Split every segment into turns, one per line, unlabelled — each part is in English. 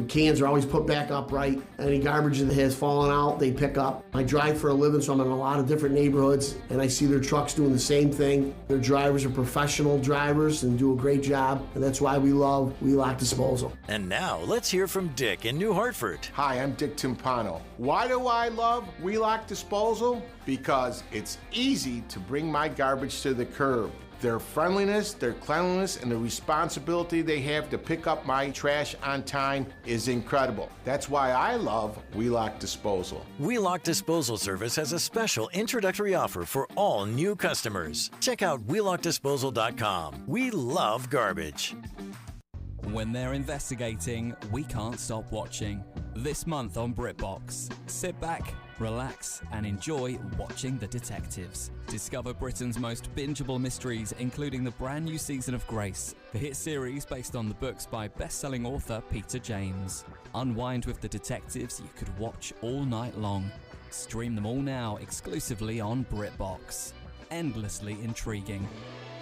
The cans are always put back upright. Any garbage that has fallen out, they pick up. I drive for a living, so I'm in a lot of different neighborhoods, and I see their trucks doing the same thing. Their drivers are professional drivers and do a great job, and that's why we love Wheelock Disposal.
And now, let's hear from Dick in New Hartford.
Hi, I'm Dick Timpano. Why do I love Wheelock Disposal? Because it's easy to bring my garbage to the curb. Their friendliness, their cleanliness, and the responsibility they have to pick up my trash on time is incredible. That's why I love Wheelock Disposal.
Wheelock Disposal Service has a special introductory offer for all new customers. Check out wheelockdisposal.com. We love garbage.
When they're investigating, we can't stop watching. This month on BritBox, sit back, relax, and enjoy watching the detectives. Discover Britain's most bingeable mysteries, including the brand new season of Grace, the hit series based on the books by best-selling author Peter James. Unwind with the detectives you could watch all night long. Stream them all now exclusively on BritBox. Endlessly intriguing.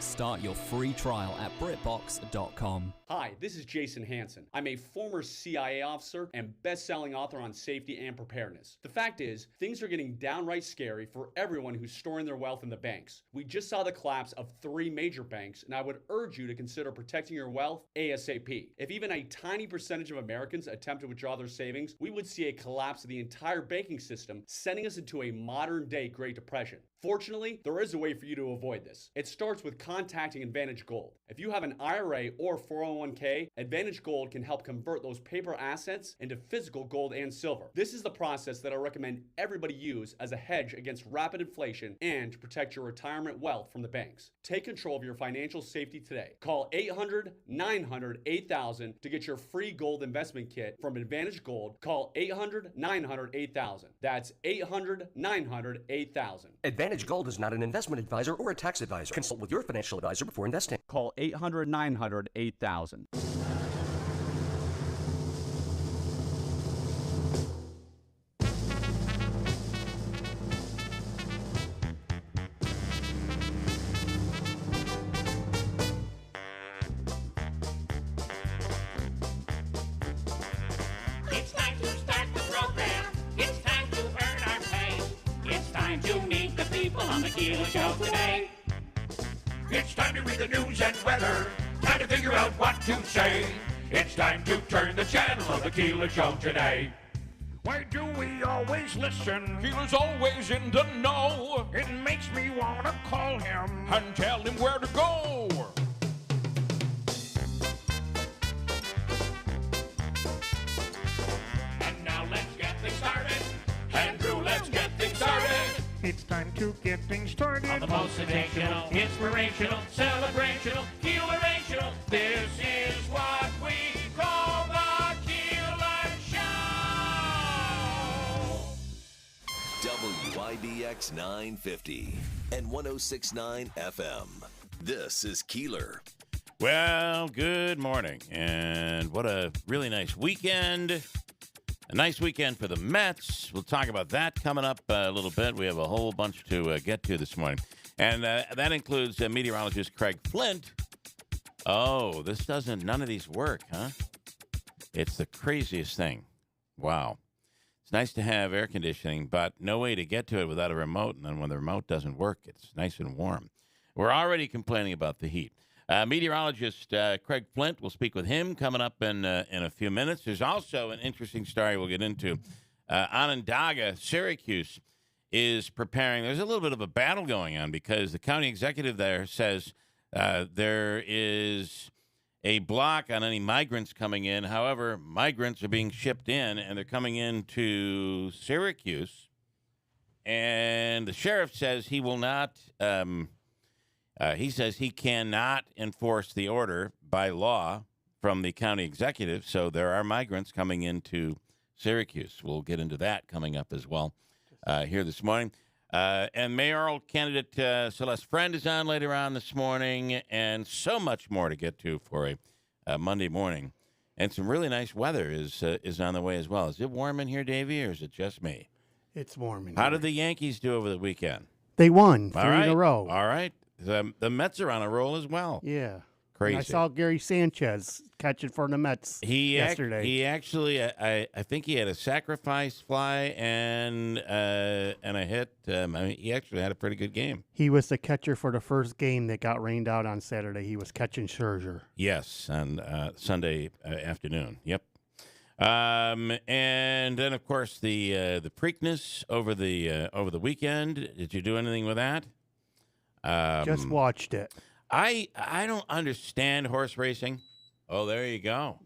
Start your free trial at BritBox.com.
Hi, this is Jason Hansen. I'm a former CIA officer and best-selling author on safety and preparedness. The fact is, things are getting downright scary for everyone who's storing their wealth in the banks. We just saw the collapse of 3 major banks, and I would urge you to consider protecting your wealth ASAP. If even a tiny percentage of Americans attempt to withdraw their savings, we would see a collapse of the entire banking system, sending us into a modern-day Great Depression. Fortunately, there is a way for you to avoid this. It starts with contacting Advantage Gold. If you have an IRA or 401k, Advantage Gold can help convert those paper assets into physical gold and silver. This is the process that I recommend everybody use as a hedge against rapid inflation and to protect your retirement wealth from the banks. Take control of your financial safety today. Call 800-900-8000 to get your free gold investment kit from Advantage Gold. Call 800-900-8000. That's 800-900-8000.
Advantage Gold is not an investment advisor or a tax advisor. Consult with your financial advisor before investing.
Call 800-900-8000.
It's time to start the program. It's time to earn our pay. It's time to meet the people on the Keeler Show today.
It's time to read the news and weather. Time to figure out what to say. It's time to turn the channel of the Keeler Show today. Why do we always listen? Keeler's always in the know. It makes me want to call him and tell him where to go. And now let's get things started. Andrew, let's get things started.
It's time to get things started.
On the most sensational, inspirational, celebrational, Keelerational. This is what we call the Keeler Show.
WIBX 950 and 106.9 FM. This is Keeler.
Well, good morning, and what a really nice weekend. A nice weekend for the Mets. We'll talk about that coming up a little bit. We have a whole bunch to get to this morning. And that includes meteorologist Craig Flint. Oh, none of these work, huh? It's the craziest thing. Wow. It's nice to have air conditioning, but no way to get to it without a remote. And then when the remote doesn't work, it's nice and warm. We're already complaining about the heat. Meteorologist Craig Flint, we'll speak with him coming up in a few minutes. There's also an interesting story we'll get into. Onondaga, Syracuse, is preparing. There's a little bit of a battle going on because the county executive there says there is a block on any migrants coming in. However, migrants are being shipped in, and they're coming into Syracuse. And the sheriff says he will not he says he cannot enforce the order by law from the county executive, so there are migrants coming into Syracuse. We'll get into that coming up as well here this morning. And mayoral candidate Celeste Friend is on later on this morning, and so much more to get to for a Monday morning. And some really nice weather is on the way as well. Is it warm in here, Davey, or is it just me?
It's warm in
How
here.
did the Yankees do over the weekend?
They won 3
in
a row.
All right. The Mets are on a roll as well.
Yeah.
Crazy.
And I saw Gary Sanchez catching for the Mets yesterday.
He actually, I think he had a sacrifice fly and a hit. I mean, he actually had a pretty good game.
He was the catcher for the first game that got rained out on Saturday. He was catching Scherzer.
Yes, on Sunday afternoon. Yep. And then, of course, the Preakness over the weekend. Did you do anything with that?
Just watched it.
I don't understand horse racing. Oh, there you go.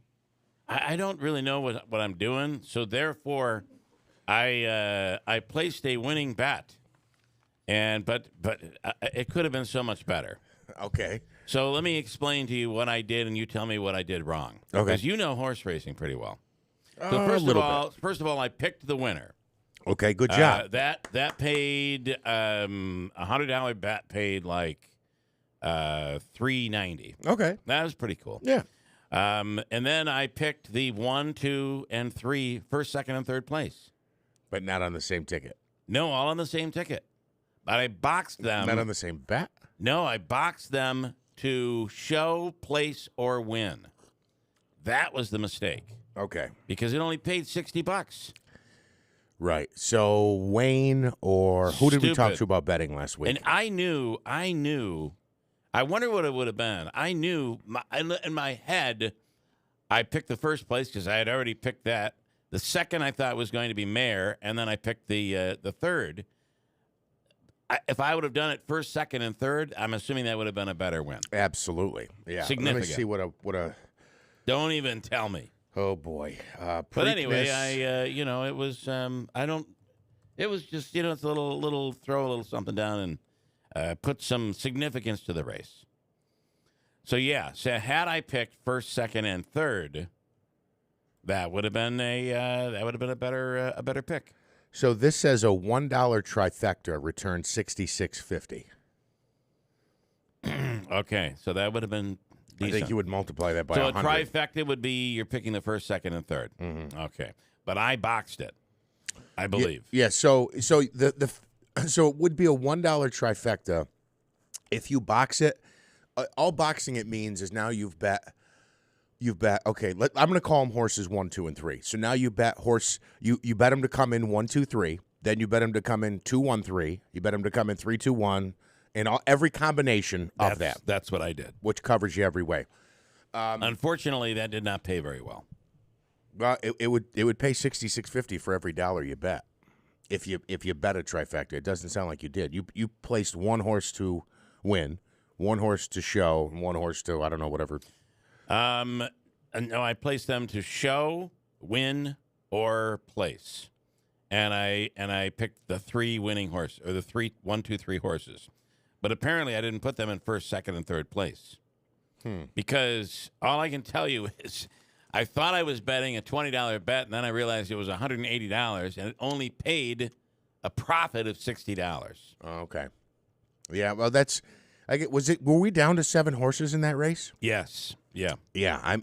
I don't really know what I'm doing, so therefore, I placed a winning bet, but it could have been so much better.
Okay.
So let me explain to you what I did, and you tell me what I did wrong.
Okay.
Because you know horse racing pretty well. So first of all, I picked the winner.
Okay, good job.
That paid $100 bet paid like $3.90.
Okay,
that was pretty cool.
Yeah.
And then I picked the 1, 2, and 3, first, second, and third place.
But not on the same ticket.
No, all on the same ticket. But I boxed them.
Not on the same bet?
No, I boxed them to show, place, or win. That was the mistake.
Okay.
Because it only paid $60.
Right. So Wayne or who did we talk
Stupid.
to about betting last week?
And I knew. I wonder what it would have been. I knew in my head, I picked the first place because I had already picked that. The second I thought was going to be Mayor, and then I picked the third. If I would have done it first, second, and third, I'm assuming that would have been a better win.
Absolutely. Yeah.
Significant.
Let me see what a.
Don't even tell me.
Oh boy.
But anyway, it was. It was just it's a little throw a little something down and put some significance to the race. So yeah, so had I picked first, second, and third, that would have been a better pick.
So this says a $1 trifecta returned $66.50.
Okay, so that would have been decent.
I think you would multiply that by
so
100.
So a trifecta would be you're picking the first, second, and third.
Mm-hmm.
Okay, but I boxed it, I believe.
Yeah. So it would be a $1 trifecta if you box it. All boxing it means is now you've bet. Okay, I'm going to call them horses 1, 2, and 3. So now you bet horse. You bet them to come in 1, 2, 3. Then you bet them to come in 2, 1, 3. You bet them to come in 3, 2, 1. And every combination of that.
That's what I did.
Which covers you every way.
Unfortunately, that did not pay very well.
Well, it would pay $66.50 for every dollar you bet. If you bet a trifecta. It doesn't sound like you did. You placed one horse to win, one horse to show, and one horse to, I don't know, whatever.
No, I placed them to show, win, or place. And I picked the 3 winning horse, or the 1, 2, 3 horses. But apparently I didn't put them in first, second, and third place. Because all I can tell you is I thought I was betting a $20 bet, and then I realized it was $180, and it only paid a profit of $60.
Okay. Yeah, well, were we down to 7 horses in that race?
Yes. Yeah.
Yeah,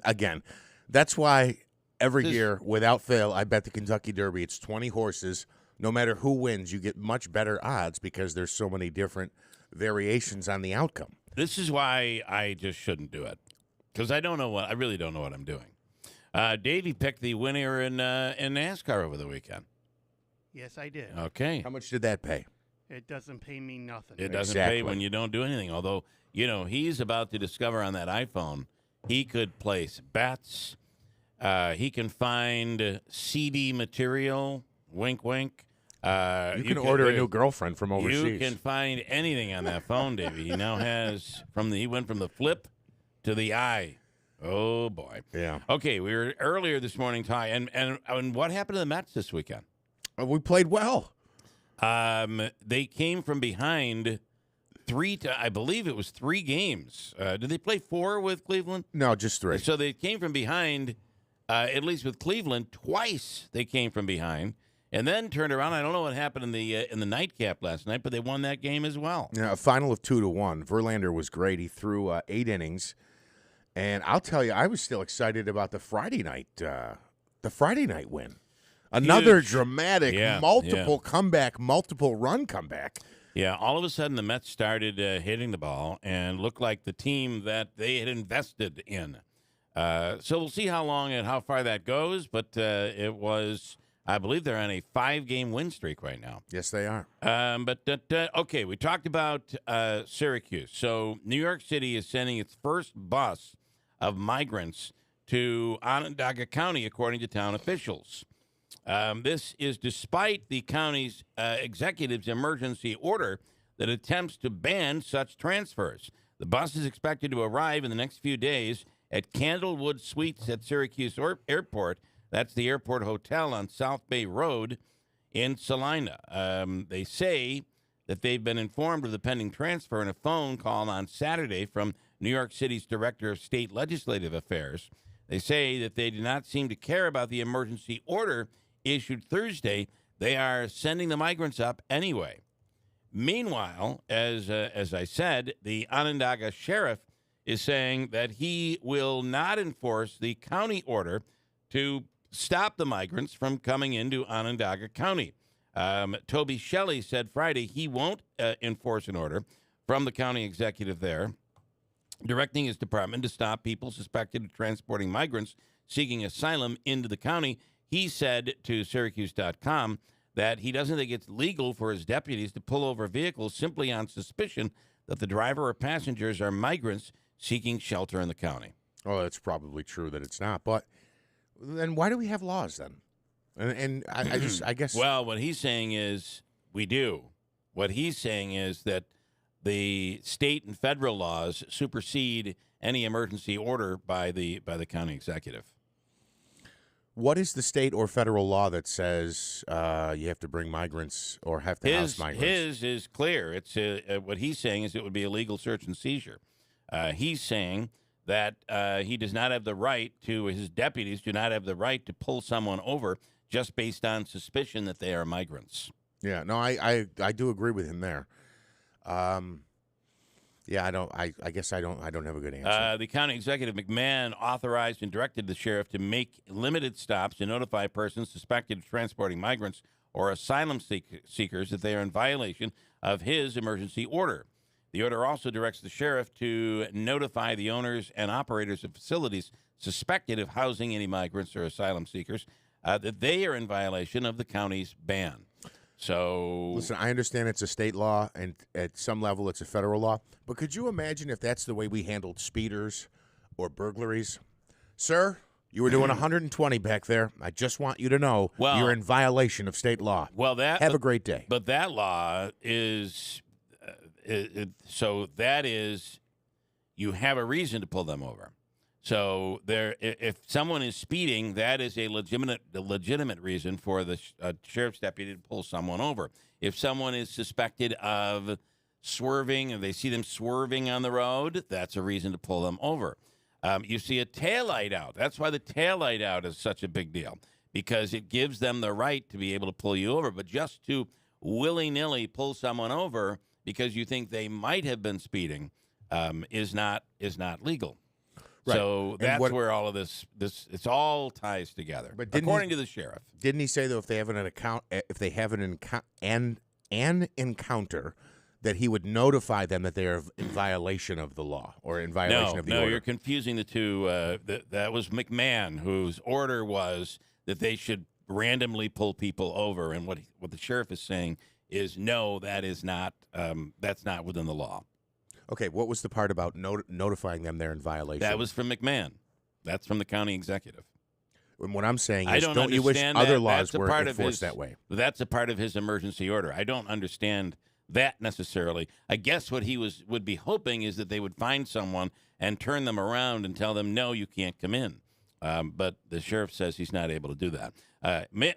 that's why every year, without fail, I bet the Kentucky Derby. It's 20 horses. No matter who wins, you get much better odds because there's so many different variations on the outcome.
This is why I just shouldn't do it, because I really don't know what I'm doing. Davey picked the winner in NASCAR over the weekend.
Yes, I did.
Okay.
How much did that pay?
It doesn't pay me nothing.
It doesn't pay when you don't do anything. Although, he's about to discover on that iPhone, he could place bets. He can find CD material. Wink, wink.
You can order a new girlfriend from overseas.
You can find anything on that phone, Davey. He now has he went from the flip to the eye. Oh boy.
Yeah.
Okay, we were earlier this morning, Ty, and what happened to the Mets this weekend?
We played well.
They came from behind I believe it was 3 games. Did they play 4 with Cleveland?
No, just 3.
So they came from behind, at least with Cleveland, twice they came from behind. And then turned around. I don't know what happened in the nightcap last night, but they won that game as well.
Yeah, a final of 2-1. Verlander was great. He threw 8 innings, and I'll tell you, I was still excited about the Friday night win. Another dramatic, multiple comeback, multiple run comeback.
Yeah, all of a sudden the Mets started hitting the ball and looked like the team that they had invested in. So we'll see how long and how far that goes, but it was, I believe they're on a 5-game win streak right now.
Yes, they are.
Okay, we talked about Syracuse. So New York City is sending its first bus of migrants to Onondaga County, according to town officials. This is despite the county's executive's emergency order that attempts to ban such transfers. The bus is expected to arrive in the next few days at Candlewood Suites at Syracuse Airport. That's the airport hotel on South Bay Road in Salina. They say that they've been informed of the pending transfer in a phone call on Saturday from New York City's Director of State Legislative Affairs. They say that they do not seem to care about the emergency order issued Thursday. They are sending the migrants up anyway. Meanwhile, as I said, the Onondaga sheriff is saying that he will not enforce the county order to stop the migrants from coming into Onondaga County. Toby Shelley said Friday he won't enforce an order from the county executive there, directing his department to stop people suspected of transporting migrants seeking asylum into the county. He said to Syracuse.com that he doesn't think it's legal for his deputies to pull over vehicles simply on suspicion that the driver or passengers are migrants seeking shelter in the county.
Oh, that's probably true that it's not. But then why do we have laws then? And I guess.
Well, what he's saying is we do. What he's saying is that the state and federal laws supersede any emergency order by the county executive.
What is the state or federal law that says you have to bring migrants or have to house migrants?
His is clear. It's what he's saying is it would be a legal search and seizure. He's saying that he does not have the right to, his deputies do not have the right to pull someone over just based on suspicion that they are migrants.
Yeah, no, I do agree with him there. Yeah, I guess I don't have a good answer.
The county executive McMahon authorized and directed the sheriff to make limited stops to notify persons suspected of transporting migrants or asylum seekers that they are in violation of his emergency order. The order also directs the sheriff to notify the owners and operators of facilities suspected of housing any migrants or asylum seekers that they are in violation of the county's ban. So,
listen, I understand it's a state law, and at some level it's a federal law, but could you imagine if that's the way we handled speeders or burglaries? Sir, you were doing 120 back there. I just want you to know you're in violation of state law.
Well,
have a great day.
But that law is, so that is, you have a reason to pull them over. So if someone is speeding, that is a legitimate reason for the sheriff's deputy to pull someone over. If someone is suspected of swerving and they see them swerving on the road, that's a reason to pull them over. You see a taillight out. That's why the taillight out is such a big deal, because it gives them the right to be able to pull you over. But just to willy-nilly pull someone over because you think they might have been speeding is not legal. Right. So that's where all of this it's all ties together. But according to the sheriff,
didn't he say though if they have an encounter, that he would notify them that they are in violation of the law or in violation of the order?
No, you're confusing the two. That was McMahon, whose order was that they should randomly pull people over, and what the sheriff is saying is no, that is not that's not within the law.
Okay, what was the part about notifying them they're in violation?
That was from McMahon. That's from the county executive.
And what I'm saying is, don't you wish other laws were enforced that way?
That's a part of his emergency order. I don't understand that necessarily. I guess what he would be hoping is that they would find someone and turn them around and tell them, no, you can't come in. But the sheriff says he's not able to do that.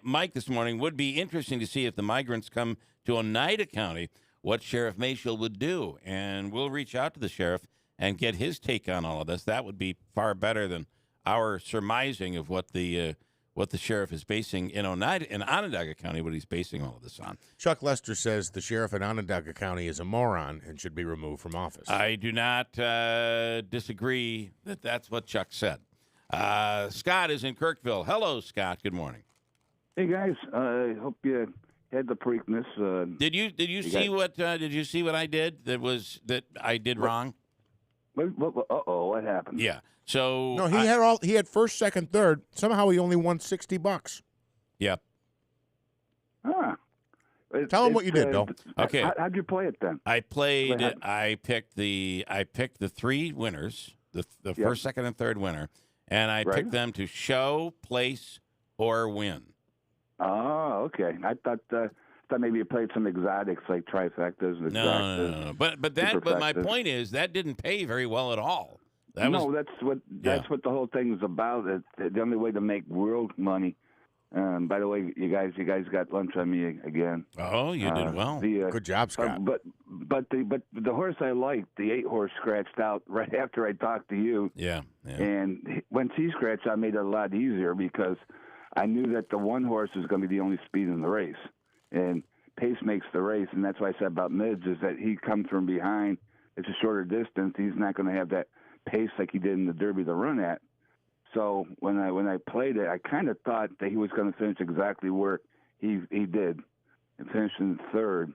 Mike, this morning, would be interesting to see if the migrants come to Oneida County, what Sheriff Mayfield would do. And we'll reach out to the sheriff and get his take on all of this. That would be far better than our surmising of what the sheriff is basing in Onondaga County, what he's basing all of this on.
Chuck Lester says the sheriff in Onondaga County is a moron and should be removed from office.
I do not disagree that that's what Chuck said. Scott is in Kirkville. Hello, Scott. Good morning.
Hey, guys. I hope you had the Preakness.
Did you see what I did that I did wrong?
What happened?
Yeah. So
no, he had first, second, third. Somehow he only won $60.
Yep.
Tell him what you did, Bill.
Okay.
How'd you play it then?
I picked the three winners, the first, second, and third winner, and I picked them to show, place, or win.
Oh, okay. I thought maybe you played some exotics like trifectas. And
No. But my point is that didn't pay very well at all.
That's what the whole thing is about. It's the only way to make world money. By the way, you guys got lunch on me again.
Oh, you did well.
Good job, Scott.
But the horse I liked, the 8-horse, scratched out right after I talked to you.
Yeah.
And once he scratched, I made it a lot easier because I knew that the 1 horse was going to be the only speed in the race, and pace makes the race. And that's why I said about Midge is that he comes from behind. It's a shorter distance. He's not going to have that pace like he did in the Derby to run at. So when I played it, I kind of thought that he was going to finish exactly where he did, and finish in third.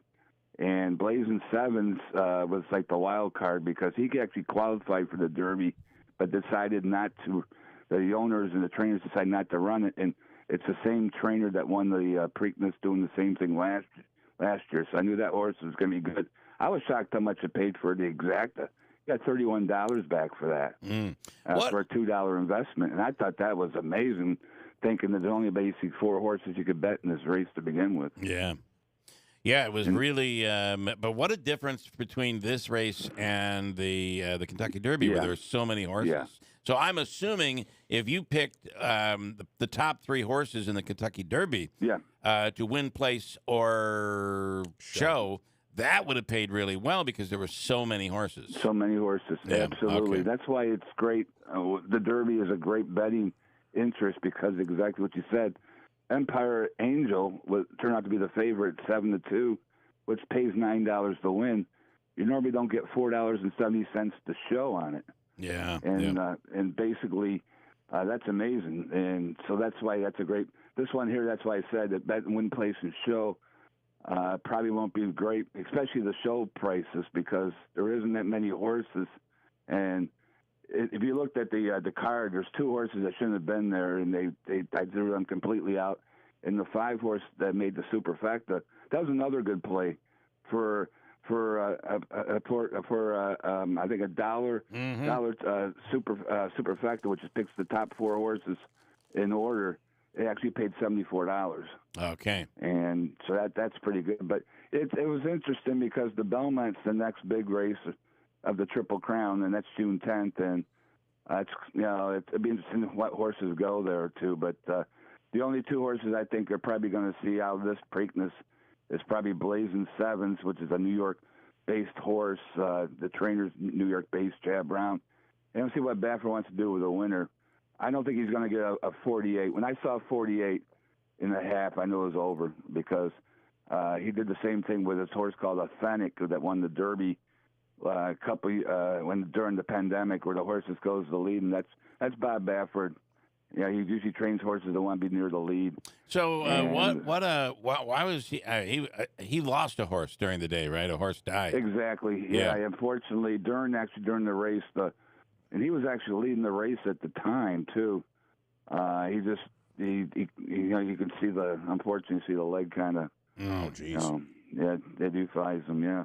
And Blazing Sevens was like the wild card because he actually qualified for the Derby, but decided not to. The owners and the trainers decided not to run it, and it's the same trainer that won the Preakness doing the same thing last year. So I knew that horse was going to be good. I was shocked how much I paid for the Exacta. Got $31 back for that for a $2 investment, and I thought that was amazing. Thinking that there's only basically 4 horses you could bet in this race to begin with.
Yeah, it was really. But what a difference between this race and the Kentucky Derby, where there were so many horses.
Yeah.
So I'm assuming if you picked the top 3 horses in the Kentucky Derby, to win, place, or show. That would have paid really well because there were so many horses.
So many horses, absolutely.
Okay.
That's why it's great. The Derby is a great betting interest because exactly what you said. Empire Angel turned out to be the favorite, 7-2, which pays $9 to win. You normally don't get $4.70 to show on it.
Yeah.
And basically, that's amazing. And so that's why that's a great. This one here, that's why I said that bet, win, place, and show. Probably won't be great, especially the show prices, because there isn't that many horses. And if you looked at the card, there's 2 horses that shouldn't have been there, and I threw them completely out. And the 5 horse that made the Superfecta, that was another good play for I think $1 Superfecta, which picks the top 4 horses in order. It actually paid $74.
Okay.
And so that's pretty good. But it was interesting because the Belmont's the next big race of the Triple Crown, and that's June 10th. And it'd be interesting what horses go there too. But the only 2 horses I think are probably going to see out of this Preakness is probably Blazing Sevens, which is a New York-based horse. The trainer's New York-based, Chad Brown. And we'll see what Baffert wants to do with the winner. I don't think he's going to get a 48. When I saw 48 and a half, I knew it was over because he did the same thing with his horse called Authentic that won the Derby during the pandemic, where the horses goes to the lead, and that's Bob Baffert. Yeah, he usually trains horses that want to be near the lead.
So why was he lost a horse during the day, right? A horse died.
Exactly. Yeah. Unfortunately, during the race, and he was actually leading the race at the time too. You can see unfortunately see the leg kind of.
Oh, geez.
They do fight him. Yeah.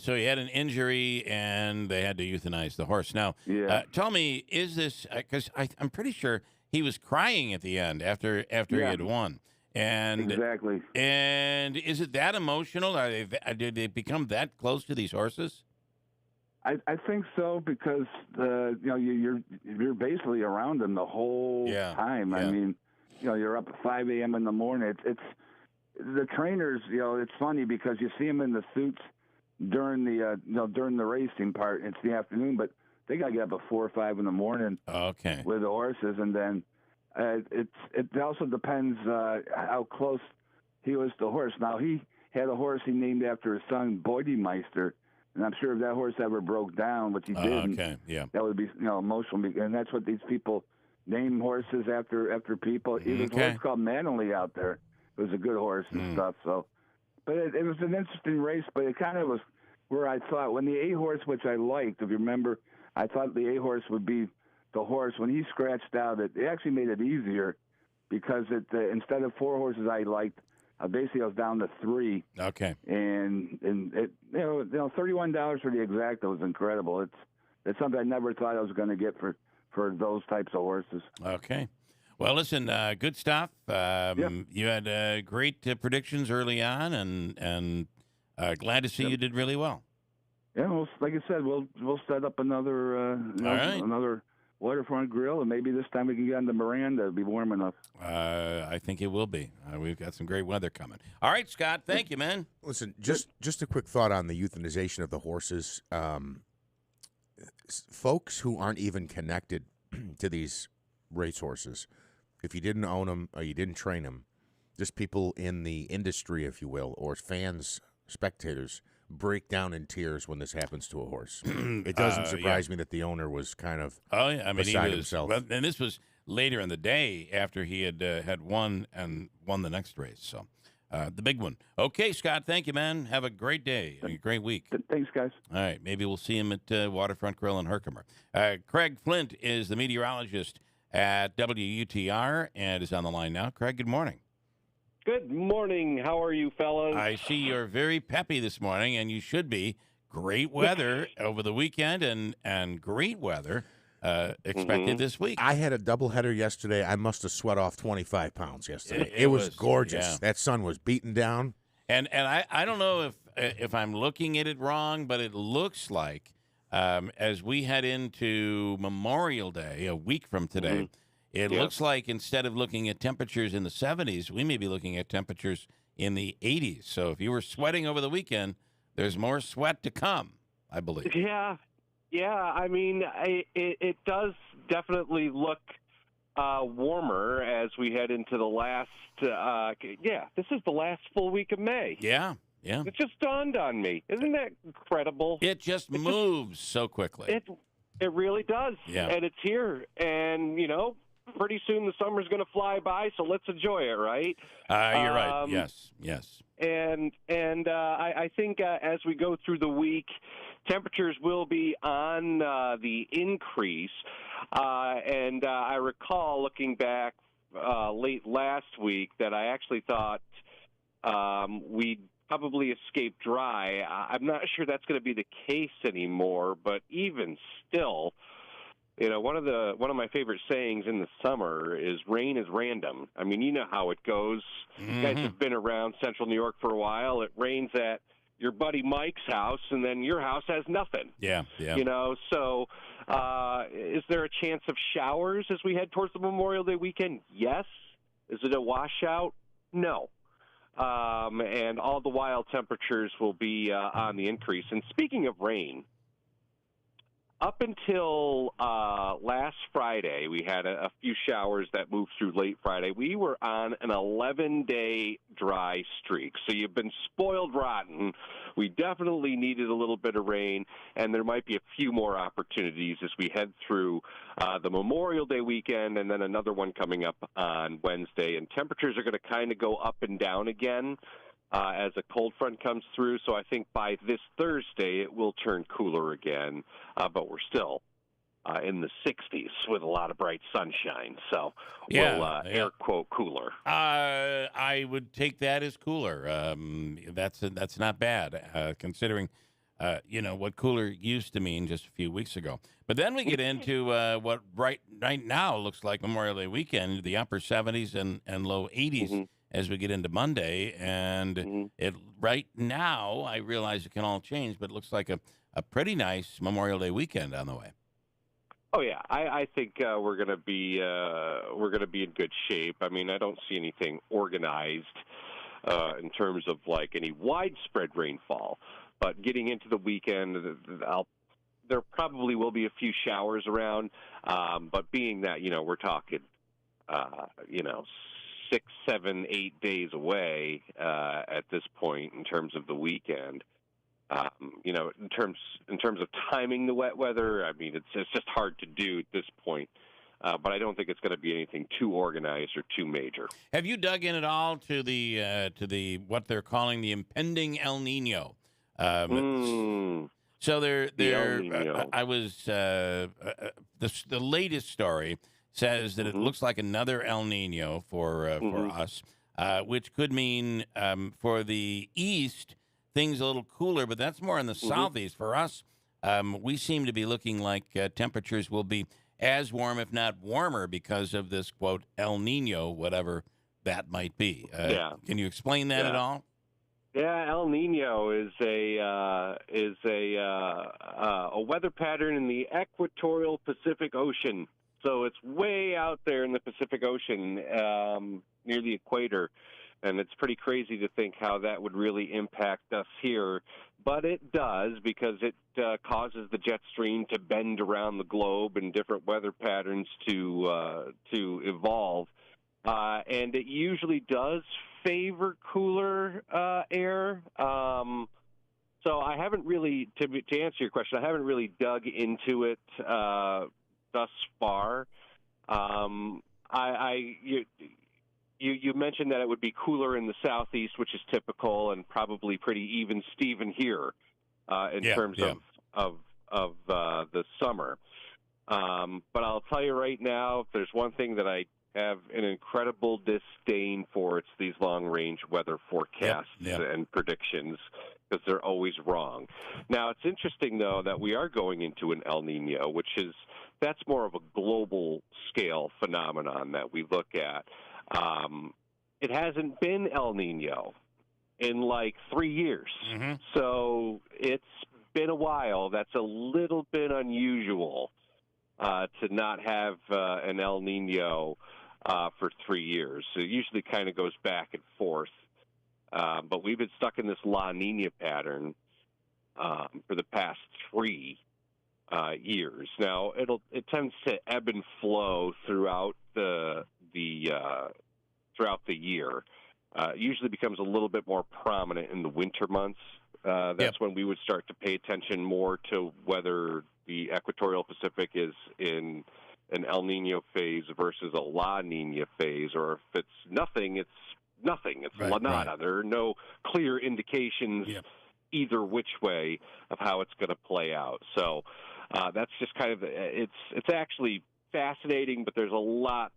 So he had an injury, and they had to euthanize the horse. Now, tell me, is this because I'm pretty sure he was crying at the end after he had won, and
exactly.
And is it that emotional? Did they become that close to these horses?
I think so because you're basically around them the whole time. I mean, you're up at 5 a.m. in the morning. It's the trainers. It's funny because you see them in the suits during the racing part. It's the afternoon, but they got to get up at 4 or 5 in the morning.
Okay.
With the horses, and then it also depends how close he was to the horse. Now he had a horse he named after his son, Boydemeister. And I'm sure if that horse ever broke down, which he didn't, that would be emotional. And that's what these people name horses after people. There's a horse called Manly out there. it was a good horse and stuff. So, but it was an interesting race. But it kind of was where I thought when the 8-horse, which I liked, if you remember, I thought the 8-horse would be the horse. When he scratched out, it actually made it easier because instead of 4 horses I liked, basically I was down to 3.
Okay.
And it, $31 for the exacta was incredible. It's something I never thought I was going to get for those types of horses.
Okay. Well, listen, good stuff. You had great predictions early on, and glad to see you did really well.
Yeah, well, like I said, we'll set up another another waterfront grill, and maybe this time we can get on the Miranda. It'll be warm enough.
I think it will be. We've got some great weather coming. All right, Scott. Thank you, man.
Listen, just a quick thought on the euthanization of the horses. Folks who aren't even connected to these racehorses, if you didn't own them or you didn't train them, just people in the industry, if you will, or fans, spectators, break down in tears when this happens to a horse. It doesn't surprise me that the owner was kind of beside himself.
Well, and this was later in the day after he had won the next race. So the big one. Okay, Scott, thank you, man. Have a great day, a great week.
Thanks, guys.
All right, maybe we'll see him at Waterfront Grill in Herkimer. Craig Flint is the meteorologist at WUTR and is on the line now. Craig, good morning.
Good morning. How are you, fellas?
I see you're very peppy this morning, and you should be. Great weather over the weekend and great weather expected this week.
I had a doubleheader yesterday. I must have sweat off 25 pounds yesterday. It was gorgeous.
Yeah.
That sun was beating down.
And I don't know if I'm looking at it wrong, but it looks like as we head into Memorial Day, a week from today, it looks like instead of looking at temperatures in the 70s, we may be looking at temperatures in the 80s. So if you were sweating over the weekend, there's more sweat to come, I believe.
Yeah. I mean, it does definitely look warmer as we head into the last. This is the last full week of May.
Yeah.
It just dawned on me. Isn't that incredible?
It just moves so quickly.
It really does.
Yeah.
And it's here, and pretty soon the summer's going to fly by. So let's enjoy it, right?
You're right. Yes.
And I think as we go through the week, temperatures will be on the increase. And I recall looking back late last week that I actually thought we'd probably escape dry. I'm not sure that's going to be the case anymore, but even still, one of my favorite sayings in the summer is rain is random. I mean, you know how it goes. You guys have been around Central New York for a while. It rains at your buddy Mike's house, and then your house has nothing.
Yeah.
So is there a chance of showers as we head towards the Memorial Day weekend? Yes. Is it a washout? No. And all the while, temperatures will be on the increase. And speaking of rain, up until last Friday, we had a few showers that moved through late Friday. We were on an 11-day dry streak. So you've been spoiled rotten. We definitely needed a little bit of rain, and there might be a few more opportunities as we head through the Memorial Day weekend and then another one coming up on Wednesday. And temperatures are going to kind of go up and down again as a cold front comes through. So I think by this Thursday it will turn cooler again, but we're still in the 60s with a lot of bright sunshine. So we'll air quote cooler.
I would take that as cooler. That's not bad considering what cooler used to mean just a few weeks ago. But then we get into what right now looks like Memorial Day weekend, the upper 70s and low 80s. As we get into Monday, and it right now, I realize it can all change, but it looks like a pretty nice Memorial Day weekend on the way.
Oh yeah, I think we're gonna be in good shape. I mean, I don't see anything organized in terms of like any widespread rainfall, but getting into the weekend, there probably will be a few showers around. But being that we're talking 6, 7, 8 days away at this point in terms of the weekend. In terms of timing the wet weather, I mean, it's just hard to do at this point But I don't think it's going to be anything too organized or too major.
Have you dug in at all to the what they're calling the impending El Nino? So I was the latest story says that it looks like another El Nino for us, which could mean for the east things a little cooler, but that's more in the southeast. For us, we seem to be looking like temperatures will be as warm, if not warmer, because of this quote El Nino, whatever that might be. Can you explain that at all?
Yeah, El Nino is a weather pattern in the equatorial Pacific Ocean. So it's way out there in the Pacific Ocean near the equator. And it's pretty crazy to think how that would really impact us here. But it does, because it causes the jet stream to bend around the globe and different weather patterns to evolve. And it usually does favor cooler air. So I haven't really, to answer your question, I haven't really dug into it thus far. You mentioned that it would be cooler in the southeast, which is typical and probably pretty even here in terms of the summer. But I'll tell you right now, if there's one thing that I have an incredible disdain for, it's these long-range weather forecasts and predictions, because they're always wrong. Now, it's interesting, though, that we are going into an El Nino, that's more of a global scale phenomenon that we look at. It hasn't been El Nino in like 3 years. So it's been a while. That's a little bit unusual to not have an El Nino for 3 years. So it usually kind of goes back and forth. But we've been stuck in this La Nina pattern for the past 3 years. Now, it tends to ebb and flow throughout the year. Usually becomes a little bit more prominent in the winter months. That's when we would start to pay attention more to whether the equatorial Pacific is in an El Nino phase versus a La Nina phase, or if it's nothing, it's nothing. It's La Nada. There are no clear indications either which way of how it's going to play out. So that's just kind of it's actually fascinating, but there's a lot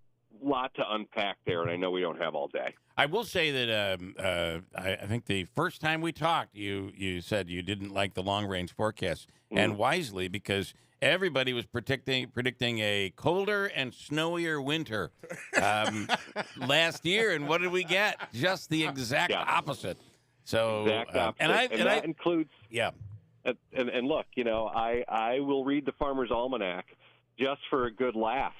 to unpack there, and I know we don't have all day.
I will say that I think the first time we talked, you said you didn't like the long-range forecast, and wisely, because everybody was predicting a colder and snowier winter last year, and what did we get? Just the exact opposite. So,
exact opposite. And that includes And look, I will read the Farmer's Almanac just for a good laugh.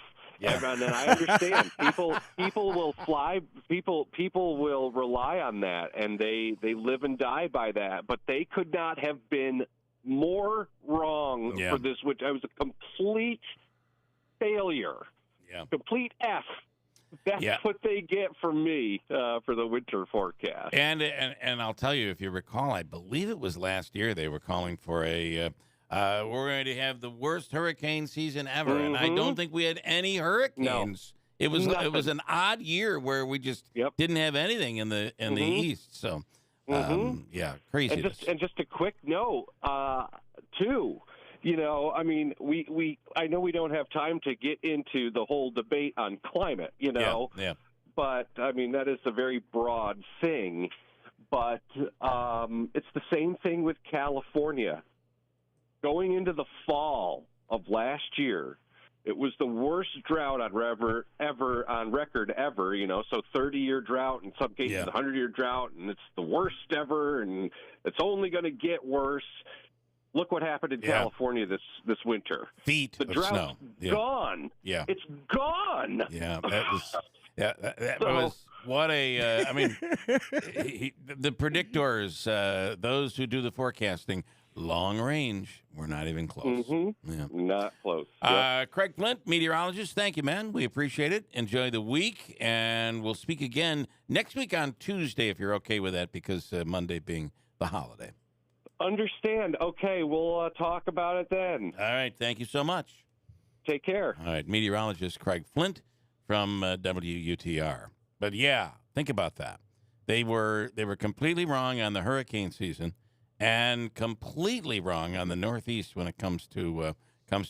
And then I understand people will fly. People will rely on that, and they live and die by that. But they could not have been more wrong for this, which I was a complete failure. Complete F. That's what they get from me for the winter forecast.
And I'll tell you, if you recall, I believe it was last year they were calling for we're going to have the worst hurricane season ever, and I don't think we had any hurricanes. No. It was an odd year where we just didn't have anything in the east. So crazy.
And just a quick note too. I mean, I know we don't have time to get into the whole debate on climate, but I mean, that is a very broad thing. But it's the same thing with California. Going into the fall of last year, it was the worst drought on record ever, so 30-year drought, in some cases 100-year drought, and it's the worst ever, and it's only going to get worse. Look what happened in California this winter.
Feet
the
of
drought's
snow.
Gone.
Yeah.
It's gone.
Yeah, that was what a. I mean, the predictors, those who do the forecasting, long range, we're not even close.
Not close.
Craig Flint, meteorologist, thank you, man. We appreciate it. Enjoy the week, and we'll speak again next week on Tuesday, if you're okay with that, because Monday being the holiday.
Understand. Okay, we'll talk about it then.
All right. Thank you so much.
Take care.
All right, meteorologist Craig Flint from WUTR. But yeah, think about that. They were completely wrong on the hurricane season, and completely wrong on the Northeast when it comes to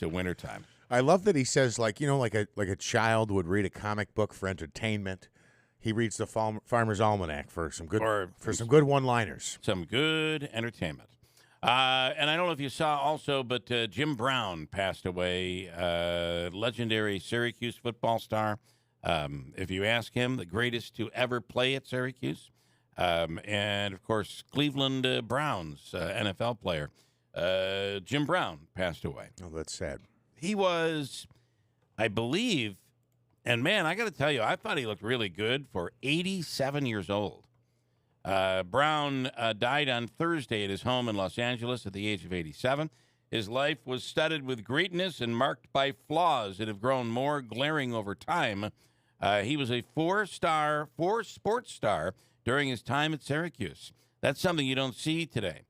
wintertime.
I love that he says, like a child would read a comic book for entertainment. He reads the Farmer's Almanac for some good one-liners,
some good entertainment. And I don't know if you saw also, but Jim Brown passed away, legendary Syracuse football star. If you ask him, the greatest to ever play at Syracuse. And, of course, Cleveland Browns NFL player. Jim Brown passed away.
Oh, that's sad.
He was, I believe, and, man, I got to tell you, I thought he looked really good for 87 years old. Brown died on Thursday at his home in Los Angeles at the age of 87. His life was studded with greatness and marked by flaws that have grown more glaring over time. He was a four-sports star during his time at Syracuse. That's something you don't see today.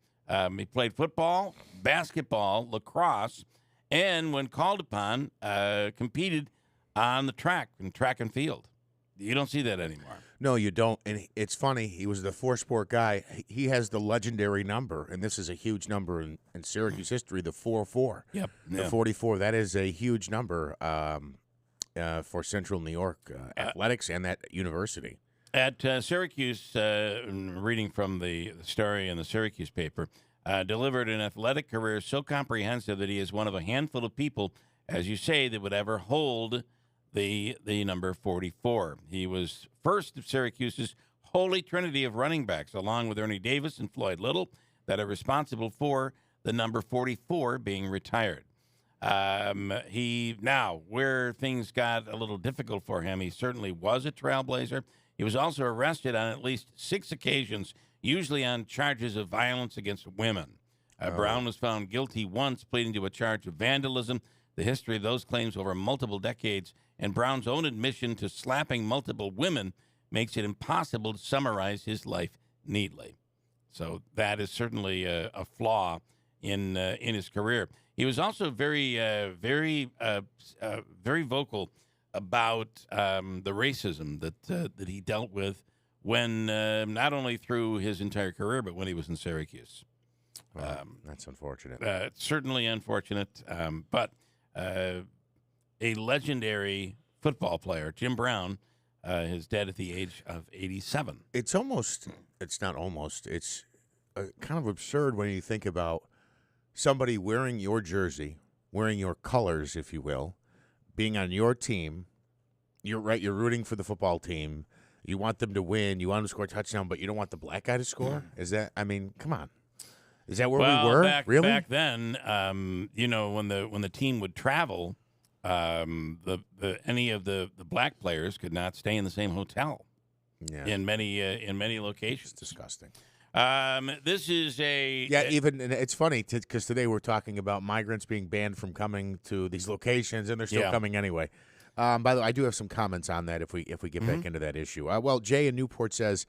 He played football, basketball, lacrosse, and when called upon, competed on the track and field. You don't see that anymore.
No, you don't. And it's funny. He was the four-sport guy. He has the legendary number, and this is a huge number in Syracuse history, the 4-4.
Yep.
The 44. That is a huge number for Central New York athletics and that university.
At Syracuse, reading from the story in the Syracuse paper, delivered an athletic career so comprehensive that he is one of a handful of people, as you say, that would ever hold the number 44. He was first of Syracuse's holy trinity of running backs, along with Ernie Davis and Floyd Little, that are responsible for the number 44 being retired. Where things got a little difficult for him, he certainly was a trailblazer. He was also arrested on at least 6 occasions, usually on charges of violence against women. Brown was found guilty once, pleading to a charge of vandalism. The history of those claims over multiple decades and Brown's own admission to slapping multiple women makes it impossible to summarize his life neatly. So that is certainly a flaw in his career. He was also very vocal about the racism that he dealt with when not only through his entire career, but when he was in Syracuse.
That's unfortunate.
Certainly unfortunate, but a legendary football player, Jim Brown, is dead at the age of 87.
It's not almost. It's kind of absurd when you think about somebody wearing your jersey, wearing your colors, if you will, being on your team. You're right. You're rooting for the football team. You want them to win. You want them to score a touchdown, but you don't want the black guy to score. Is that? I mean, come on. Is that where we were? Really?
Back then, when the team would travel, any of the black players could not stay in the same hotel.
Yeah.
In many locations.
It's disgusting.
This is
even and it's funny because today we're talking about migrants being banned from coming to these locations, and they're still coming anyway. By the way, I do have some comments on that if we get back into that issue. Well, Jay in Newport says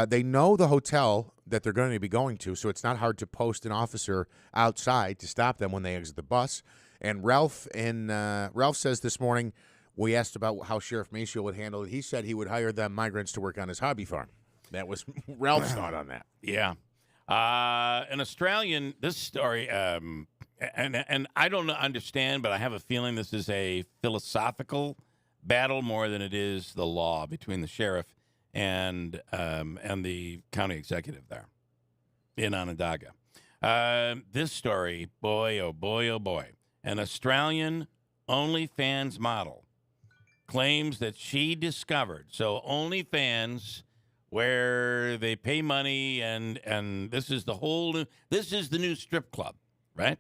they know the hotel that they're going to be going to, so it's not hard to post an officer outside to stop them when they exit the bus. And Ralph says this morning, we asked about how Sheriff Maceo would handle it. He said he would hire them migrants to work on his hobby farm. That was Ralph's thought on that.
Yeah. An Australian, this story, and I don't understand, but I have a feeling this is a philosophical battle more than it is the law between the sheriff and the county executive there in Onondaga. This story, boy, oh boy, oh boy. An Australian OnlyFans model claims that she discovered, so OnlyFans, where they pay money, and this is the new strip club, right?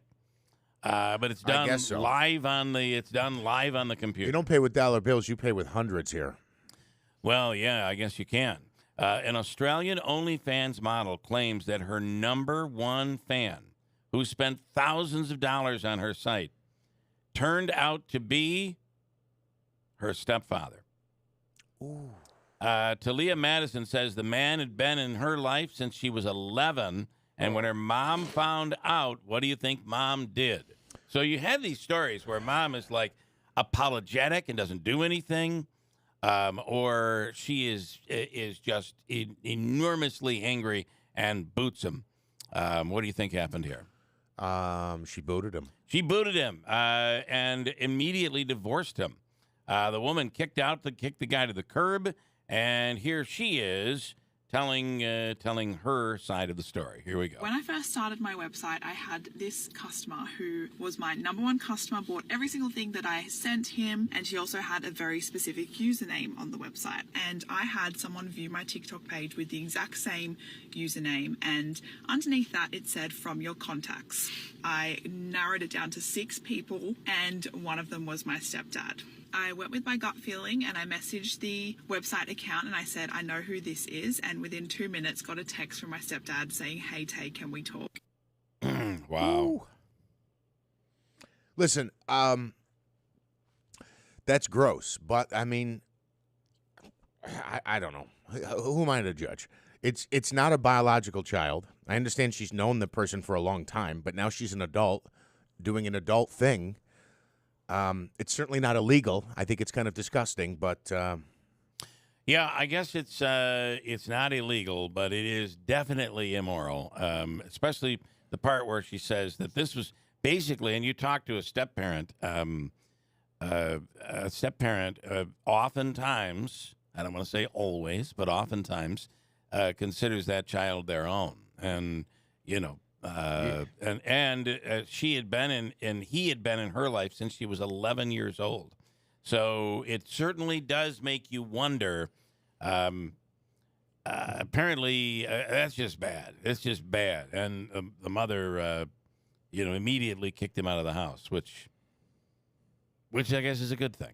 But it's done live on the computer.
You don't pay with dollar bills; you pay with hundreds here.
Well, yeah, I guess you can. An Australian OnlyFans model claims that her number one fan, who spent thousands of dollars on her site, turned out to be her stepfather.
Ooh.
Talia Madison says the man had been in her life since she was 11, and when her mom found out, what do you think mom did? So you had these stories where mom is like, apologetic and doesn't do anything, or she is just enormously angry and boots him. What do you think happened here?
She booted him.
She booted him and immediately divorced him. The woman kicked the guy to the curb, and here she is telling her side of the story. Here we go.
When I first started my website, I had this customer who was my number one customer, bought every single thing that I sent him, and she also had a very specific username on the website. And I had someone view my TikTok page with the exact same username, and underneath that it said from your contacts. I narrowed it down to 6 people, and one of them was my stepdad. I went with my gut feeling and I messaged the website account and I said, I know who this is. And within 2 minutes, got a text from my stepdad saying, hey, Tay, can we talk?
Wow.
Ooh. Listen, that's gross. But, I mean, I don't know. Who am I to judge? It's not a biological child. I understand she's known the person for a long time, but now she's an adult doing an adult thing. It's certainly not illegal. I think it's kind of disgusting, but
yeah, I guess it's not illegal, but it is definitely immoral. Especially the part where she says that this was basically, and you talk to a step-parent. A step-parent oftentimes, I don't want to say always, but oftentimes considers that child their own, and you know. She had been and he had been in her life since she was 11 years old. So it certainly does make you wonder. Apparently, that's just bad. It's just bad. And the mother, immediately kicked him out of the house, which I guess is a good thing.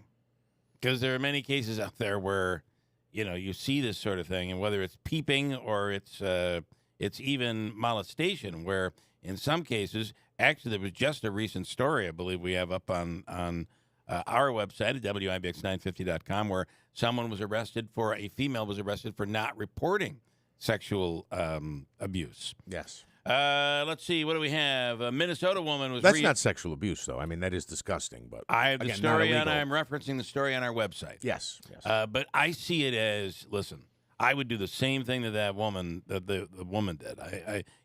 Because there are many cases out there where, you see this sort of thing, and whether it's peeping or it's even molestation, where in some cases, actually, there was just a recent story I believe we have up on our website at WIBX950.com where a female was arrested for not reporting sexual abuse.
Yes.
Let's see. What do we have? A Minnesota woman was...
That's not sexual abuse, though. I mean, that is disgusting. But
I have the story on... I'm referencing the story on our website.
Yes.
But I see it as, listen... I would do the same thing that that woman, the woman did.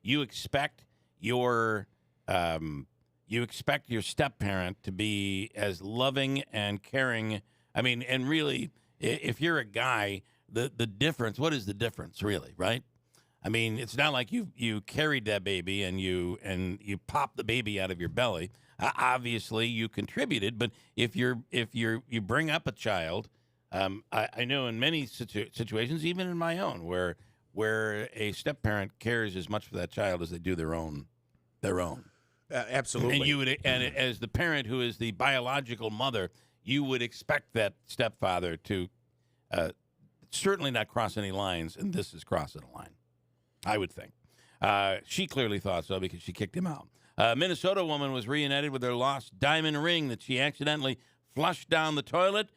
You expect your step parent to be as loving and caring. I mean, and really, if you're a guy, the difference. What is the difference, really? Right? I mean, it's not like you carried that baby and you popped the baby out of your belly. Obviously, you contributed, but if you bring up a child. I know in many situations, even in my own, where a step-parent cares as much for that child as they do their own.
Absolutely.
And as the parent who is the biological mother, you would expect that stepfather to certainly not cross any lines, and this is crossing a line, I would think. She clearly thought so because she kicked him out. A Minnesota woman was reunited with her lost diamond ring that she accidentally flushed down the toilet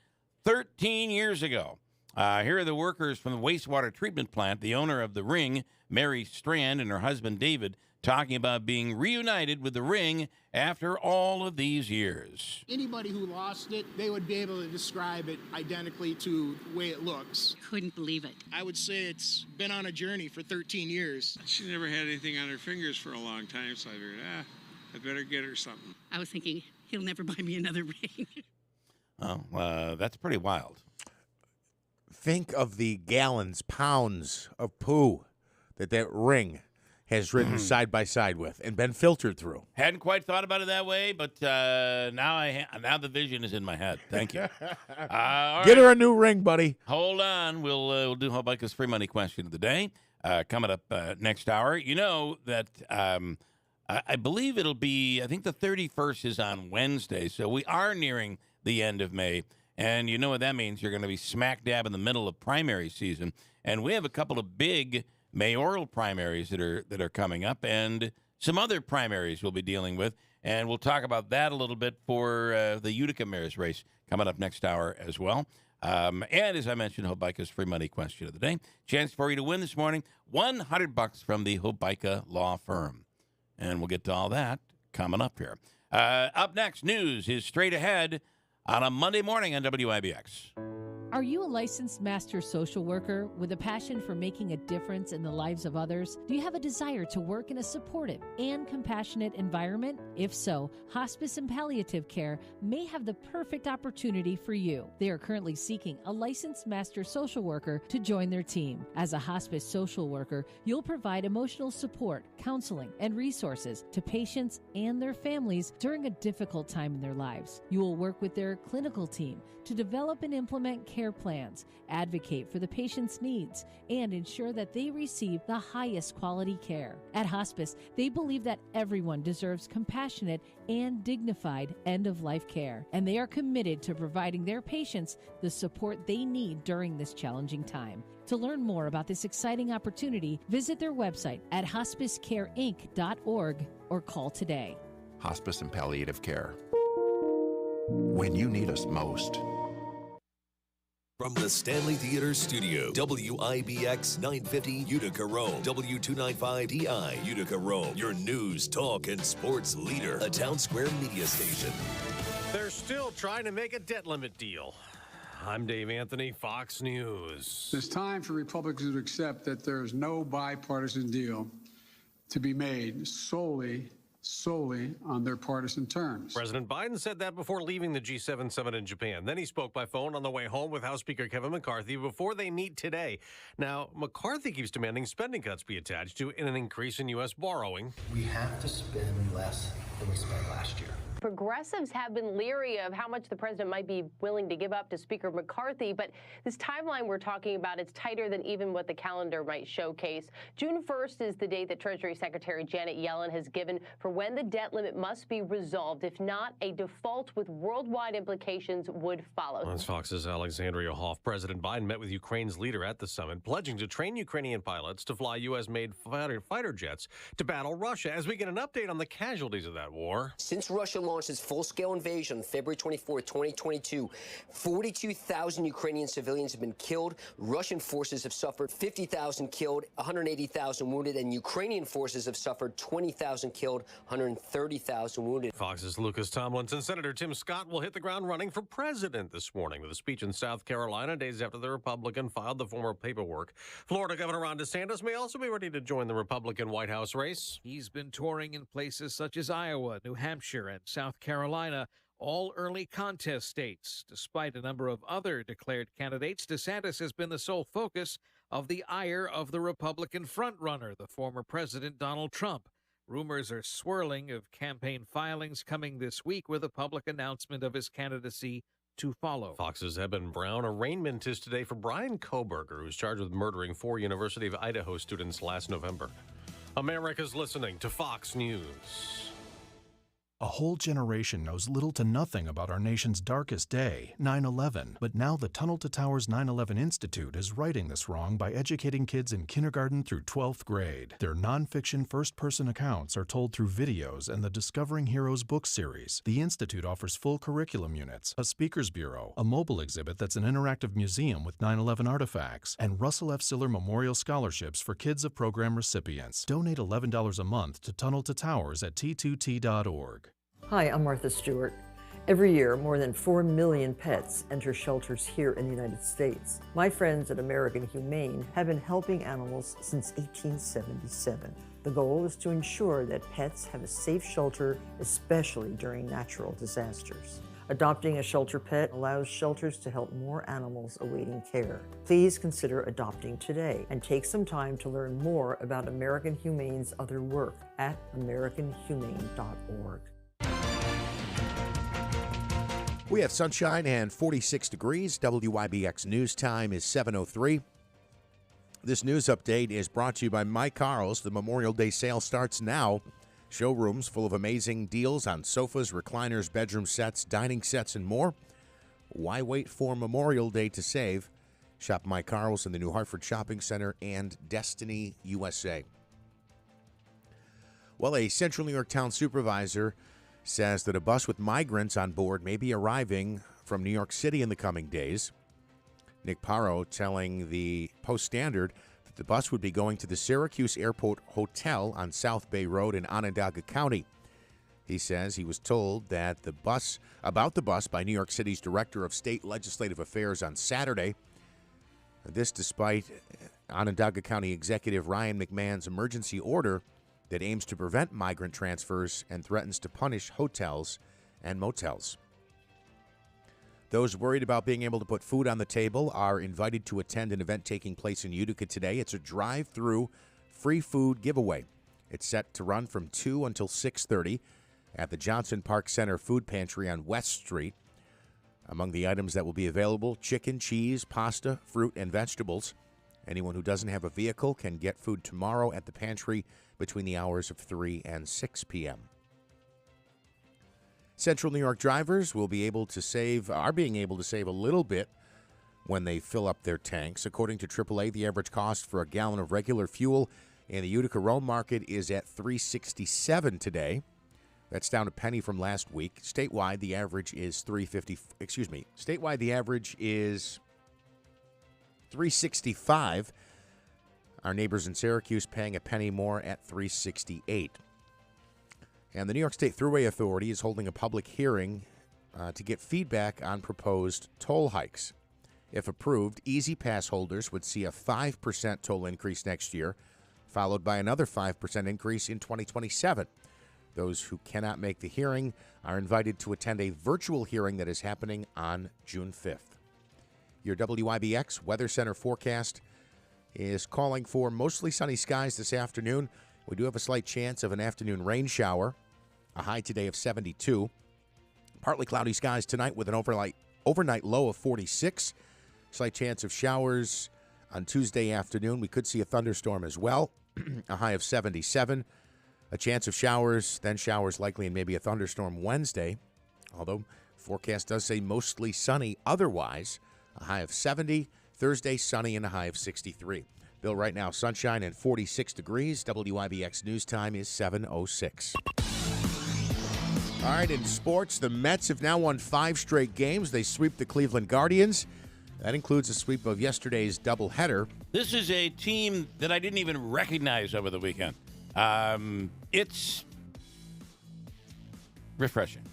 13 years ago. Here are the workers from the wastewater treatment plant, the owner of the ring, Mary Strand, and her husband, David, talking about being reunited with the ring after all of these years.
Anybody who lost it, they would be able to describe it identically to the way it looks.
Couldn't believe it.
I would say it's been on a journey for 13 years.
She never had anything on her fingers for a long time, so I figured, I better get her something.
I was thinking, he'll never buy me another ring.
Oh, that's pretty wild.
Think of the gallons, pounds of poo that ring has ridden side by side with and been filtered through.
Hadn't quite thought about it that way, but now the vision is in my head. Thank you.
Get her a new ring, buddy.
Hold on. We'll do Hobica's free money question of the day coming up next hour. You know that I believe it'll be, I think the 31st is on Wednesday, so we are nearing the end of May, and you know what that means. You're going to be smack dab in the middle of primary season, and we have a couple of big mayoral primaries that are coming up, and some other primaries we'll be dealing with, and we'll talk about that a little bit for the Utica mayor's race coming up next hour as well. And as I mentioned, Hobica's free money question of the day. Chance for you to win this morning, $100 from the Hobica Law Firm, and we'll get to all that coming up here. Up next, news is straight ahead. on a Monday morning on WIBX.
Are you a licensed master social worker with a passion for making a difference in the lives of others? Do you have a desire to work in a supportive and compassionate environment? If so, hospice and palliative care may have the perfect opportunity for you. They are currently seeking a licensed master social worker to join their team. As a hospice social worker, you'll provide emotional support, counseling, and resources to patients and their families during a difficult time in their lives. You will work with their clinical team to develop and implement care plans, advocate for the patient's needs, and ensure that they receive the highest quality care. At hospice, they believe that everyone deserves compassionate and dignified end-of-life care, and they are committed to providing their patients the support they need during this challenging time. To learn more about this exciting opportunity, visit their website at hospicecareinc.org or call today.
Hospice and palliative care. When you need us most.
From the Stanley Theater Studio, WIBX 950 Utica Rome, W295DI Utica Rome, your news, talk, and sports leader, a Town Square media station.
They're still trying to make a debt limit deal. I'm Dave Anthony, Fox News.
It's time for Republicans to accept that there is no bipartisan deal to be made solely on their partisan terms.
President Biden said that before leaving the G7 summit in Japan. Then he spoke by phone on the way home with House Speaker Kevin McCarthy before they meet today. Now, McCarthy keeps demanding spending cuts be attached to an increase in U.S. borrowing.
We have to spend less than we spent last year.
Progressives have been leery of how much the president might be willing to give up to Speaker McCarthy, but this timeline we're talking about is tighter than even what the calendar might showcase. June 1st is the date that Treasury Secretary Janet Yellen has given for when the debt limit must be resolved. If not, a default with worldwide implications would follow.
That's Fox's Alexandria Hoff. President Biden met with Ukraine's leader at the summit, pledging to train Ukrainian pilots to fly U.S.-made fighter jets to battle Russia. As we get an update on the casualties of that war.
Since Russia launched its full-scale invasion on February 24, 2022, 42,000 Ukrainian civilians have been killed. Russian forces have suffered 50,000 killed, 180,000 wounded, and Ukrainian forces have suffered 20,000 killed, 130,000 wounded.
Fox's Lucas Tomlinson. Senator Tim Scott will hit the ground running for president this morning with a speech in South Carolina days after the Republican filed the former paperwork. Florida Governor Ron DeSantis may also be ready to join the Republican White House race.
He's been touring in places such as Iowa, New Hampshire, and South Carolina, all early contest states. Despite a number of other declared candidates, DeSantis has been the sole focus of the ire of the Republican frontrunner, the former President Donald Trump. Rumors are swirling of campaign filings coming this week with a public announcement of his candidacy to follow.
Fox's Eben Brown. Arraignment is today for Brian Koberger, who's charged with murdering 4 University of Idaho students last November. America's listening to Fox News.
A whole generation knows little to nothing about our nation's darkest day, 9/11. But now the Tunnel to Towers 9/11 Institute is righting this wrong by educating kids in kindergarten through 12th grade. Their nonfiction first-person accounts are told through videos and the Discovering Heroes book series. The Institute offers full curriculum units, a speakers bureau, a mobile exhibit that's an interactive museum with 9/11 artifacts, and Russell F. Siller Memorial Scholarships for kids of program recipients. Donate $11 a month to Tunnel to Towers at t2t.org.
Hi, I'm Martha Stewart. Every year, more than 4 million pets enter shelters here in the United States. My friends at American Humane have been helping animals since 1877. The goal is to ensure that pets have a safe shelter, especially during natural disasters. Adopting a shelter pet allows shelters to help more animals awaiting care. Please consider adopting today and take some time to learn more about American Humane's other work at americanhumane.org.
We have sunshine and 46 degrees. WIBX News Time is 7:03. This news update is brought to you by Mike Carl's. The Memorial Day sale starts now. Showrooms full of amazing deals on sofas, recliners, bedroom sets, dining sets, and more. Why wait for Memorial Day to save? Shop Mike Carl's in the New Hartford Shopping Center and Destiny USA. Well, a Central New York town supervisor says that a bus with migrants on board may be arriving from New York City in the coming days. Nick Parro telling the Post-Standard that the bus would be going to the Syracuse Airport Hotel on South Bay Road in Onondaga County. He says he was told that about the bus by New York City's Director of State Legislative Affairs on Saturday. This despite Onondaga County Executive Ryan McMahon's emergency order that aims to prevent migrant transfers and threatens to punish hotels and motels. Those worried about being able to put food on the table are invited to attend an event taking place in Utica today. It's a drive-through free food giveaway. It's set to run from 2 until 6:30 at the Johnson Park Center Food Pantry on West Street. Among the items that will be available, chicken, cheese, pasta, fruit, and vegetables. Anyone who doesn't have a vehicle can get food tomorrow at the pantry between the hours of 3 and 6 p.m. Central New York drivers are being able to save a little bit when they fill up their tanks. According to AAA, the average cost for a gallon of regular fuel in the Utica Rome market is at $3.67 today. That's down a penny from last week. Statewide, the average is Statewide, the average is $3.65. Our neighbors in Syracuse paying a penny more at $3.68. And the New York State Thruway Authority is holding a public hearing to get feedback on proposed toll hikes. If approved, Easy Pass holders would see a 5% toll increase next year, followed by another 5% increase in 2027. Those who cannot make the hearing are invited to attend a virtual hearing that is happening on June 5th. Your WIBX Weather Center forecast is calling for mostly sunny skies this afternoon. We do have a slight chance of an afternoon rain shower, a high today of 72. Partly cloudy skies tonight with an overnight low of 46. Slight chance of showers on Tuesday afternoon. We could see a thunderstorm as well, a high of 77. A chance of showers, then showers likely and maybe a thunderstorm Wednesday, although forecast does say mostly sunny otherwise, a high of 70. Thursday, sunny and a high of 63. Bill, right now, sunshine and 46 degrees. WIBX news time is 7:06. All right, in sports, the Mets have now won 5 straight games. They sweep the Cleveland Guardians. That includes a sweep of yesterday's doubleheader.
This is a team that I didn't even recognize over the weekend. It's refreshing.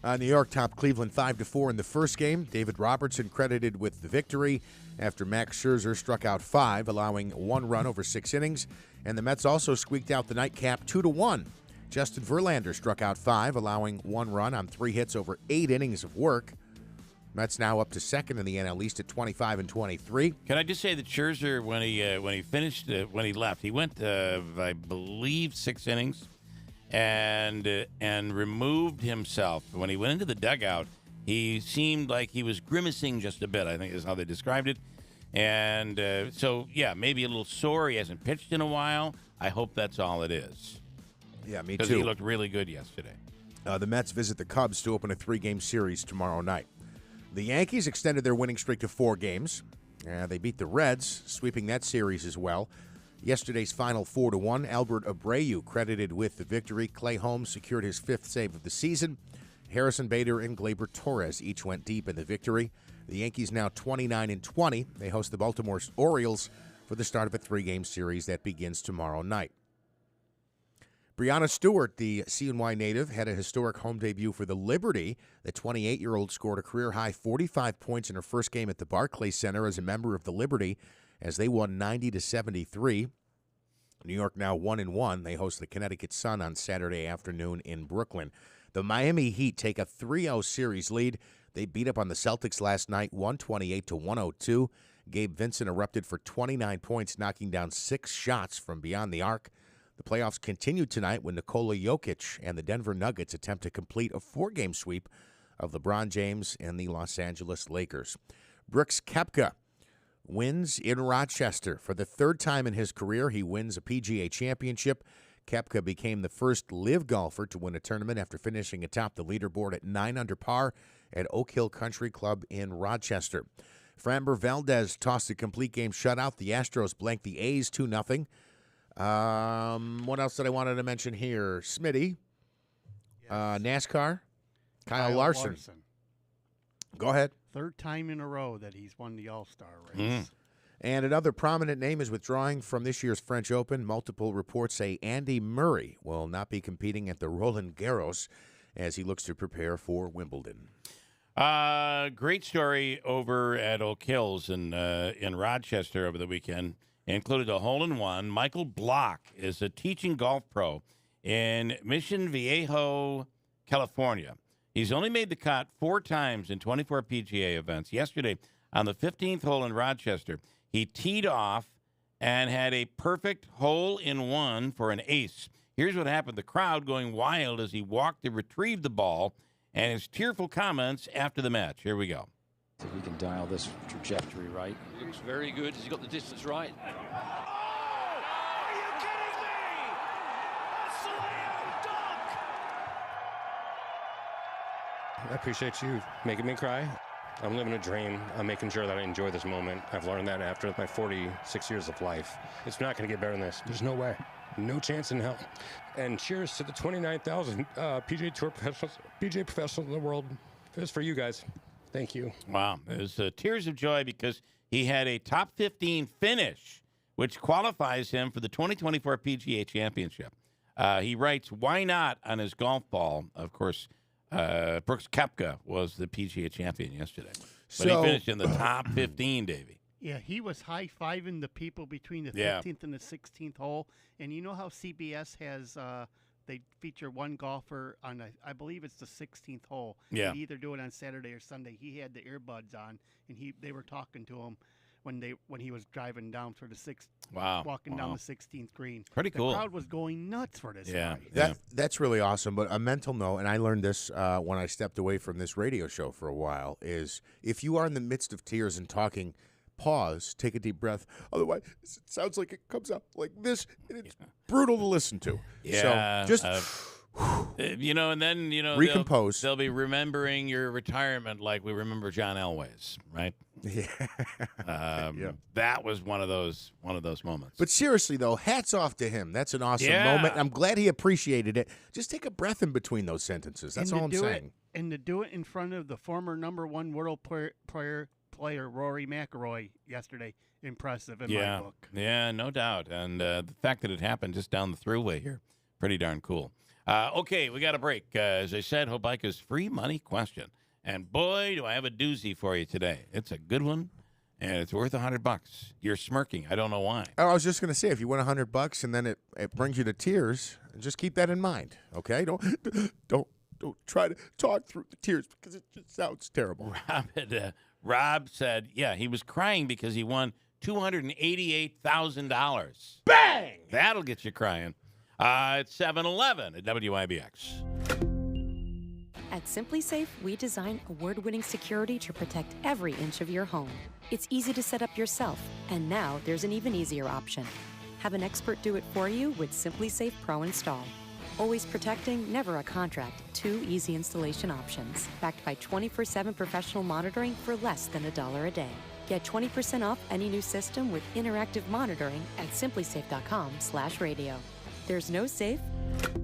New York topped Cleveland 5-4 in the first game. David Robertson credited with the victory after Max Scherzer struck out 5, allowing 1 run over 6 innings. And the Mets also squeaked out the nightcap 2-1. Justin Verlander struck out 5, allowing 1 run on 3 hits over 8 innings of work. Mets now up to second in the NL East at 25-23.
Can I just say that Scherzer, when he left, he went, I believe, 6 innings, and removed himself. When he went into the dugout, he seemed like he was grimacing just a bit, I think is how they described it. And so, yeah, maybe a little sore. He hasn't pitched in a while. I hope that's all it is.
Yeah, me too.
Because he looked really good yesterday.
The Mets visit the Cubs to open a 3-game series tomorrow night. The Yankees extended their winning streak to 4 games. They beat the Reds, sweeping that series as well. Yesterday's final 4-1, Albert Abreu credited with the victory. Clay Holmes secured his 5th save of the season. Harrison Bader and Gleyber Torres each went deep in the victory. The Yankees now 29-20. They host the Baltimore Orioles for the start of a 3-game series that begins tomorrow night. Brianna Stewart, the CNY native, had a historic home debut for the Liberty. The 28-year-old scored a career-high 45 points in her first game at the Barclays Center as a member of the Liberty as they won 90-73. New York now 1-1. They host the Connecticut Sun on Saturday afternoon in Brooklyn. The Miami Heat take a 3-0 series lead. They beat up on the Celtics last night, 128-102. Gabe Vincent erupted for 29 points, knocking down 6 shots from beyond the arc. The playoffs continue tonight when Nikola Jokic and the Denver Nuggets attempt to complete a 4-game sweep of LeBron James and the Los Angeles Lakers. Brooks Koepka wins in Rochester. For the 3rd time in his career, he wins a PGA championship. Koepka became the first LIV golfer to win a tournament after finishing atop the leaderboard at 9 under par at Oak Hill Country Club in Rochester. Framber Valdez tossed a complete game shutout. The Astros blanked the A's 2-0. What else did I wanted to mention here? Smitty, NASCAR, Kyle Larson. Go ahead.
3rd time in a row that he's won the All-Star race.
And another prominent name is withdrawing from this year's French Open. Multiple reports say Andy Murray will not be competing at the Roland Garros as he looks to prepare for Wimbledon.
Great story over at Oak Hills in Rochester over the weekend. Included a hole-in-one. Michael Block is a teaching golf pro in Mission Viejo, California. He's only made the cut 4 times in 24 PGA events. Yesterday, on the 15th hole in Rochester, he teed off and had a perfect hole-in-one for an ace. Here's what happened. The crowd going wild as he walked to retrieve the ball and his tearful comments after the match. Here we go.
If we can dial this trajectory right. Looks very good. Has he got the distance right?
I appreciate you making me cry. I'm living a dream. I'm making sure that I enjoy this moment. I've learned that after my 46 years of life. It's not going to get better than this. There's no way. No chance in hell. And cheers to the 29,000 PGA Tour professionals, PGA professionals in the world. It was for you guys. Thank you.
Wow. It was tears of joy because he had a top 15 finish, which qualifies him for the 2024 PGA Championship. He writes, why not on his golf ball? Of course, Brooks Koepka was the PGA champion yesterday. But he finished in the top 15, Davey.
Yeah, he was high-fiving the people between the 15th and the 16th hole. And you know how CBS has they feature one golfer on, I believe it's the 16th hole.
Yeah.
They either do it on Saturday or Sunday. He had the earbuds on, and they were talking to him when he was driving down for the walking down the 16th green.
Pretty cool.
The crowd was going nuts for this guy.
That's really awesome. But a mental note, and I learned this when I stepped away from this radio show for a while, is if you are in the midst of tears and talking, pause, take a deep breath. Otherwise, it sounds like it comes out like this, and it's brutal to listen to.
Yeah.
So just,
and then,
recompose.
They'll be remembering your retirement like we remember John Elway's, right?
Yeah.
That was one of those moments.
But seriously, though, hats off to him. That's an awesome moment. I'm glad he appreciated it. Just take a breath in between those sentences. That's all I'm saying.
And to do it in front of the former #1 world player Rory McIlroy yesterday, impressive in my book.
Yeah, no doubt. And the fact that it happened just down the thruway here, pretty darn cool. Okay, we got a break. As I said, Hobica's free money question. And boy, do I have a doozy for you today. It's a good one, and it's worth $100. You're smirking. I don't know why.
Oh, I was just going to say, if you win $100 and then it brings you to tears, just keep that in mind, okay? Don't try to talk through the tears because it just sounds terrible.
Rob said, he was crying because he won $288,000.
Bang!
That'll get you crying. It's 7:11 at WIBX.
At SimpliSafe, we design award-winning security to protect every inch of your home. It's easy to set up yourself, and now there's an even easier option. Have an expert do it for you with SimpliSafe Pro Install. Always protecting, never a contract. 2 easy installation options. Backed by 24/7 professional monitoring for less than $1 a day. Get 20% off any new system with interactive monitoring at simplisafe.com/radio. There's no safe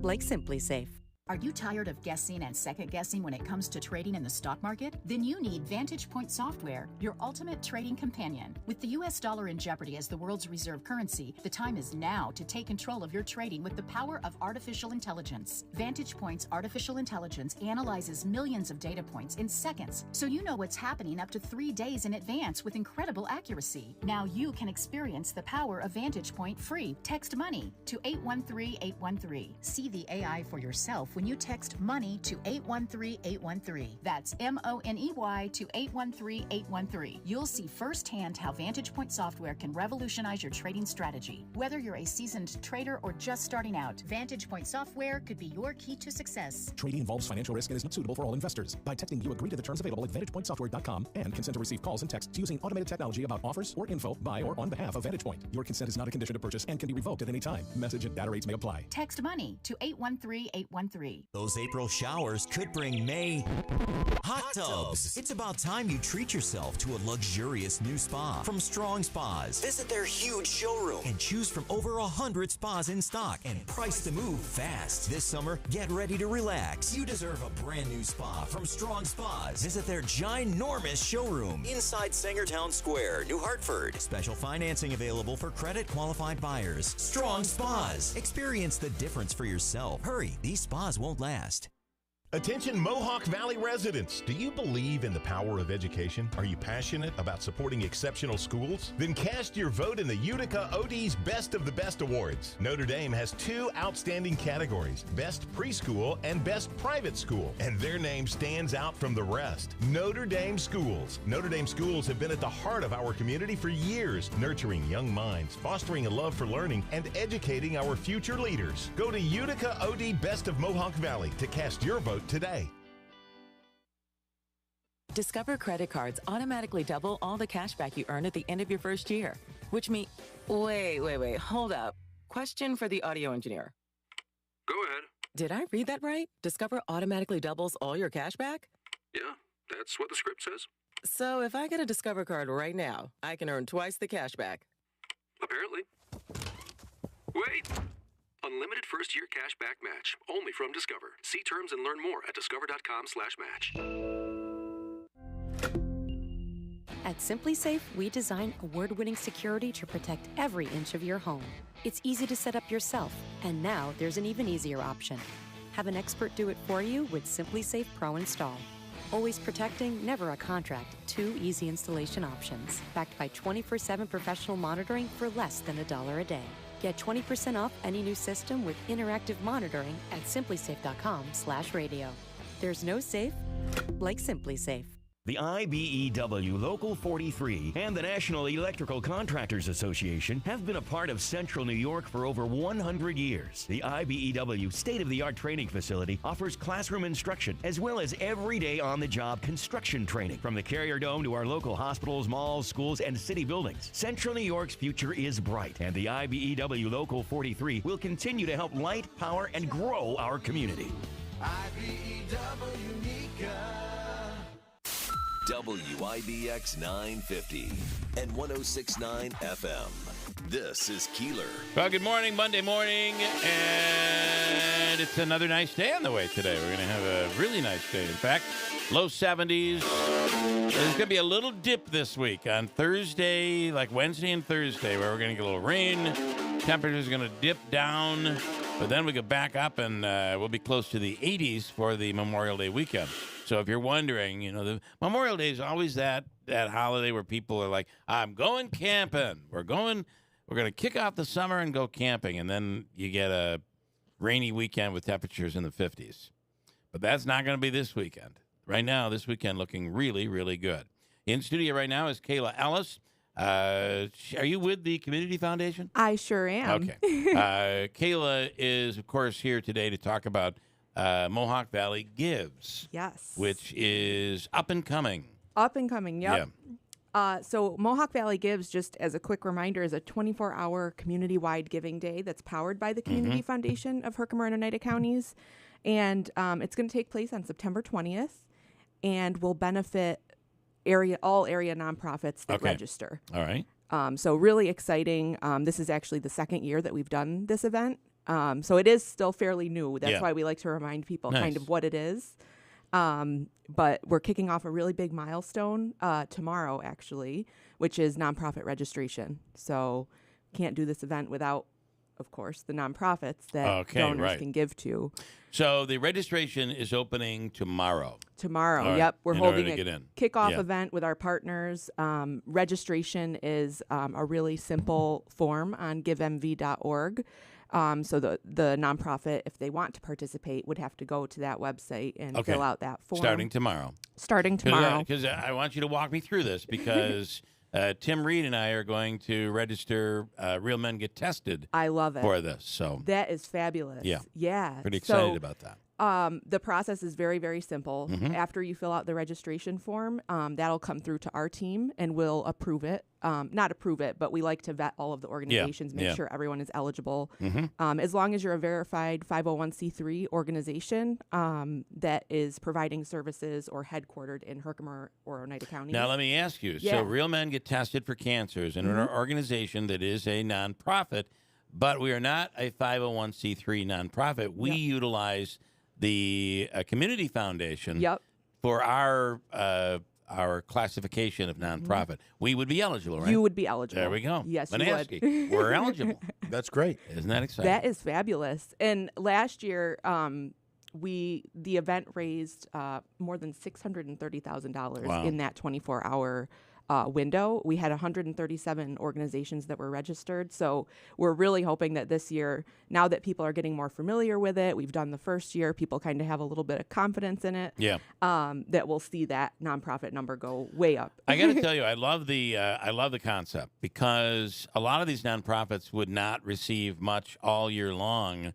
like SimpliSafe.
Are you tired of guessing and second-guessing when it comes to trading in the stock market? Then you need Vantage Point Software, your ultimate trading companion. With the U.S. dollar in jeopardy as the world's reserve currency, the time is now to take control of your trading with the power of artificial intelligence. Vantage Point's artificial intelligence analyzes millions of data points in seconds, so you know what's happening up to 3 days in advance with incredible accuracy. Now you can experience the power of Vantage Point free. Text MONEY to 813-813. See the AI for yourself when you text MONEY to 813-813. That's MONEY to 813-813. You'll see firsthand how Vantage Point Software can revolutionize your trading strategy. Whether you're a seasoned trader or just starting out, Vantage Point Software could be your key to success.
Trading involves financial risk and is not suitable for all investors. By texting, you agree to the terms available at VantagePointSoftware.com and consent to receive calls and texts using automated technology about offers or info by or on behalf of Vantage Point. Your consent is not a condition to purchase and can be revoked at any time. Message and data rates may apply.
Text MONEY to 813-813. 3.
Those April showers could bring May hot tubs. It's about time you treat yourself to a luxurious new spa from Strong Spas. Visit their huge showroom and choose from over 100 spas in stock and priced to move fast. This summer, get ready to relax. You deserve a brand new spa from Strong Spas. Visit their ginormous showroom inside Sangertown Square, New Hartford. Special financing available for credit qualified buyers. Strong Spas. Experience the difference for yourself. Hurry, these spas won't last.
Attention Mohawk Valley residents, do you believe in the power of education? Are you passionate about supporting exceptional schools? Then cast your vote in the Utica OD's Best of the Best Awards. Notre Dame has 2 outstanding categories, Best Preschool and Best Private School, and their name stands out from the rest. Notre Dame Schools. Notre Dame schools have been at the heart of our community for years, nurturing young minds, fostering a love for learning, and educating our future leaders. Go to Utica OD Best of Mohawk Valley to cast your vote today.
Discover credit cards automatically double all the cash back you earn at the end of your first year, which means... Wait, hold up. Question for the audio engineer.
Go ahead.
Did I read that right? Discover automatically doubles all your cash back?
Yeah, that's what the script says.
So if I get a Discover card right now, I can earn twice the cash back.
Apparently. Wait! Unlimited first-year cash back match, only from Discover. See terms and learn more at discover.com/match.
At Simply Safe, we design award-winning security to protect every inch of your home. It's easy to set up yourself, and now there's an even easier option. Have an expert do it for you with Simply Safe Pro Install. Always protecting, never a contract. 2 easy installation options, backed by 24/7 professional monitoring for less than $1 a day. Get 20% off any new system with interactive monitoring at simplysafe.com/radio. There's no safe like Simply Safe.
The IBEW Local 43 and the National Electrical Contractors Association have been a part of Central New York for over 100 years. The IBEW state-of-the-art training facility offers classroom instruction as well as everyday on-the-job construction training. From the Carrier Dome to our local hospitals, malls, schools, and city buildings, Central New York's future is bright, and the IBEW Local 43 will continue to help light, power, and grow our community.
IBEW Nika. WIBX 950 and 106.9 FM. This is Keeler.
Well, good morning, Monday morning, and it's another nice day on the way today. We're going to have a really nice day. In fact, low 70s. There's going to be a little dip this week on Thursday, like Wednesday and Thursday, where we're going to get a little rain. Temperature's going to dip down, but then we go back up, and we'll be close to the 80s for the Memorial Day weekend. So if you're wondering, the Memorial Day is always that holiday where people are like, I'm going camping. We're going to kick off the summer and go camping. And then you get a rainy weekend with temperatures in the 50s. But that's not going to be this weekend. Right now, this weekend looking really, really good. In studio right now is Kayla Ellis. Are you with the Community Foundation?
I sure am.
Okay. Kayla is, of course, here today to talk about Mohawk Valley Gives.
Yes.
Which is up and coming.
Up and coming, yep.
Yeah.
So Mohawk Valley Gives, just as a quick reminder, is a 24-hour community-wide giving day that's powered by the Community Foundation of Herkimer and Oneida Counties. And it's going to take place on September 20th and will benefit all area nonprofits that register.
All right.
So really exciting. This is actually the second year that we've done this event. So it is still fairly new. That's why we like to remind people kind of what it is. But we're kicking off a really big milestone tomorrow, actually, which is nonprofit registration. So can't do this event without, of course, the nonprofits that donors can give to.
So the registration is opening tomorrow.
Tomorrow,
right.
Yep. We're holding
a
kickoff event with our partners. Registration is a really simple form on givemv.org. So the nonprofit, if they want to participate, would have to go to that website and fill out that form.
Starting tomorrow. Because I want you to walk me through this because Tim Reed and I are going to register Real Men Get Tested.
I love it.
For this. So
that is fabulous.
Yeah.
Yeah.
Pretty excited about that.
The process is very, very simple.
Mhm.
After you fill out the registration form, that'll come through to our team and we'll approve it. Not approve it, but we like to vet all of the organizations, make
yeah.
sure everyone is eligible.
Mhm.
As long as you're a verified 501c3 organization that is providing services or headquartered in Herkimer or Oneida County.
Now, let me ask you.
Yeah.
So Real Men Get Tested for Cancers, and we're
Mhm.
an organization that is a nonprofit, but we are not a 501c3 nonprofit. We utilize the Community Foundation for our classification of nonprofit. We would be eligible, right?
You would be eligible.
There we go.
Yes, you
Manaski.
would.
We're eligible.
That's great.
Isn't that exciting?
That is fabulous. And last year, the event raised more than $630,000
Wow.
in that 24-hour window. We had 137 organizations that were registered. So we're really hoping that this year, now that people are getting more familiar with it, we've done the first year, people kind of have a little bit of confidence in it.
Yeah.
That we'll see that nonprofit number go way up.
I got to tell you, I love the concept, because a lot of these nonprofits would not receive much all year long,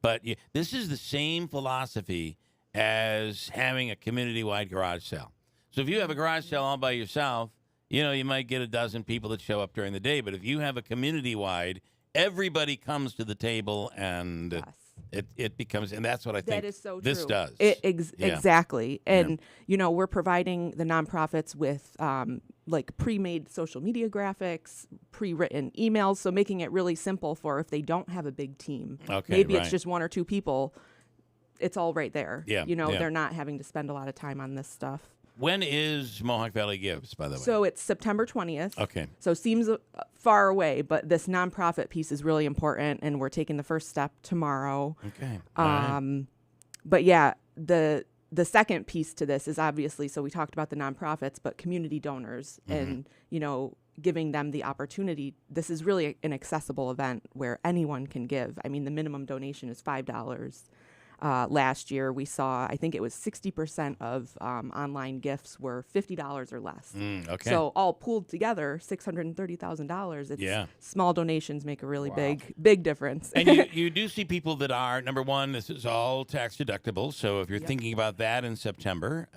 but this is the same philosophy as having a community-wide garage sale. So if you have a garage sale all by yourself, you might get a dozen people that show up during the day, but if you have a community-wide, everybody comes to the table, and it becomes, and that's what I think
that is so
this
true.
does.
Exactly. And, we're providing the nonprofits with like pre-made social media graphics, pre-written emails, so making it really simple for if they don't have a big team.
Okay,
maybe
right.
it's just one or two people. It's all right there.
Yeah,
They're not having to spend a lot of time on this stuff.
When is Mohawk Valley Gives, by the way?
So it's September 20th.
Okay.
So it seems far away, but this nonprofit piece is really important, and we're taking the first step tomorrow.
Okay. All right.
But yeah, the second piece to this is obviously, so we talked about the nonprofits, but community donors and, giving them the opportunity. This is really an accessible event where anyone can give. I mean, the minimum donation is $5. Last year, we saw, I think it was 60% of online gifts were $50 or less.
Okay.
So all pooled together, $630,000. It's small donations make a really big difference.
And you do see people that are, number one, this is all tax deductible. So if you're thinking about that in September,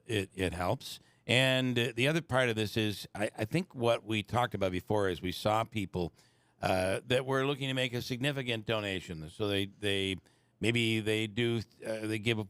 it helps. And the other part of this is, I think what we talked about before is we saw people that were looking to make a significant donation. So they maybe they give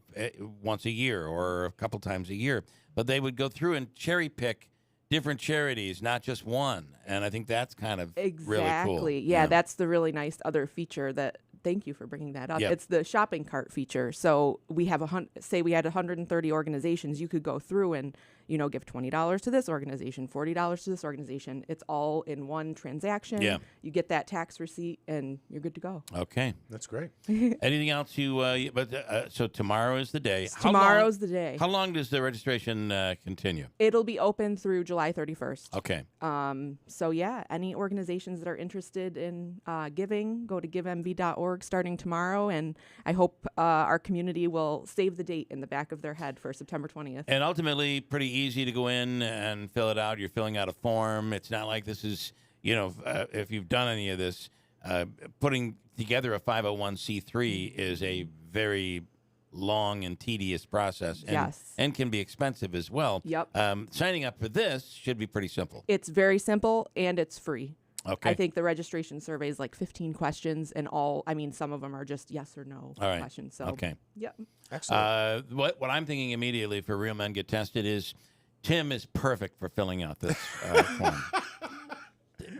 once a year or a couple times a year, but they would go through and cherry pick different charities, not just one. And I think that's kind of really cool.
Yeah, that's the really nice other feature that. Thank you for bringing that up.
Yep.
It's the shopping cart feature. So we have say we had 130 organizations. You could go through and give $20 to this organization, $40 to this organization. It's all in one transaction.
Yeah.
You get that tax receipt and you're good to go.
Okay.
That's great.
Anything else so tomorrow is the day.
Tomorrow's the day.
How long does the registration continue?
It'll be open through July 31st.
Okay.
So yeah, any organizations that are interested in giving, go to givemv.org starting tomorrow, and I hope our community will save the date in the back of their head for September 20th.
And ultimately, pretty easy to go in and fill it out. You're filling out a form. It's not like this is, if you've done any of this, putting together a 501c3 is a very long and tedious process, and can be expensive as well.
Yep.
Signing up for this should be pretty simple.
It's very simple and it's free.
Okay.
I think the registration survey is like 15 questions, and some of them are just yes or no questions. So,
okay.
Yep.
Excellent.
What I'm thinking immediately for Real Men Get Tested is Tim is perfect for filling out this form.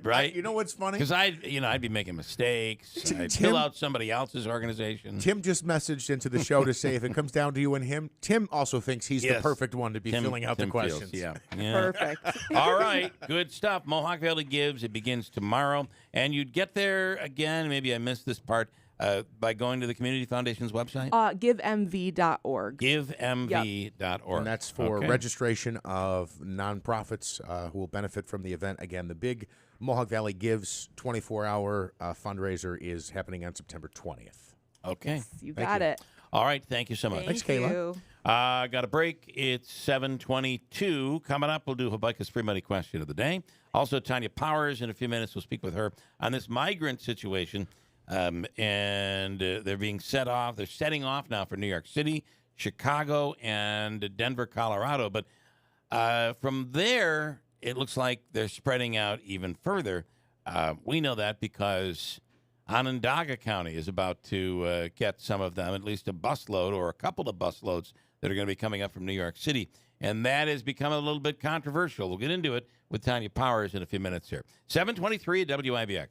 Right?
You know what's funny?
Because I'd be making mistakes. I'd fill out somebody else's organization.
Tim just messaged into the show to say if it comes down to you and him, Tim also thinks he's the perfect one to be filling out the questions.
Perfect.
All right. Good stuff. Mohawk Valley Gives. It begins tomorrow. And you'd get there again. Maybe I missed this part. By going to the Community Foundation's website?
Givemv.org.
Givemv.org.
And that's for registration of nonprofits who will benefit from the event. Again, the big Mohawk Valley Gives 24-hour fundraiser is happening on September 20th.
Okay.
Yes, you got it.
All right. Thank you so much.
Thanks, Kayla.
Got a break. It's 7:22. Coming up, we'll do Habakkuk's Free Money Question of the Day. Also, Tanya Powers in a few minutes. We'll speak with her on this migrant situation. and they're being set off. They're setting off now for New York City, Chicago, and Denver, Colorado. But from there, it looks like they're spreading out even further. We know that because Onondaga County is about to get some of them, at least a busload or a couple of busloads that are going to be coming up from New York City. And that has become a little bit controversial. We'll get into it with Tanya Powers in a few minutes here. 723 at WIBX.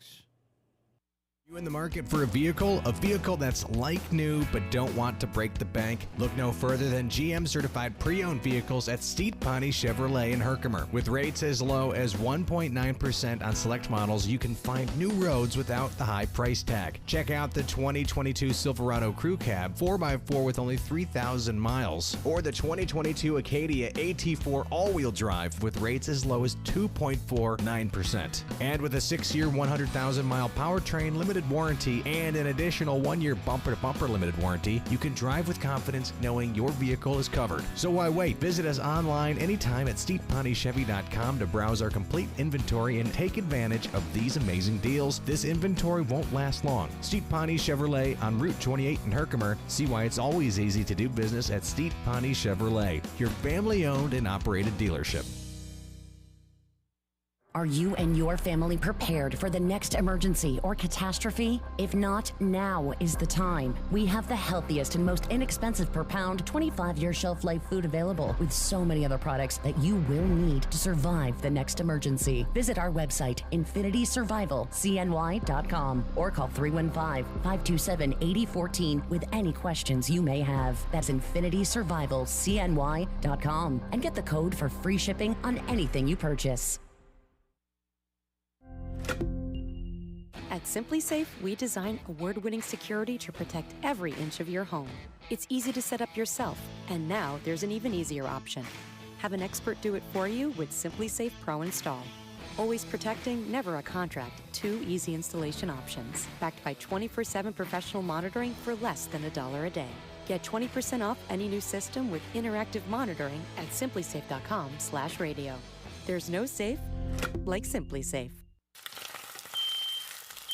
You in the market for a vehicle that's like new but don't want to break the bank? Look no further than GM certified pre-owned vehicles at Steet Pawnee Chevrolet in Herkimer. With rates as low as 1.9% on select models, you can find new roads without the high price tag. Check out the 2022 Silverado Crew Cab 4x4 with only 3,000 miles, or the 2022 Acadia AT4 all-wheel drive with rates as low as 2.49%. And with a 6-year, 100,000-mile powertrain limited warranty and an additional 1-year bumper-to-bumper limited warranty, you can drive with confidence knowing your vehicle is covered. So why wait? Visit us online anytime at SteetPawneeChevy.com to browse our complete inventory and take advantage of these amazing deals. This inventory won't last long. Steet Pawnee Chevrolet on Route 28 in Herkimer. See why it's always easy to do business at Steet Pawnee Chevrolet, your family-owned and operated dealership.
Are you and your family prepared for the next emergency or catastrophe? If not, now is the time. We have the healthiest and most inexpensive per pound 25-year shelf life food available with so many other products that you will need to survive the next emergency. Visit our website, infinitysurvivalcny.com, or call 315-527-8014 with any questions you may have. That's infinitysurvivalcny.com, and get the code for free shipping on anything you purchase.
At Simply Safe, we design award-winning security to protect every inch of your home. It's easy to set up yourself, and now there's an even easier option. Have an expert do it for you with Simply Safe Pro Install. Always protecting, never a contract. 2 easy installation options, backed by 24/7 professional monitoring for less than $1 a day. Get 20% off any new system with interactive monitoring at simplysafe.com/radio. There's no safe like Simply Safe.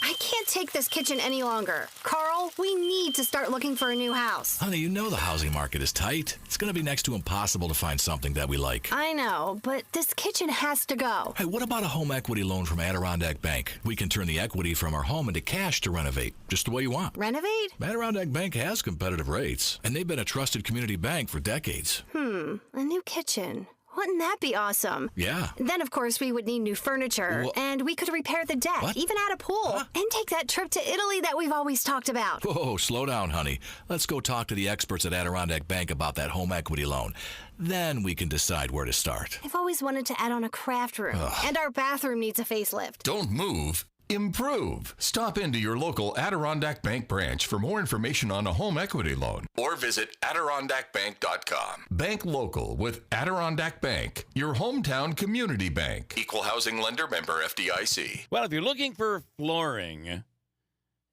I can't take this kitchen any longer. Carl, we need to start looking for a new house.
Honey, you know the housing market is tight. It's going to be next to impossible to find something that we like.
I know, but this kitchen has to go.
Hey, what about a home equity loan from Adirondack Bank? We can turn the equity from our home into cash to renovate, just the way you want.
Renovate?
Adirondack Bank has competitive rates, and they've been a trusted community bank for decades.
A new kitchen. Wouldn't that be awesome?
Yeah.
Then, of course, we would need new furniture, and we could repair the deck, even add a pool, and take that trip to Italy that we've always talked about.
Whoa, slow down, honey. Let's go talk to the experts at Adirondack Bank about that home equity loan. Then we can decide where to start.
I've always wanted to add on a craft room, and our bathroom needs a facelift.
Don't move. Improve. Stop into your local Adirondack Bank branch for more information on a home equity loan or visit AdirondackBank.com. Bank local with Adirondack Bank, your hometown community bank. Equal housing lender, member FDIC.
Well, if you're looking for flooring,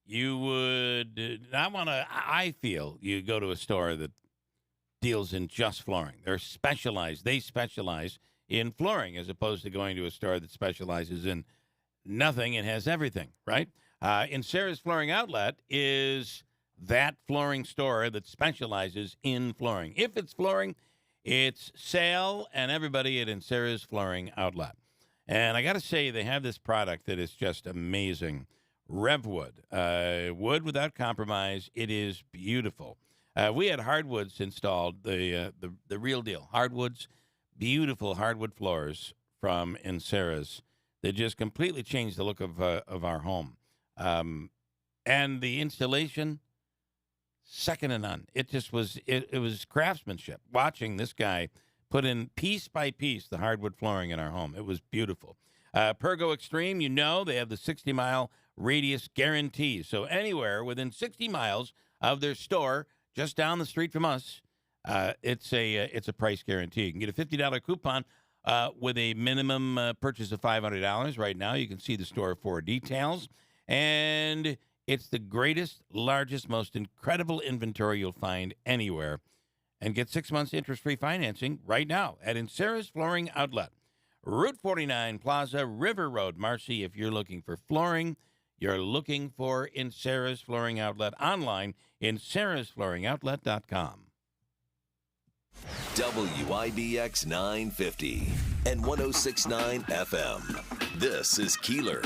you would not want to, I feel, you go to a store that deals in just flooring. They specialize in flooring as opposed to going to a store that specializes in nothing and has everything, right? And Sarah's Flooring Outlet is that flooring store that specializes in flooring. If it's flooring, it's Sale and everybody at Sarah's Flooring Outlet. And I got to say, they have this product that is just amazing. Revwood, wood without compromise. It is beautiful. We had hardwoods installed, the real deal. Hardwoods, beautiful hardwood floors from Sarah's. They just completely changed the look of our home. And the installation, second to none. It just was, it was craftsmanship. Watching this guy put in piece by piece the hardwood flooring in our home. It was beautiful. Pergo Extreme, you know, they have the 60-mile radius guarantee. So anywhere within 60 miles of their store, just down the street from us, it's a price guarantee. You can get a $50 coupon with a minimum purchase of $500 right now. You can see the store for details. And it's the greatest, largest, most incredible inventory you'll find anywhere. And get 6 months interest-free financing right now at Sarah's Flooring Outlet. Route 49 Plaza, River Road, Marcy. If you're looking for flooring, you're looking for in Sarah's Flooring Outlet, online in sarahsflooringoutlet.com.
WIBX 950 and 106.9 FM. This is Keeler.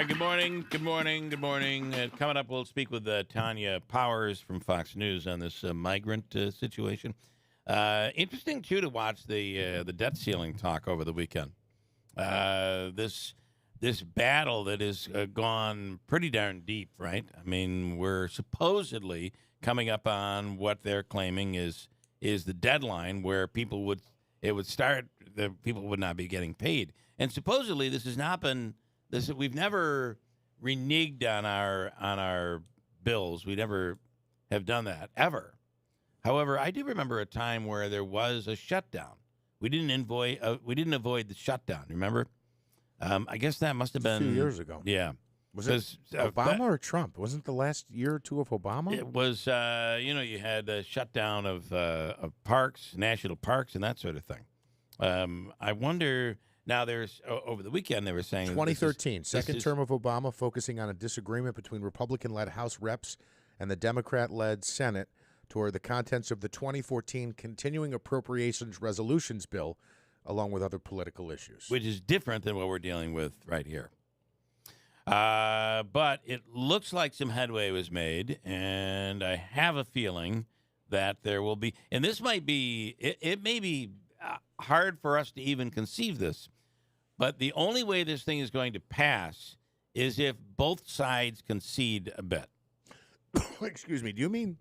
Good morning. Coming up, we'll speak with Tanya Powers from Fox News on this migrant situation. Interesting, too, to watch the debt ceiling talk over the weekend. This battle that has gone pretty darn deep, right? I mean, we're supposedly coming up on what they're claiming is the deadline where people would start. The people would not be getting paid, and supposedly this has not been. We've never reneged on our bills. We never have done that ever. However, I do remember a time where there was a shutdown. We didn't avoid the shutdown. Remember? I guess that must have been
a few years ago.
Yeah.
Was it Obama or Trump? Wasn't the last year or two of Obama?
It was. You had a shutdown of parks, national parks, and that sort of thing. I wonder. Now, there's over the weekend they were saying
2013, second term of Obama, focusing on a disagreement between Republican-led House reps and the Democrat-led Senate toward the contents of the 2014 Continuing Appropriations Resolutions Bill, along with other political issues.
Which is different than what we're dealing with right here. But it looks like some headway was made, and I have a feeling that there will be, and this might be, it may be hard for us to even conceive this, but the only way this thing is going to pass is if both sides concede a bit.
Excuse me. Do you mean,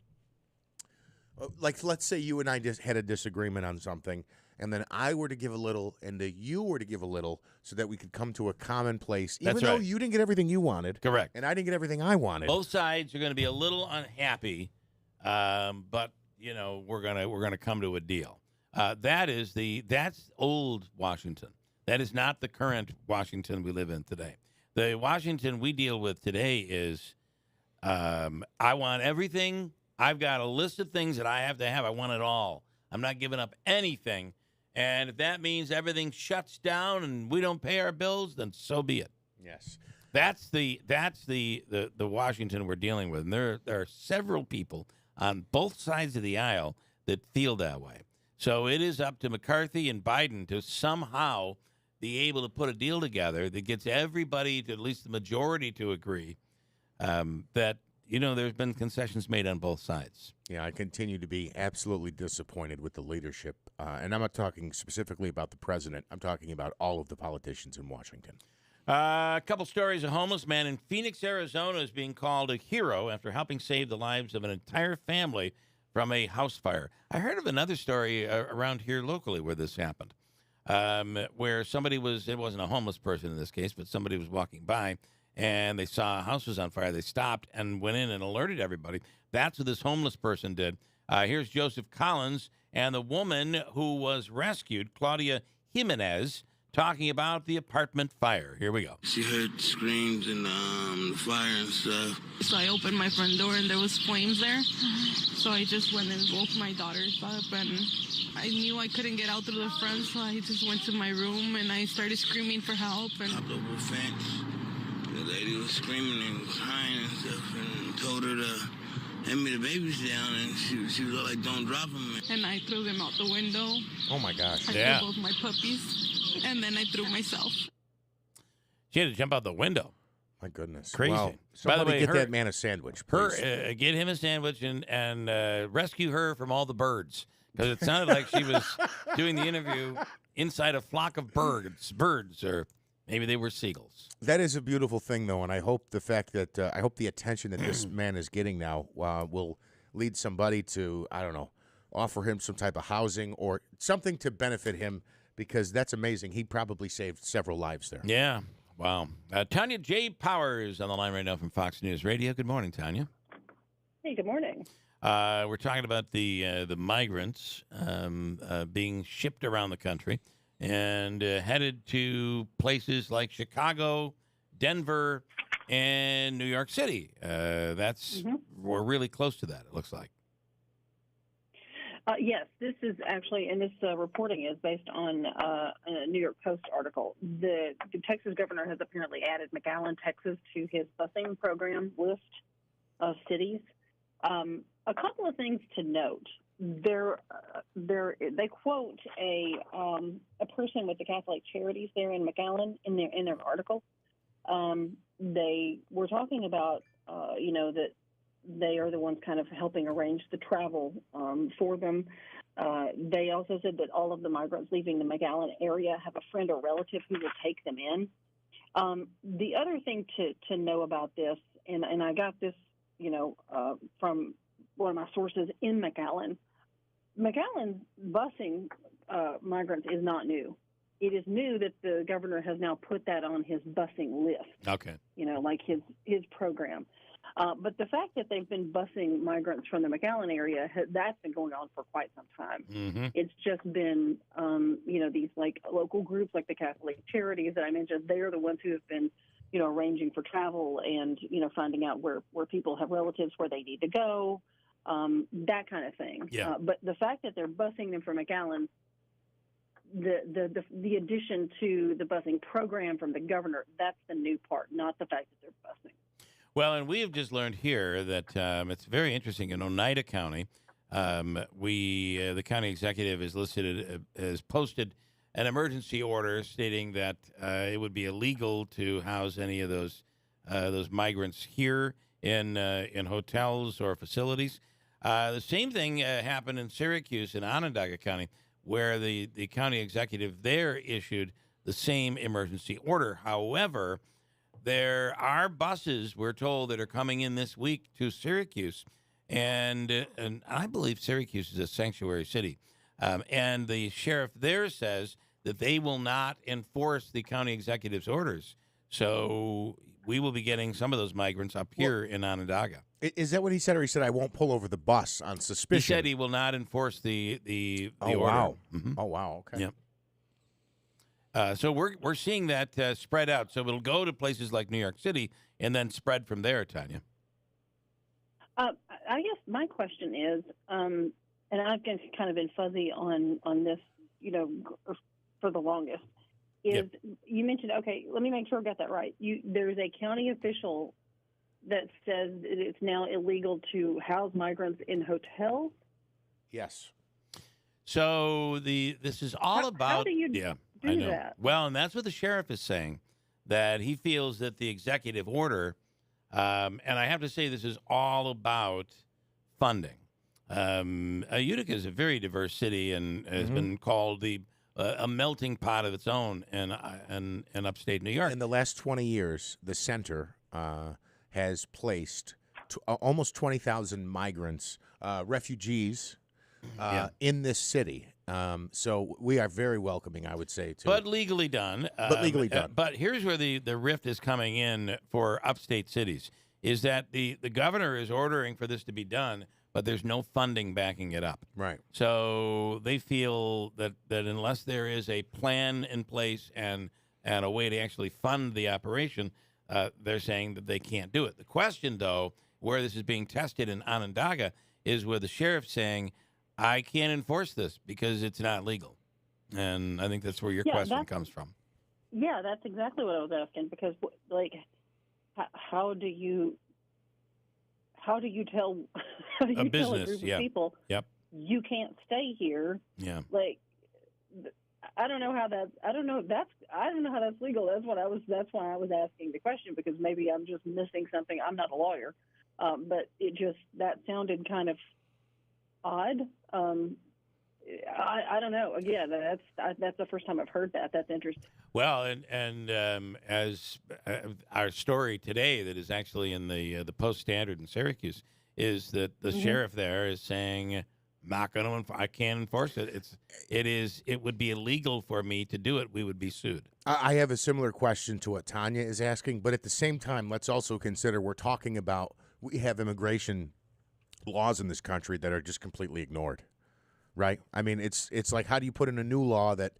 like, let's say you and I just had a disagreement on something, and then I were to give a little, and you were to give a little, so that we could come to a common place, even
That's
though
right.
you didn't get everything you wanted.
Correct.
And I didn't get everything I wanted.
Both sides are going to be a little unhappy, but we're gonna come to a deal. That's old Washington. That is not the current Washington we live in today. The Washington we deal with today is, I want everything. I've got a list of things that I have to have. I want it all. I'm not giving up anything. And if that means everything shuts down and we don't pay our bills, then so be it.
Yes.
That's the Washington we're dealing with. And there are several people on both sides of the aisle that feel that way. So it is up to McCarthy and Biden to somehow be able to put a deal together that gets everybody, to at least the majority, to agree that, there's been concessions made on both sides.
Yeah, I continue to be absolutely disappointed with the leadership. And I'm not talking specifically about the president. I'm talking about all of the politicians in Washington.
A couple stories. A homeless man in Phoenix, Arizona is being called a hero after helping save the lives of an entire family from a house fire. I heard of another story around here locally where this happened, where somebody it wasn't a homeless person in this case, but somebody was walking by, and they saw a house was on fire. They stopped and went in and alerted everybody. That's what this homeless person did. Here's Joseph Collins and the woman who was rescued, Claudia Jimenez, talking about the apartment fire. Here we go.
She heard screams and the fire and stuff.
So I opened my front door and there was flames there. So I just went and woke my daughters up, and I knew I couldn't get out through the front, so I just went to my room and I started screaming for help. And
hopped over a fence. The lady was screaming and crying and stuff, and told her to hand me the babies down, and she was like, "Don't drop them."
And I threw them out the window.
Oh my gosh!
I threw both my puppies, and then I threw myself.
She had to jump out the window.
My goodness.
Crazy.
Well,
by the way,
get that man a sandwich, please.
Get him a sandwich and rescue her from all the birds, because it sounded like she was doing the interview inside a flock of birds, or maybe they were seagulls.
That is a beautiful thing, though, and I hope the attention that this man is getting now will lead somebody to, I don't know, offer him some type of housing or something to benefit him, because that's amazing. He probably saved several lives there.
Yeah. Wow. Tanya J. Powers on the line right now from Fox News Radio. Good morning, Tanya.
Hey, good morning.
We're talking about the migrants being shipped around the country and headed to places like Chicago, Denver, and New York City. We're really close to that, it looks like.
Yes, this is actually, and this reporting is based on a New York Post article. The Texas governor has apparently added McAllen, Texas, to his busing program list of cities. A couple of things to note. They quote a person with the Catholic Charities there in McAllen in their article. They were talking about that they are the ones kind of helping arrange the travel for them. They also said that all of the migrants leaving the McAllen area have a friend or relative who will take them in. The other thing to know about this, and I got this, from one of my sources in McAllen. McAllen busing migrants is not new. It is new that the governor has now put that on his busing list.
Okay.
Like his program. But the fact that they've been busing migrants from the McAllen area, that's been going on for quite some time.
Mm-hmm.
It's just been, these like local groups like the Catholic Charities that I mentioned, they are the ones who have been, arranging for travel and, finding out where people have relatives where they need to go, that kind of thing.
Yeah.
But the fact that they're busing them from McAllen, the addition to the busing program from the governor, that's the new part, not the fact that they're busing.
Well, and we have just learned here that it's very interesting. In Oneida County, the county executive has posted an emergency order stating that it would be illegal to house any of those migrants here in hotels or facilities. The same thing happened in Syracuse in Onondaga County, where the county executive there issued the same emergency order. However, there are buses, we're told, that are coming in this week to Syracuse, and I believe Syracuse is a sanctuary city. And the sheriff there says that they will not enforce the county executive's orders. So we will be getting some of those migrants up here in Onondaga.
Is that what he said, or he said, I won't pull over the bus on suspicion?
He said he will not enforce the order.
Wow.
Mm-hmm.
Oh, wow. Okay.
Yep. So we're seeing that spread out. So it'll go to places like New York City and then spread from there, Tanya.
I guess my question is, and I've kind of been fuzzy on this, for the longest, is you mentioned, okay, let me make sure I got that right. There's a county official that says that it's now illegal to house migrants in hotels?
Yes.
So this is all about...
How do you do that?
Well, and that's what the sheriff is saying, that he feels that the executive order, and I have to say this is all about funding. Utica is a very diverse city and has been called a melting pot of its own in upstate New York.
In the last 20 years, the center has placed almost 20,000 migrants, refugees, in this city. So we are very welcoming, I would say, too.
But legally done. But here's where the rift is coming in for upstate cities, is that the governor is ordering for this to be done, but there's no funding backing it up.
Right.
So they feel that unless there is a plan in place and a way to actually fund the operation, they're saying that they can't do it. The question, though, where this is being tested in Onondaga is where the sheriff's saying, I can't enforce this because it's not legal. And I think that's where your question comes from.
Yeah, that's exactly what I was asking, because, how do you tell
a business,
tell a group of people you can't stay here?
Yeah.
I don't know how that's legal. That's why I was asking the question, because maybe I'm just missing something. I'm not a lawyer, but that sounded kind of odd. I don't know. Again, that's the first time I've heard that. That's interesting.
Well, and as our story today that is actually in the Post Standard in Syracuse is that the sheriff there is saying, I can't enforce it. It would be illegal for me to do it. We would be sued.
I have a similar question to what Tanya is asking, but at the same time, let's also consider we have immigration laws in this country that are just completely ignored, right? I mean, it's like, how do you put in a new law that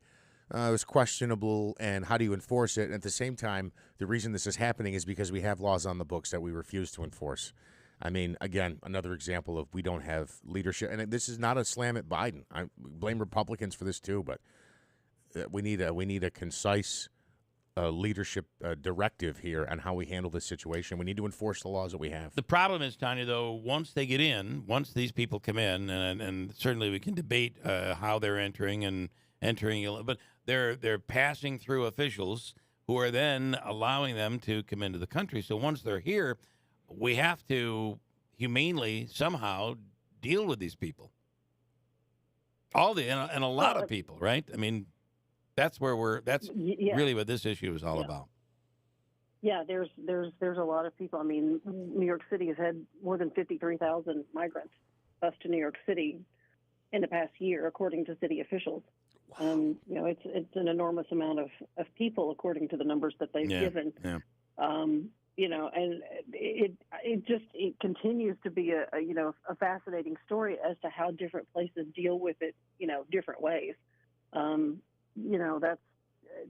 is questionable, and how do you enforce it? And at the same time, the reason this is happening is because we have laws on the books that we refuse to enforce. I mean, again, another example of we don't have leadership. And this is not a slam at Biden. I blame Republicans for this too, but we need a concise leadership directive here on how we handle this situation. We need to enforce the laws that we have.
The problem is, Tanya, though, once they get in, once these people come in, and certainly we can debate how they're entering, but they're passing through officials who are then allowing them to come into the country. So once they're here, we have to humanely somehow deal with these people. And a lot of people, right? I mean, that's really what this issue is all about.
Yeah, there's a lot of people. I mean, New York City has had more than 53,000 migrants bust to New York City in the past year, according to city officials. Wow. It's an enormous amount of people, according to the numbers that they've given. Yeah. And it continues to be a fascinating story as to how different places deal with it, different ways.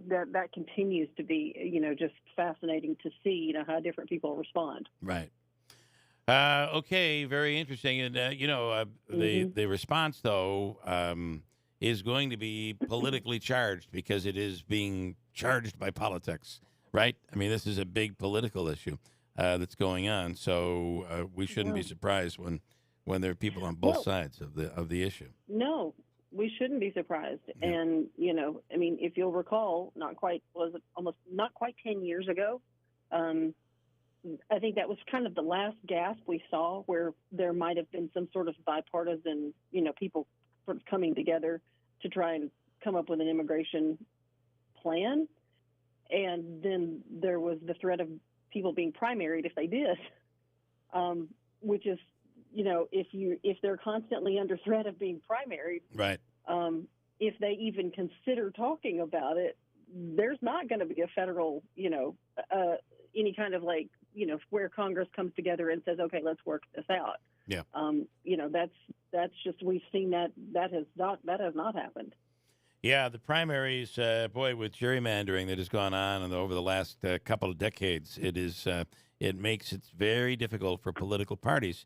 That continues to be, just fascinating to see, how different people respond.
Right. Okay. Very interesting. And, the response, though, is going to be politically charged because it is being charged by politics, right? I mean, this is a big political issue that's going on. So we shouldn't be surprised when there are people on both sides of the issue.
No. We shouldn't be surprised. Yeah. And, if you'll recall, not quite 10 years ago, I think that was kind of the last gasp we saw where there might have been some sort of bipartisan, people sort of coming together to try and come up with an immigration plan. And then there was the threat of people being primaried if they did, which is, if they're constantly under threat of being primaried,
right?
If they even consider talking about it, there's not going to be a federal, any kind of where Congress comes together and says, okay, let's work this out.
Yeah.
That's just, we've seen that has not happened.
Yeah, the primaries, with gerrymandering that has gone on over the last couple of decades, it makes it very difficult for political parties.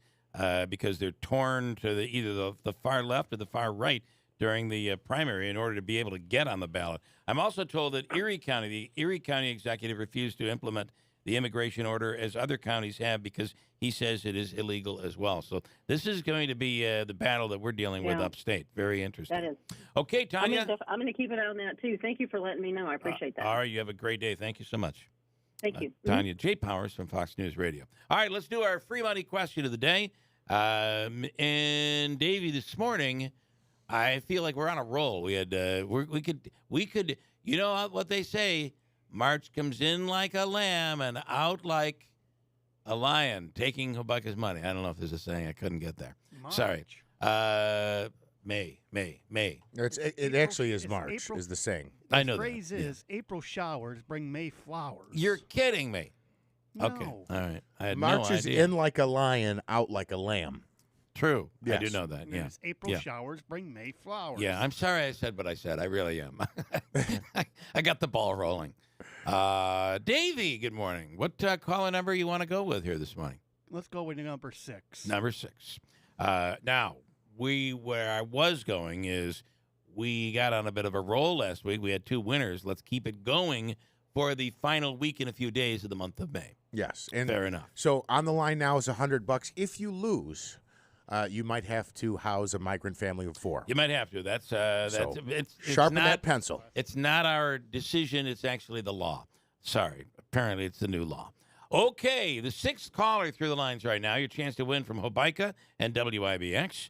Because they're torn to either the far left or the far right during the primary in order to be able to get on the ballot. I'm also told that the Erie County executive refused to implement the immigration order as other counties have because he says it is illegal as well. So this is going to be the battle that we're dealing with upstate. Very interesting.
That is.
Okay, Tanya.
I'm going to keep an eye on that, too. Thank you for letting me know. I appreciate that.
All right, you have a great day. Thank you so much.
Thank you.
Tanya J. Powers from Fox News Radio. All right, let's do our free money question of the day. And Davey, this morning, I feel like we're on a roll. We had we could you know what they say, March comes in like a lamb and out like a lion, taking Habakkuk's money. I don't know if there's a saying. I couldn't get there.
March.
Sorry. May.
It actually is March, April, is the saying.
I know
the phrase is April showers bring May flowers.
You're kidding me.
No.
Okay. All right. I had
March
no
is
idea.
in like a lion, out like a lamb.
True.
Yes.
I do know that. Yeah.
April showers bring May flowers.
Yeah. I'm sorry I said what I said. I really am. I got the ball rolling. Davey, good morning. What caller number you want to go with here this morning?
Let's go with number 6.
Number 6. Now, where I was going is we got on a bit of a roll last week. We had 2 winners. Let's keep it going for the final week and a few days of the month of May.
Yes. And
fair enough.
So on the line now is $100. If you lose, you might have to house a migrant family of 4.
You might have to. That's it's
sharpen
not,
that pencil.
It's not our decision. It's actually the law. Sorry. Apparently, it's the new law. Okay, the 6th caller through the lines right now. Your chance to win from Habakkuk and WIBX.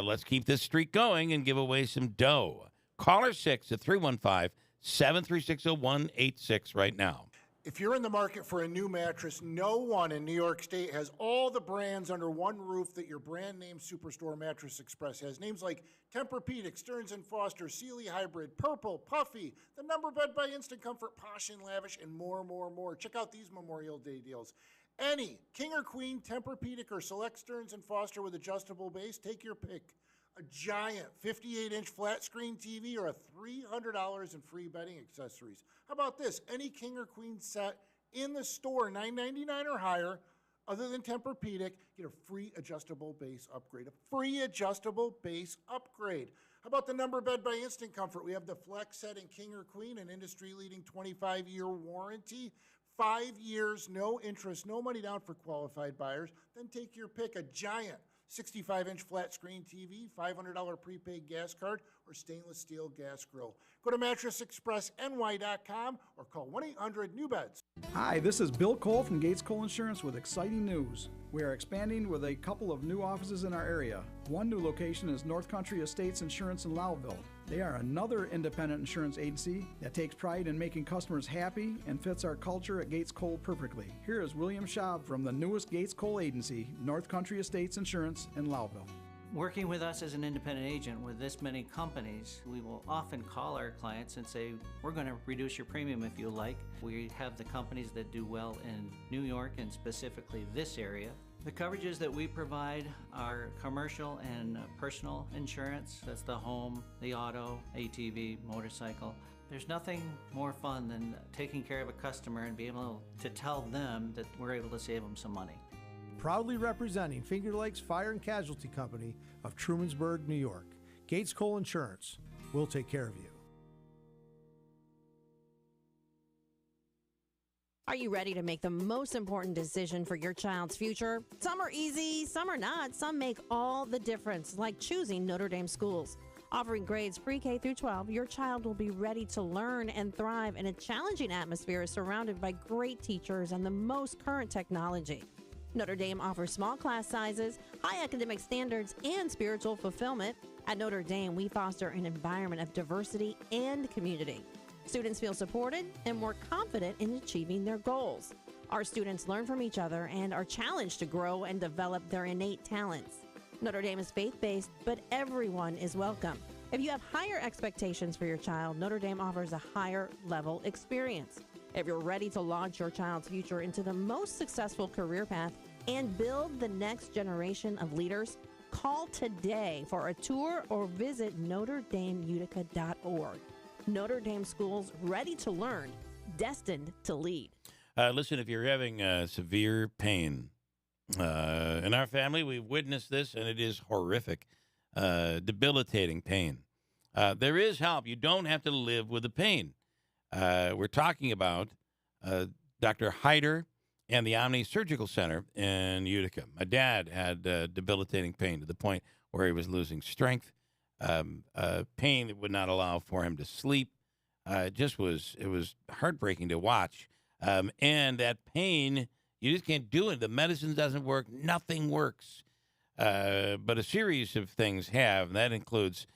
Let's keep this streak going and give away some dough. Caller 6 at 315-736-0186 right now.
If you're in the market for a new mattress, no one in New York State has all the brands under one roof that your brand name Superstore Mattress Express has. Names like Tempur-Pedic, Stearns & Foster, Sealy Hybrid, Purple, Puffy, the Number Bed by Instant Comfort, Posh and Lavish, and more. Check out these Memorial Day deals. Any King or Queen, Tempur-Pedic, or select Stearns & Foster with adjustable base, take your pick. A giant 58-inch flat screen TV or a $300 in free bedding accessories. How about this? Any King or Queen set in the store, $9.99 or higher, Other than Tempur-Pedic, get a free adjustable base upgrade. A free adjustable base upgrade. How about the number bed by Instant Comfort? We have the Flex Set and King or Queen, an industry-leading 25-year warranty. 5 years, no interest, no money down for qualified buyers. Then take your pick, a giant 65-inch flat screen TV, $500 prepaid gas card, or stainless steel gas grill. Go to MattressExpressNY.com or call 1-800-NEW-BEDS.
Hi, this is Bill Cole from Gates Cole Insurance with exciting news. We are expanding with a couple of new offices in our area. One new location is North Country Estates Insurance in Lowville. They are another independent insurance agency that takes pride in making customers happy and fits our culture at Gates Cole perfectly. Here is William Schaub from the newest Gates Cole agency, North Country Estates Insurance in Lowville.
Working with us as an independent agent with this many companies, we will often call our clients and say, we're going to reduce your premium if you like. We have the companies that do well in New York and specifically this area. The coverages that we provide are commercial and personal insurance. That's the home, the auto, ATV, motorcycle. There's nothing more fun than taking care of a customer and being able to tell them that we're able to save them some money.
Proudly representing Finger Lakes Fire and Casualty Company of Trumansburg, New York. Gates Cole Insurance. We'll take care of you.
Are you ready to make the most important decision for your child's future? Some are easy, some are not. Some make all the difference, like choosing Notre Dame schools. Offering grades pre-K through 12, your child will be ready to learn and thrive in a challenging atmosphere surrounded by great teachers and the most current technology. Notre Dame offers small class sizes, high academic standards, and spiritual fulfillment. At Notre Dame, we foster an environment of diversity and community. Students feel supported and more confident in achieving their goals. Our students learn from each other and are challenged to grow and develop their innate talents. Notre Dame is faith-based, but everyone is welcome. If you have higher expectations for your child, Notre Dame offers a higher level experience. If you're ready to launch your child's future into the most successful career path and build the next generation of leaders, call today for a tour or visit NotreDameUtica.org. Notre Dame schools, ready to learn, destined to lead.
Listen, if you're having severe pain, in our family, we've witnessed this, and it is horrific, debilitating pain. There is help. You don't have to live with the pain. We're talking about Dr. Hyder and the Omni Surgical Center in Utica. My dad had debilitating pain to the point where he was losing strength, pain that would not allow for him to sleep. It was heartbreaking to watch. And that pain, you just can't do it. The medicine doesn't work. Nothing works. But a series of things have, and that includes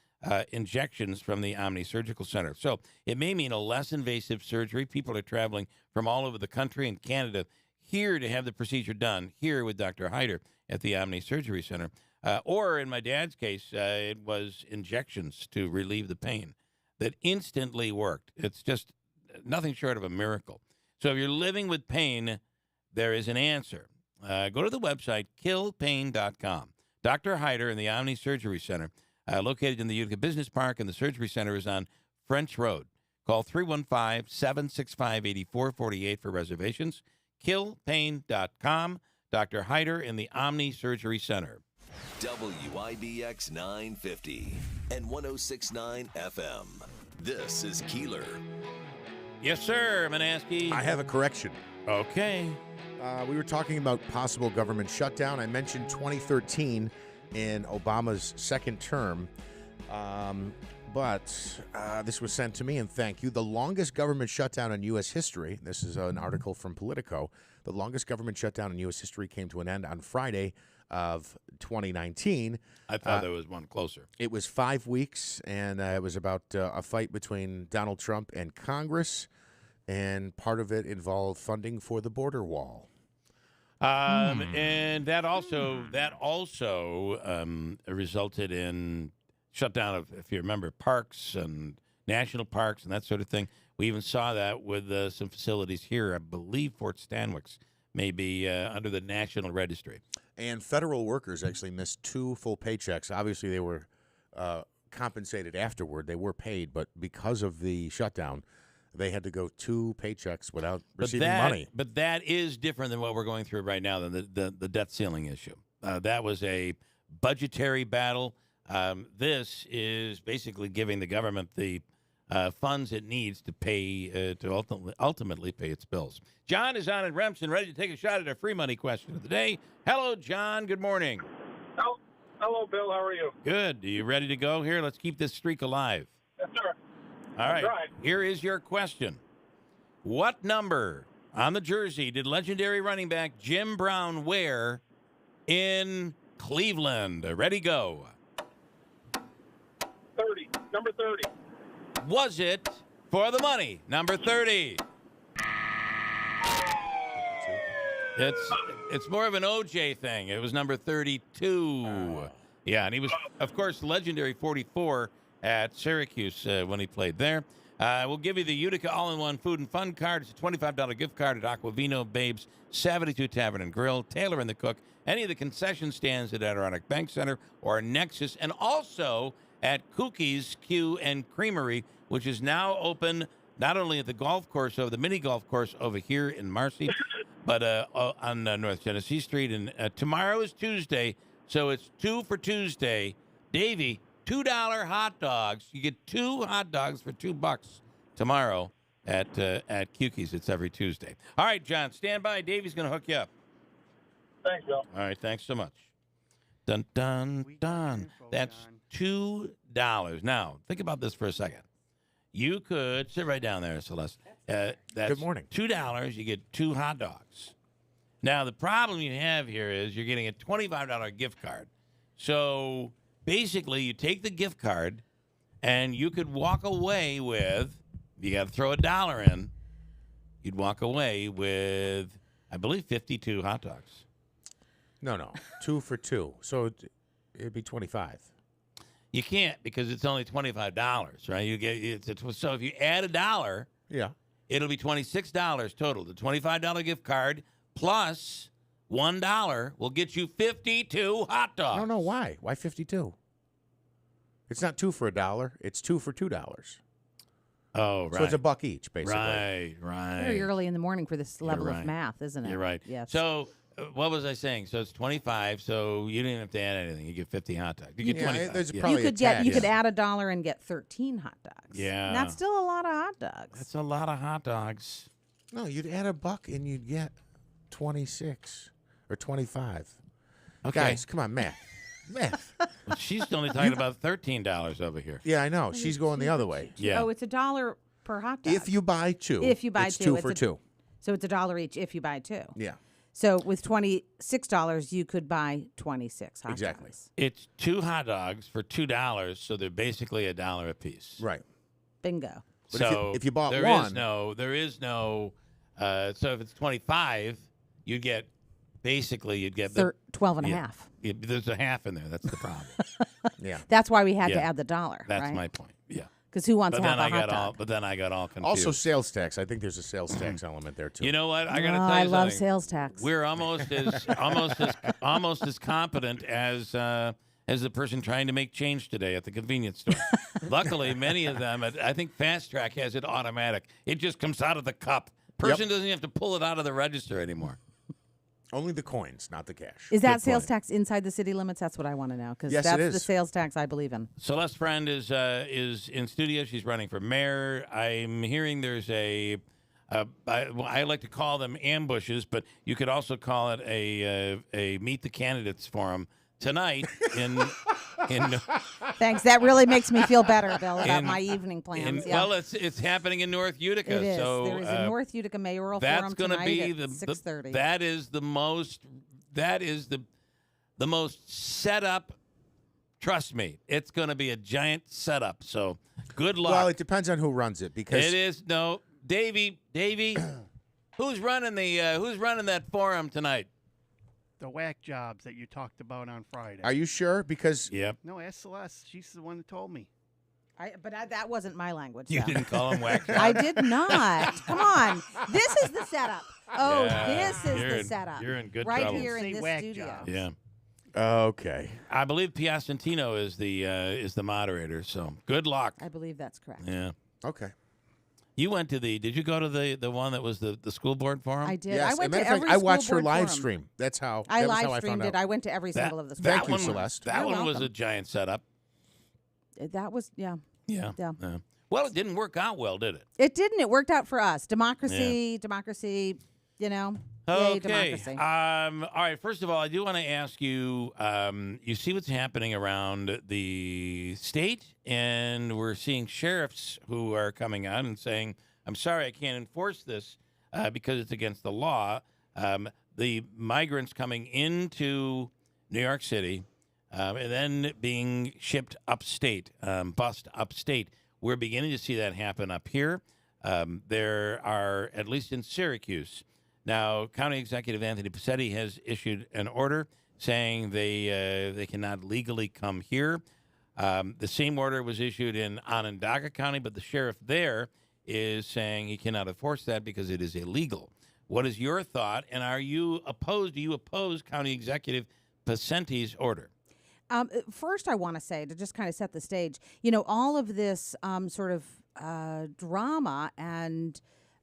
injections from the Omni Surgical Center. So it may mean a less invasive surgery. People are traveling from all over the country and Canada here to have the procedure done here with Dr. Hyder at the Omni Surgery Center. Or in my dad's case, it was injections to relieve the pain that instantly worked. It's just nothing short of a miracle. So if you're living with pain, there is an answer. Go to the website, killpain.com. Dr. Hyder and the Omni Surgery Center, located in the Utica Business Park, and the surgery center is on French Road. Call 315-765-8448 for reservations. Killpain.com. Dr. Hyder and the Omni Surgery Center.
WIBX 950 and 106.9 FM. This is Keeler.
Yes, sir, Manaski.
I have a correction.
Okay.
We were talking about possible government shutdown. I mentioned 2013 in Obama's second term, but this was sent to me, and thank you. The longest government shutdown in U.S. history, this is an article from Politico, the longest government shutdown in U.S. history came to an end on Friday of 2019.
I thought there was one closer.
It was 5 weeks, and it was about a fight between Donald Trump and Congress, and part of it involved funding for the border wall.
And that also resulted in shutdown of, if you remember, parks and national parks and that sort of thing. We even saw that with some facilities here. I believe Fort Stanwix may be under the National Registry.
And federal workers actually missed 2 full paychecks. Obviously, they were compensated afterward. They were paid, but because of the shutdown, they had to go 2 paychecks without receiving money.
But that is different than what we're going through right now, than the debt ceiling issue. That was a budgetary battle. This is basically giving the government the funds it needs to pay to ultimately pay its bills. John is on in Remsen, ready to take a shot at our free money question of the day. Hello, John. Good morning.
Hello, Bill. How are you?
Good. Are you ready to go here? Let's keep this streak alive.
Yes, sir.
All right.
Right.
Here is your question. What number on the jersey did legendary running back Jim Brown wear in Cleveland? Ready, go.
30. Number 30.
Was it for the money? Number 30. It's more of an OJ thing. It was number 32. Yeah, and he was, of course, legendary 44 at Syracuse when he played there. We'll give you the Utica All-in-One Food and Fun card. It's a $25 gift card at Aquavino Babes, 72 Tavern and Grill, Taylor and the Cook, any of the concession stands at Adirondack Bank Center or Nexus, and also at Cookie's Q and Creamery, which is now open not only at the golf course, the mini golf course over here in Marcy, but on North Genesee Street. And tomorrow is Tuesday, so it's 2 for Tuesday. Davey, $2 hot dogs. You get 2 hot dogs for $2 tomorrow at Kukie's. It's every Tuesday. All right, John, stand by. Davey's going to hook you up.
Thanks, Bill.
All right, thanks so much. Dun, dun, dun. That's $2. Now, think about this for a second. You could sit right down there, Celeste. That's
Good morning.
$2. You get 2 hot dogs. Now, the problem you have here is you're getting a $25 gift card. So basically, you take the gift card, and you could walk away with, you got to throw $1 in, you'd walk away with, I believe, 52 hot dogs.
No. 2 for 2. So it'd be 25.
You can't because it's only $25, right? You get so if you add $1,
yeah,
it'll be $26 total. The $25 gift card plus $1 will get you 52 hot dogs.
No. Why? Why 52? It's not 2 for $1. It's 2 for $2.
Oh, right.
So it's $1 each, basically.
Right.
Very early in the morning for this level of math, isn't it?
You're right.
Yes.
So what was I saying? So it's 25. So you didn't have to add anything. You get 50 hot dogs. You get 25.
You could add $1 and get 13 hot dogs.
Yeah.
And that's still a lot of hot dogs.
That's a lot of hot dogs.
No, you'd add $1 and you'd get 26 or 25.
Okay.
Guys, come on, math.
Well, she's only talking about $13 over here.
Yeah, I know. She's going the other way.
Yeah.
Oh, it's $1 per hot dog.
If you buy 2.
If you buy
it's
2.
2 for 2.
So it's $1 each if you buy 2.
Yeah.
So with $26, you could buy 26 hot dogs.
It's 2 hot dogs for $2, so they're basically $1 a piece.
Right.
Bingo.
But
So
if you bought
there
one,
so if it's 25, you'd get
12 and a half.
There's a half in there. That's the problem.
Yeah.
That's why we had to add the $1.
That's
right?
my point. Yeah.
Because who wants to have a hot dog?
But then I got all confused.
Also, sales tax. I think there's a sales tax element there too.
You know what? I got to tell you
I
something.
love sales tax.
We're almost as competent as the person trying to make change today at the convenience store. Luckily, many of them, I think Fast Track has it automatic. It just comes out of the cup. Person doesn't have to pull it out of the register anymore.
Only the coins, not the cash.
Is that sales tax inside the city limits? That's what I want to know. Because that's the sales tax I believe in.
Celeste Friend is in studio. She's running for mayor. I'm hearing there's I like to call them ambushes, but you could also call it a Meet the Candidates forum tonight in
Thanks. That really makes me feel better, Bill, about my evening plans.
Well, it's happening in North Utica.
It is.
So
there is a North Utica mayoral forum tonight at 6:30.
That is the most set up. Trust me, it's going to be a giant setup. So good luck.
Well, it depends on who runs it because
it is Davey. Who's running that forum tonight?
The whack jobs that you talked about on Friday.
Are you sure? Because
No, ask Celeste. She's the one that told me.
That wasn't my language.
You didn't call them whack jobs?
I did not. Come on. This is the setup. Oh, this is the setup.
You're in good
right
trouble.
here in this
whack
studio.
jobs.
Yeah.
Okay.
I believe Piacentino is the moderator. So good luck.
I believe that's correct.
Yeah.
Okay.
You went to did you go to the one that was the school board forum?
I did.
Yes.
I went
As a
to
matter of
every
fact, I
school
watched her
board
live
forum.
stream. That's how
I
that was
live
how I
streamed
found
it.
out.
I went to every single of the
That
Thank you,
one,
Celeste.
That
You're
one was
welcome.
a giant setup.
That was, yeah.
Yeah.
Yeah.
Well, it didn't work out well, did it?
It didn't. It worked out for us. Democracy, you know. Yay,
Okay.
democracy.
All right. First of all, I do want to ask you. You see what's happening around the state, and we're seeing sheriffs who are coming out and saying, "I'm sorry, I can't enforce this because it's against the law." The migrants coming into New York City and then being shipped upstate, bused upstate. We're beginning to see that happen up here. There are, at least in Syracuse. Now, County Executive Anthony Paccetti has issued an order saying they cannot legally come here. The same order was issued in Onondaga County, but the sheriff there is saying he cannot enforce that because it is illegal. What is your thought, and are you opposed? Do you oppose County Executive Pacetti's order?
First, I want to say, to just kind of set the stage, you know, all of this sort of drama and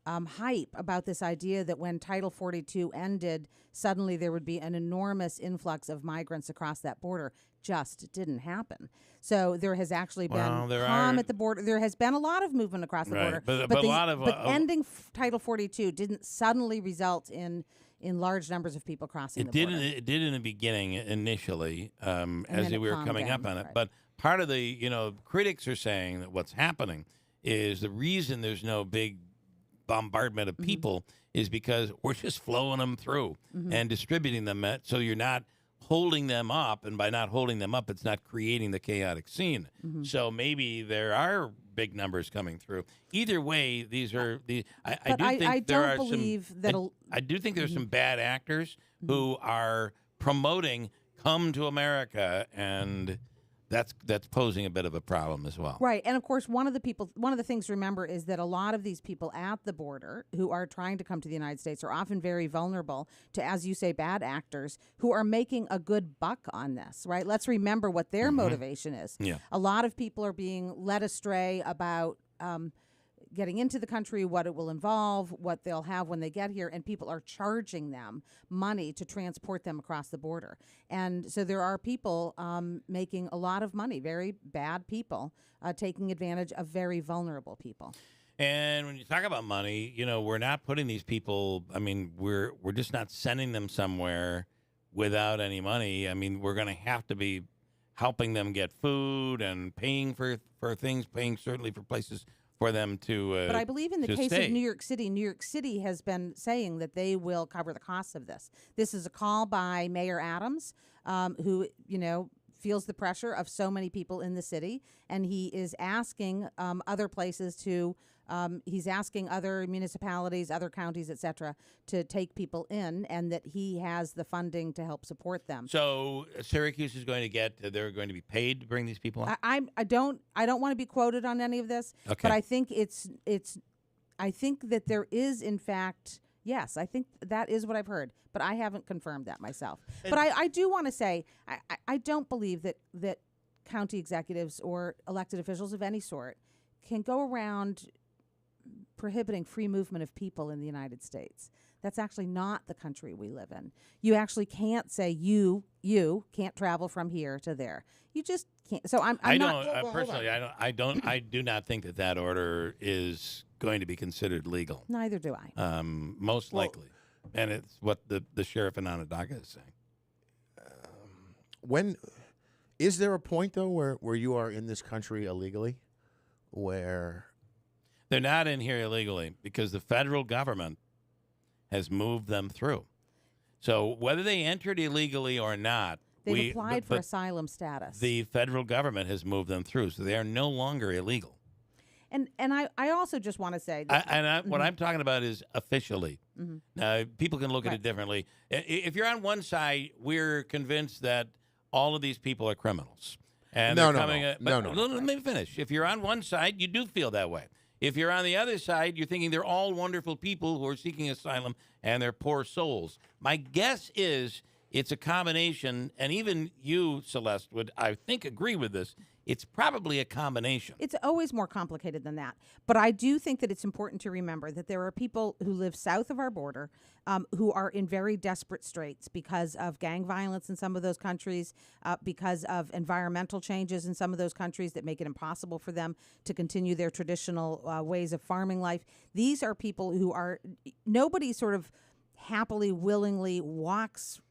hype about this idea that when Title 42 ended, suddenly there would be an enormous influx of migrants across that border just didn't happen. So there has actually been calm at the border. There has been a lot of movement across the border. But ending Title 42 didn't suddenly result in large numbers of people crossing the border.
It did in the beginning initially as we were coming up on it.
Right.
But part of the, critics are saying that what's happening is the reason there's no big bombardment of people is because we're just flowing them through and distributing them. So you're not holding them up. And by not holding them up, it's not creating the chaotic scene. So maybe there are big numbers coming through. Either way, these are I do think there's some bad actors who are promoting come to America, and that's posing a bit of a problem as well.
Right. And of course, one of the things to remember is that a lot of these people at the border who are trying to come to the United States are often very vulnerable to, as you say, bad actors who are making a good buck on this, right? Let's remember what their motivation is.
Yeah.
A lot of people are being led astray about getting into the country, what it will involve, what they'll have when they get here, and people are charging them money to transport them across the border. And so there are people making a lot of money, very bad people, taking advantage of very vulnerable people.
And when you talk about money, we're not putting these people, we're just not sending them somewhere without any money. We're going to have to be helping them get food and paying for things, paying certainly for places for them to
But I believe in the case
stay.
of New York City has been saying that they will cover the costs of this. This is a call by Mayor Adams, who, feels the pressure of so many people in the city, and he is asking other places to he's asking other municipalities, other counties, et cetera, to take people in, and that he has the funding to help support them.
So Syracuse is going to they're going to be paid to bring these people in?
I don't want to be quoted on any of this, but I think I think that there is, in fact, yes, I think that is what I've heard, but I haven't confirmed that myself. But I do want to say, I don't believe that county executives or elected officials of any sort can go around prohibiting free movement of people in the United States. That's actually not the country we live in. You actually can't say you can't travel from here to there. You just can't. So I do not think that order is going to be considered legal. Neither do I.
Most likely. And it's what the sheriff in Onondaga is saying.
When is there a point though where you are in this country illegally, where
they're not in here illegally because the federal government has moved them through. So whether they entered illegally or not,
they've applied for asylum status.
The federal government has moved them through, so they are no longer illegal.
And I also just want to say that
what I'm talking about is officially. Now, people can look at it differently. If you're on one side, we're convinced that all of these people are criminals. And
no.
Let me finish. If you're on one side, you do feel that way. If you're on the other side, you're thinking they're all wonderful people who are seeking asylum and they're poor souls. My guess is it's a combination, and even you, Celeste, would, I think, agree with this. It's probably a combination.
It's always more complicated than that. But I do think that it's important to remember that there are people who live south of our border who are in very desperate straits because of gang violence in some of those countries, because of environmental changes in some of those countries that make it impossible for them to continue their traditional ways of farming life. These are people who are, nobody sort of happily, willingly walks,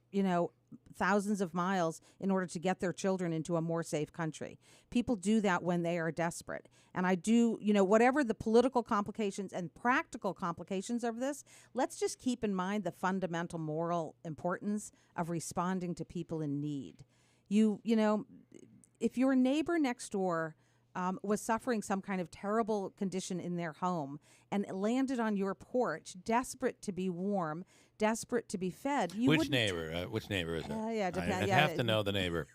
thousands of miles in order to get their children into a more safe country. People do that when they are desperate. And I do, whatever the political complications and practical complications of this, let's just keep in mind the fundamental moral importance of responding to people in need. If your neighbor next door was suffering some kind of terrible condition in their home and landed on your porch, desperate to be warm, desperate to be fed.
Which neighbor? Which neighbor is it? I have to know the neighbor.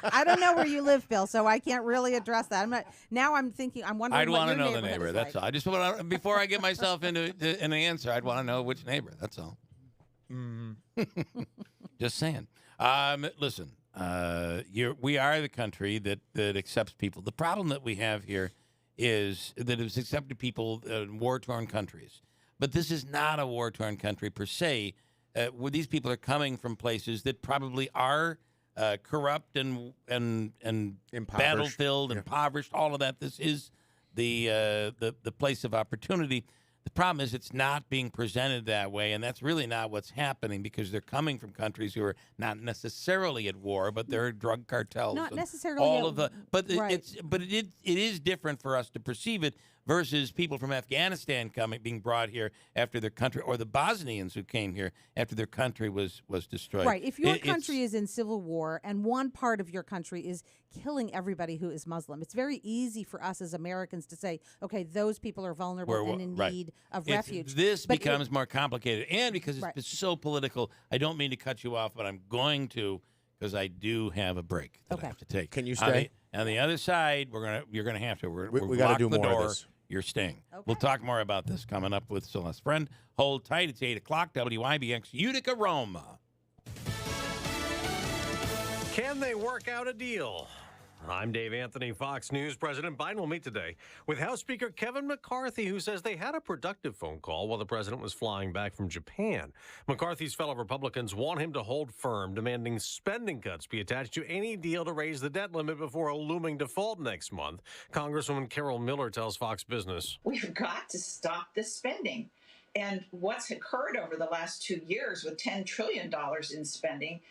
I don't know where you live, Bill, so I can't really address that. I'm thinking. I'm wondering.
I'd want to know the
neighborhood
neighbor. That's
like.
all. I just want to, before I get myself into an answer, I'd want to know which neighbor. That's all. Just saying. Listen. We are the country that accepts people. The problem that we have here is that it's accepted people in war-torn countries. But this is not a war-torn country per se, where these people are coming from places that probably are corrupt and battle-filled, impoverished, all of that. This is the place of opportunity. The problem is it's not being presented that way, and that's really not what's happening because they're coming from countries who are not necessarily at war, but they're drug cartels.
Not necessarily
all of the, but it is different for us to perceive it versus people from Afghanistan being brought here after their country, or the Bosnians who came here after their country was destroyed.
Right. If your country is in civil war and one part of your country is killing everybody who is Muslim, it's very easy for us as Americans to say, okay, those people are vulnerable and in need of refuge.
This becomes more complicated, and because it's so political, I don't mean to cut you off, but I'm going to, because I do have a break that I have to take.
Can you stay?
On the other side, you're gonna have to.
We got to do more of this.
You're staying. Okay. We'll talk more about this coming up with Celeste Friend. Hold tight. It's 8 o'clock. WIBX Utica, Roma.
Can they work out a deal? I'm Dave Anthony, Fox News. President Biden will meet today with House Speaker Kevin McCarthy, who says they had a productive phone call while the president was flying back from Japan. McCarthy's fellow Republicans want him to hold firm, demanding spending cuts be attached to any deal to raise the debt limit before a looming default next month. Congresswoman Carol Miller tells Fox Business.
We've got to stop this spending. And what's occurred over the last 2 years with $10 trillion in spending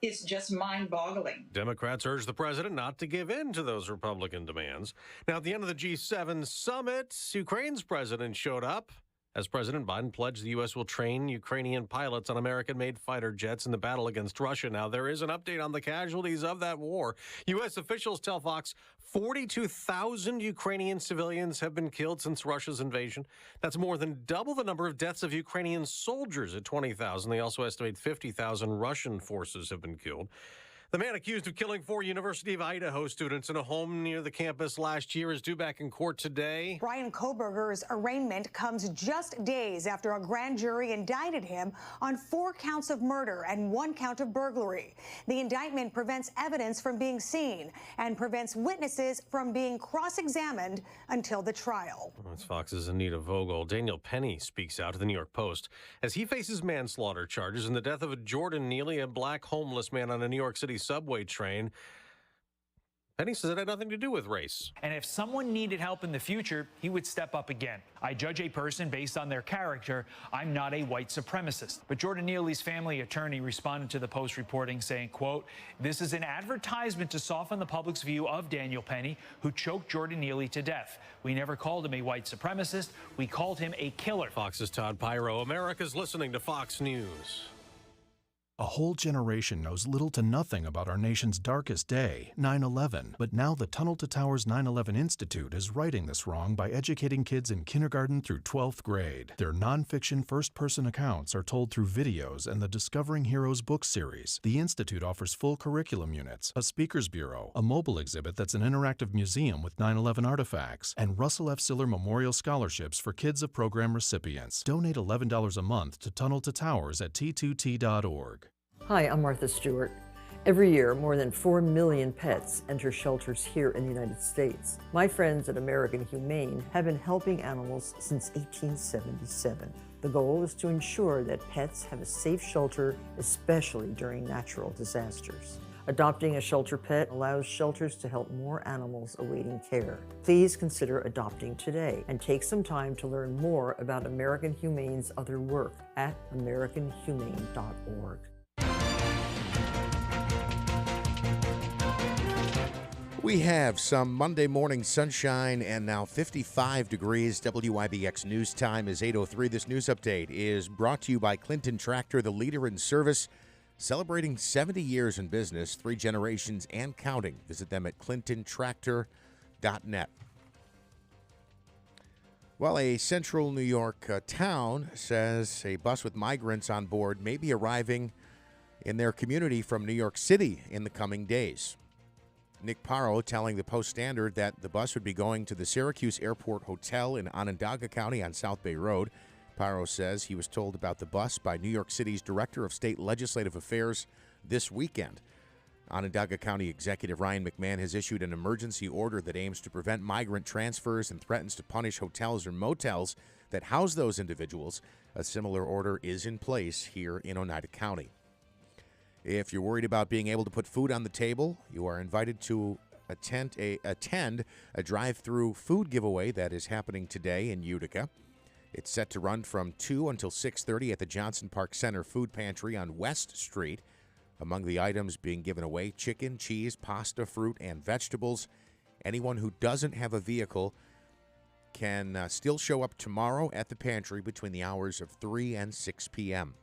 is just mind-boggling.
Democrats urge the president not to give in to those Republican demands. Now, at the end of the G7 summit, Ukraine's president showed up as President Biden pledged the U.S. will train Ukrainian pilots on American-made fighter jets in the battle against Russia. Now, there is an update on the casualties of that war. U.S. officials tell Fox 42,000 Ukrainian civilians have been killed since Russia's invasion. That's more than double the number of deaths of Ukrainian soldiers at 20,000. They also estimate 50,000 Russian forces have been killed. The man accused of killing 4 University of Idaho students in a home near the campus last year is due back in court today.
Brian Koberger's arraignment comes just days after a grand jury indicted him on 4 counts of murder and 1 count of burglary. The indictment prevents evidence from being seen and prevents witnesses from being cross-examined until the trial.
That's Fox's Anita Vogel. Daniel Penny speaks out to the New York Post as he faces manslaughter charges in the death of Jordan Neely, a black homeless man on a New York City subway train. Penny says it had nothing to do with race.
And if someone needed help in the future, he would step up again. I judge a person based on their character. I'm not a white supremacist. But Jordan Neely's family attorney responded to the Post reporting saying, quote, "This is an advertisement to soften the public's view of Daniel Penny, who choked Jordan Neely to death. We never called him a white supremacist. We called him a killer."
Fox's Todd Pyro. America's listening to Fox News.
A whole generation knows little to nothing about our nation's darkest day, 9/11. But now the Tunnel to Towers 9/11 Institute is righting this wrong by educating kids in kindergarten through 12th grade. Their nonfiction first-person accounts are told through videos and the Discovering Heroes book series. The Institute offers full curriculum units, a speakers bureau, a mobile exhibit that's an interactive museum with 9/11 artifacts, and Russell F. Siller Memorial Scholarships for kids of program recipients. Donate $11 a month to Tunnel to Towers at t2t.org.
Hi, I'm Martha Stewart. Every year, more than 4 million pets enter shelters here in the United States. My friends at American Humane have been helping animals since 1877. The goal is to ensure that pets have a safe shelter, especially during natural disasters. Adopting a shelter pet allows shelters to help more animals awaiting care. Please consider adopting today and take some time to learn more about American Humane's other work at americanhumane.org.
We have some Monday morning sunshine and now 55 degrees. WIBX News Time is 8:03. This news update is brought to you by Clinton Tractor, the leader in service, celebrating 70 years in business, 3 generations and counting. Visit them at clintontractor.net. Well, a central New York town says a bus with migrants on board may be arriving in their community from New York City in the coming days. Nick Paro telling the Post-Standard that the bus would be going to the Syracuse Airport Hotel in Onondaga County on South Bay Road. Paro says he was told about the bus by New York City's Director of State Legislative Affairs this weekend. Onondaga County Executive Ryan McMahon has issued an emergency order that aims to prevent migrant transfers and threatens to punish hotels or motels that house those individuals. A similar order is in place here in Oneida County. If you're worried about being able to put food on the table, you are invited to attend a drive-through food giveaway that is happening today in Utica. It's set to run from 2 until 6:30 at the Johnson Park Center Food Pantry on West Street. Among the items being given away, chicken, cheese, pasta, fruit, and vegetables. Anyone who doesn't have a vehicle can still show up tomorrow at the pantry between the hours of 3 and 6 p.m.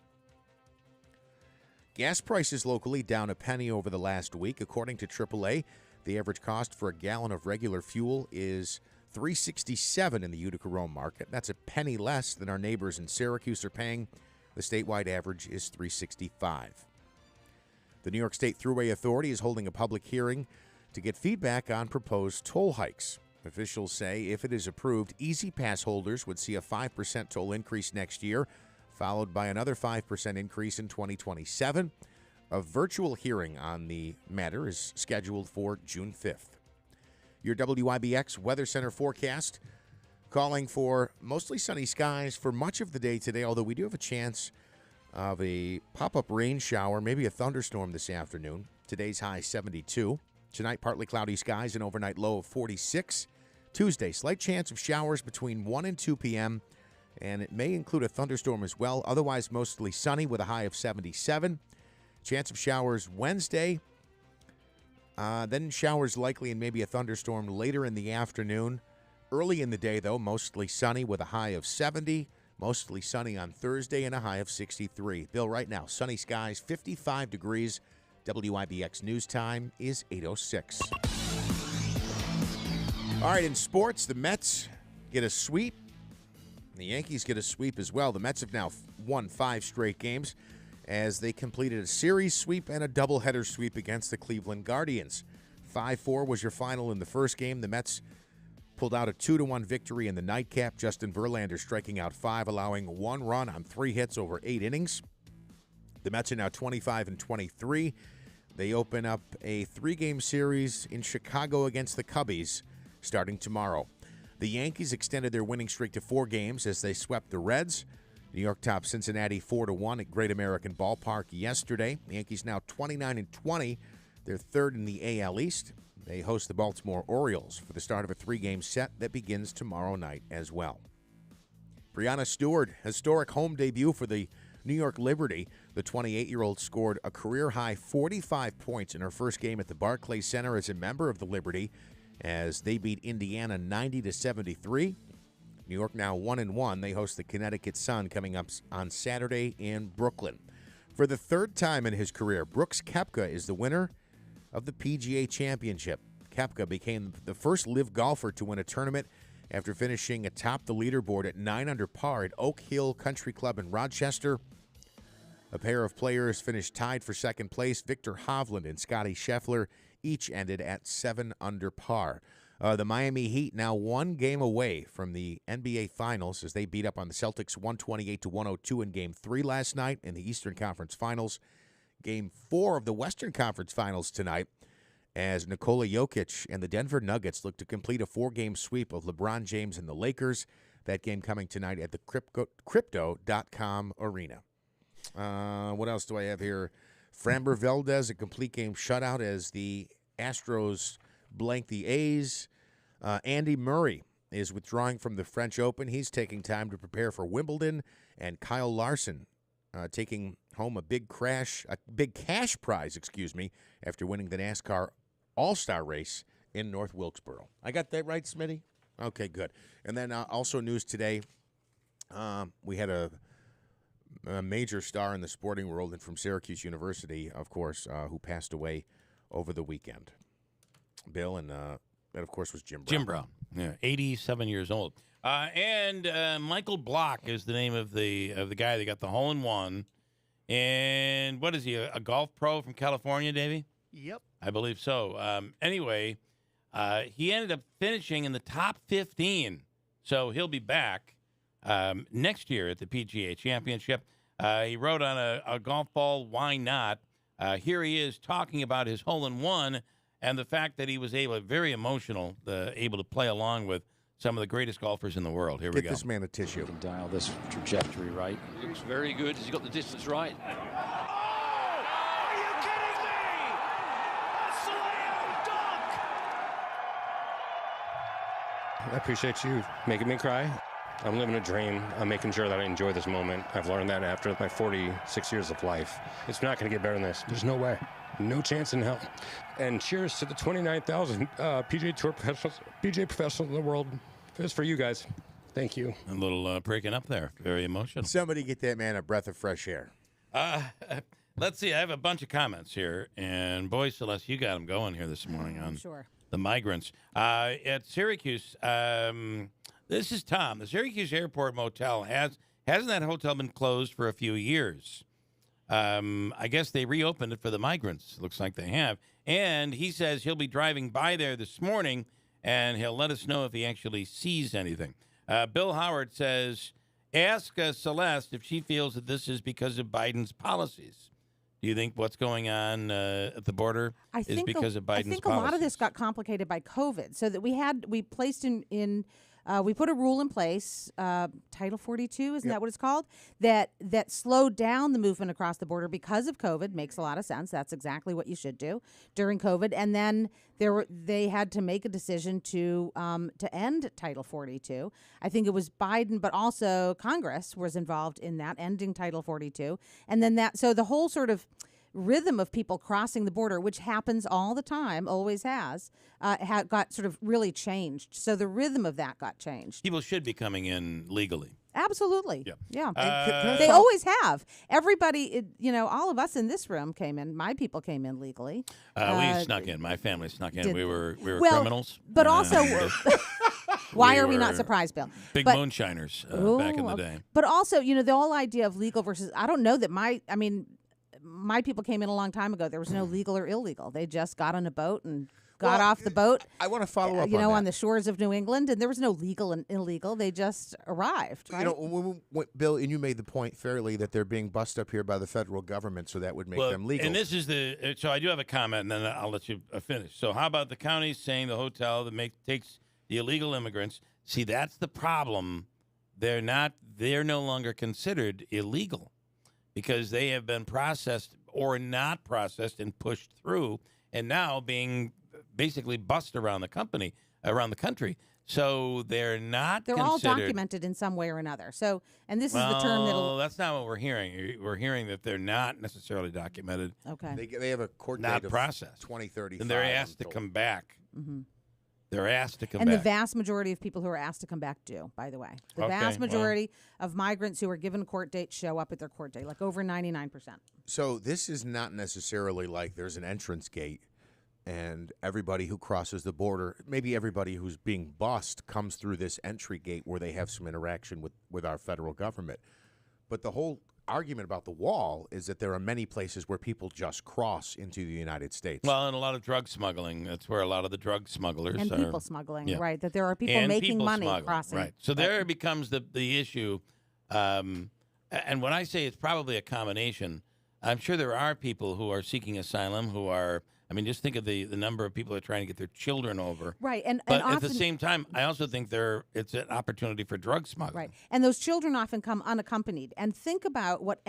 Gas prices locally down a penny over the last week. According to AAA, the average cost for a gallon of regular fuel is $3.67 in the Utica-Rome market. That's a penny less than our neighbors in Syracuse are paying. The statewide average is $3.65. The New York State Thruway Authority is holding a public hearing to get feedback on proposed toll hikes. Officials say if it is approved, Easy Pass holders would see a 5% toll increase next year, followed by another 5% increase in 2027. A virtual hearing on the matter is scheduled for June 5th. Your WIBX Weather Center forecast calling for mostly sunny skies for much of the day today, although we do have a chance of a pop-up rain shower, maybe a thunderstorm this afternoon. Today's high 72. Tonight, partly cloudy skies, an overnight low of 46. Tuesday, slight chance of showers between 1 and 2 p.m., and it may include a thunderstorm as well. Otherwise, mostly sunny with a high of 77. Chance of showers Wednesday. Then showers likely and maybe a thunderstorm later in the afternoon. Early in the day, though, mostly sunny with a high of 70. Mostly sunny on Thursday and a high of 63. Bill, right now, sunny skies, 55 degrees. WIBX News Time is 8:06. All right, in sports, the Mets get a sweep. The Yankees get a sweep as well. The Mets have now won 5 straight games as they completed a series sweep and a doubleheader sweep against the Cleveland Guardians. 5-4 was your final in the first game. The Mets pulled out a 2-1 victory in the nightcap. Justin Verlander striking out 5, allowing 1 run on 3 hits over 8 innings. The Mets are now 25-23. They open up a 3-game series in Chicago against the Cubbies starting tomorrow. The Yankees extended their winning streak to 4 games as they swept the Reds. New York topped Cincinnati 4-1 at Great American Ballpark yesterday. The Yankees now 29-20. They're third in the AL East. They host the Baltimore Orioles for the start of a 3-game set that begins tomorrow night as well. Breanna Stewart, historic home debut for the New York Liberty. The 28-year-old scored a career-high 45 points in her first game at the Barclays Center as a member of the Liberty as they beat Indiana 90-73. New York now 1-1. They host the Connecticut Sun coming up on Saturday in Brooklyn. For the third time in his career, Brooks Koepka is the winner of the PGA Championship. Koepka became the first LIV golfer to win a tournament after finishing atop the leaderboard at 9 under par at Oak Hill Country Club in Rochester. A pair of players finished tied for second place. Victor Hovland and Scotty Scheffler each ended at 7 under par. The Miami Heat now one game away from the NBA Finals as they beat up on the Celtics 128-102 in Game 3 last night in the Eastern Conference Finals. Game 4 of the Western Conference Finals tonight as Nikola Jokic and the Denver Nuggets look to complete a 4-game sweep of LeBron James and the Lakers. That game coming tonight at the Crypto.com Arena. What else do I have here? Framber Valdez, a complete game shutout as the Astros blank the A's. Andy Murray is withdrawing from the French Open. He's taking time to prepare for Wimbledon. And Kyle Larson taking home a big cash prize, after winning the NASCAR All-Star race in North Wilkesboro. I got that right, Smitty? Okay, good. And then also news today, we had a major star in the sporting world and from Syracuse University, of course, who passed away over the weekend. Bill, and that, of course, was Jim Brown.
Jim Brown, yeah, 87 years old. And Michael Block is the name of the guy that got the hole-in-one. And what is he, a golf pro from California, Davey?
Yep.
I believe so. Anyway, he ended up finishing in the top 15. So he'll be back next year at the PGA Championship. He wrote on a golf ball, why not? Here he is talking about his hole-in-one and the fact that he was very emotional, able to play along with some of the greatest golfers in the world. Here we go.
Get this man a tissue.
You can dial this trajectory right. Looks very good. He's got the distance right.
I appreciate you making me cry. I'm living a dream. I'm making sure that I enjoy this moment. I've learned that after my 46 years of life. It's not going to get better than this. There's no way. No chance in hell. And cheers to the 29,000 PGA Tour professionals, PGA professionals in the world. This is for you guys. Thank you.
A little breaking up there. Very emotional.
Somebody get that man a breath of fresh air.
Let's see. I have a bunch of comments here. And boy, Celeste, you got them going here this morning on the migrants. At Syracuse, this is Tom. The Syracuse Airport Motel, hasn't that hotel been closed for a few years? I guess they reopened it for the migrants. Looks like they have. And he says he'll be driving by there this morning, and he'll let us know if he actually sees anything. Bill Howard says, ask Celeste if she feels that this is because of Biden's policies. Do you think what's going on at the border is because of Biden's policies?
I think a lot of this got complicated by COVID, so that we placed we put a rule in place, Title 42, isn't that what it's called? That slowed down the movement across the border because of COVID. Makes a lot of sense. That's exactly what you should do during COVID. And then they had to make a decision to end Title 42. I think it was Biden, but also Congress was involved in that, ending Title 42. And then so the whole sort of rhythm of people crossing the border, which happens all the time, always has, got sort of really changed. So the rhythm of that got changed.
People should be coming in legally.
Absolutely. Yeah. They always have. Everybody, all of us in this room came in. My people came in legally.
We snuck in. My family snuck in. We were criminals.
But also, why are we not surprised, Bill?
Big moonshiners back in the day.
But also, the whole idea of legal versus, I don't know that my people came in a long time ago. There was no legal or illegal. They just got on a boat and got off the boat.
I want to follow up
on the shores of New England, and there was no legal and illegal. They just arrived. Right?
Bill, and you made the point fairly that they're being bussed up here by the federal government, so that would make them legal.
And this is so I do have a comment, and then I'll let you finish. So how about the county saying the hotel that takes the illegal immigrants? See, that's the problem. They're no longer considered illegal, because they have been processed or not processed and pushed through, and now being basically bussed around the country. So they're
all documented in some way or another. So, and this is the term that'll.
That's not what we're hearing. We're hearing that they're not necessarily
documented. Okay.
They have a court
not
date of
processed.
2035.
And they're asked to come back.
Mm-hmm.
They're asked to come
and
back.
the vast majority of people who are asked to come back do, by the way. The
Okay,
vast
well.
majority of migrants who are given a court date show up at their court date, like over 99%.
So this is not necessarily like there's an entrance gate and everybody who crosses the border, maybe everybody who's being bussed comes through this entry gate where they have some interaction with our federal government. But the whole argument about the wall is that there are many places where people just cross into the United States.
Well, and a lot of drug smuggling. That's where a lot of the drug smugglers
And
are.
people smuggling,
Yeah.
right, that there are people
And
making
people
money
smuggling,
crossing.
Right. So there becomes the issue. And when I say it's probably a combination, I'm sure there are people who are seeking asylum who are, I mean, just think of the number of people that are trying to get their children over.
Right.
But
and
at the
often,
same time, I also think it's an opportunity for drug smuggling.
Right. And those children often come unaccompanied. And think about what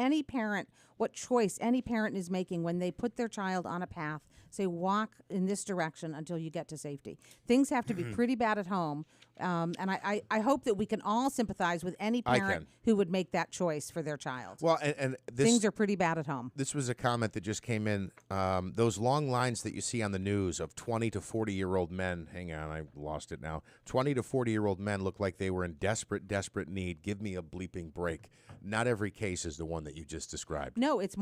choice any parent is making when they put their child on a path, say, walk in this direction until you get to safety. Things have to be pretty bad at home. And I hope that we can all sympathize with any parent who would make that choice for their child.
Well, and this,
things are pretty bad at home.
This was a comment that just came in. Those long lines that you see on the news of 20 to 40-year-old men. Hang on, I lost it now. 20 to 40-year-old men look like they were in desperate need. Give me a bleeping break. Not every case is the one that you just described.
No, it's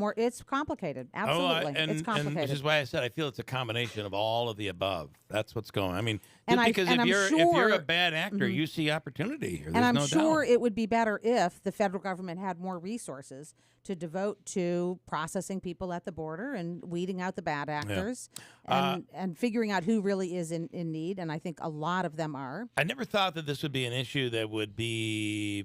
complicated. Absolutely. It's complicated.
And which is why I said I feel it's a combination of all of the above. That's what's going on. I mean,
And
because
I'm
if you're
sure-
a bad actor, you see opportunity here.
And
There's
I'm
no
sure
doubt.
it would be better if the federal government had more resources to devote to processing people at the border and weeding out the bad actors and figuring out who really is in need. And I think a lot of them are.
I never thought that this would be an issue that would be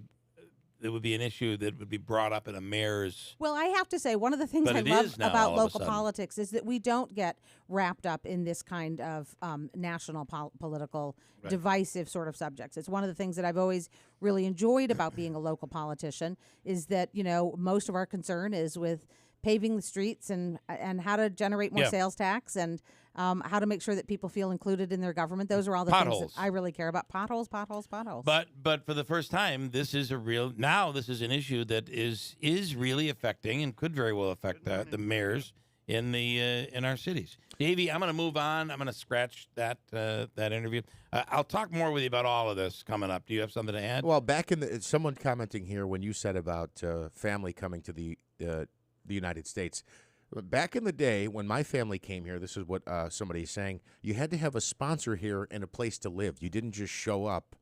brought up in a mayor's.
Well, I have to say, one of the things
But
I
it
love
is now,
about
all of a
local
sudden.
politics is that we don't get wrapped up in this kind of national political
Right.
divisive sort of subjects. It's one of the things that I've always really enjoyed about being a local politician is that, most of our concern is with paving the streets and how to generate more
Yeah.
sales tax and how to make sure that people feel included in their government. Those are all the
Potholes.
things that I really care about. Potholes.
But for the first time, this is an issue that is really affecting and could very well affect the mayors in our cities. Davey, I'm going to move on. I'm going to scratch that interview. I'll talk more with you about all of this coming up. Do you have something to add?
Well, back in someone commenting here when you said about family coming to the United States. Back in the day when my family came here, this is what somebody's saying, you had to have a sponsor here and a place to live. You didn't just show up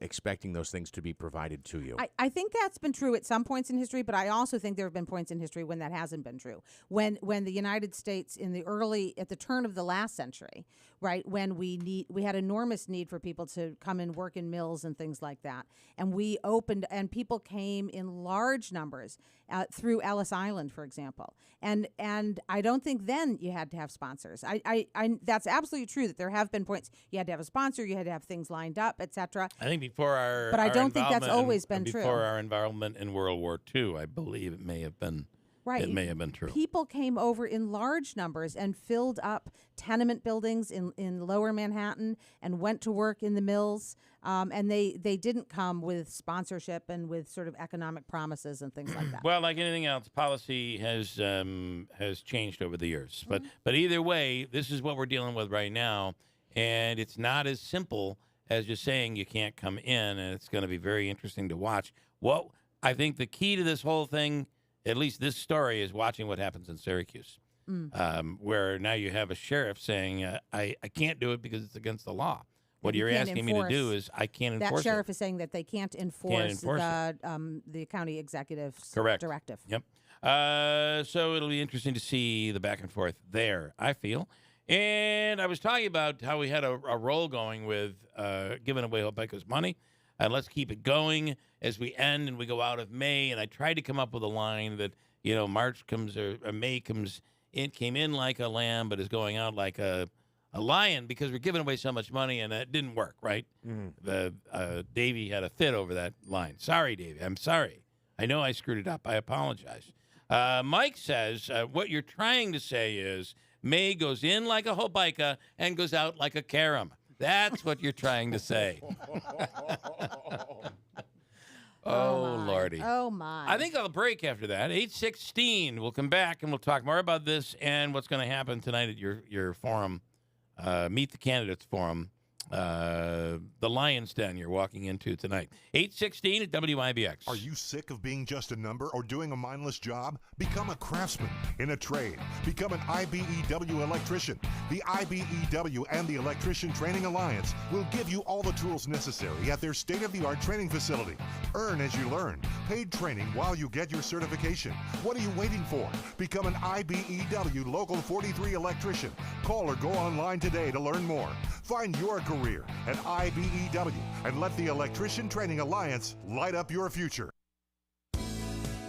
expecting those things to be provided to you.
I think that's been true at some points in history, but I also think there have been points in history when that hasn't been true. When the United States at the turn of the last century, right, when we had enormous need for people to come and work in mills and things like that, and we opened and people came in large numbers through Ellis Island, for example, and I don't think then you had to have sponsors. I that's absolutely true that there have been points you had to have a sponsor, you had to have things lined up, etc.
I think before our
But I
our
don't think that's
involvement
always been true.
Before our involvement in World War II, I believe it may have been.
Right.
It may have been true.
People came over in large numbers and filled up tenement buildings in lower Manhattan and went to work in the mills. And they didn't come with sponsorship and with sort of economic promises and things like that.
Well, like anything else, policy has changed over the years. But either way, this is what we're dealing with right now, and it's not as simple as just saying you can't come in, and it's going to be very interesting to watch. Well, I think the key to this whole thing, at least this story, is watching what happens in Syracuse, where now you have a sheriff saying, I can't do it because it's against the law. What you're asking me to do is I can't enforce it.
That sheriff is saying that they can't enforce the county executive's directive.
Yep. So it'll be interesting to see the back and forth there, I feel. And I was talking about how we had a roll going with giving away Hopeika's money. And let's keep it going as we end and we go out of May. And I tried to come up with a line that, March comes or May came in like a lamb, but is going out like a lion because we're giving away so much money and it didn't work, right? Davey had a fit over that line. Sorry, Davey. I'm sorry. I know I screwed it up. I apologize. Mike says what you're trying to say is May goes in like a Hopeika and goes out like a carom. That's what you're trying to say. Oh, Lordy.
Oh, my.
I think I'll break after that. 8:16. We'll come back and we'll talk more about this and what's going to happen tonight at your forum, Meet the Candidates Forum the Lion's Den you're walking into tonight. 8:16 at WIBX.
Are you sick of being just a number or doing a mindless job? Become a craftsman in a trade. Become an IBEW electrician. The IBEW and the Electrician Training Alliance will give you all the tools necessary at their state-of-the-art training facility. Earn as you learn. Paid training while you get your certification. What are you waiting for? Become an IBEW Local 43 electrician. Call or go online today to learn more. Find your career at IBEW and let the Electrician Training Alliance light up your future.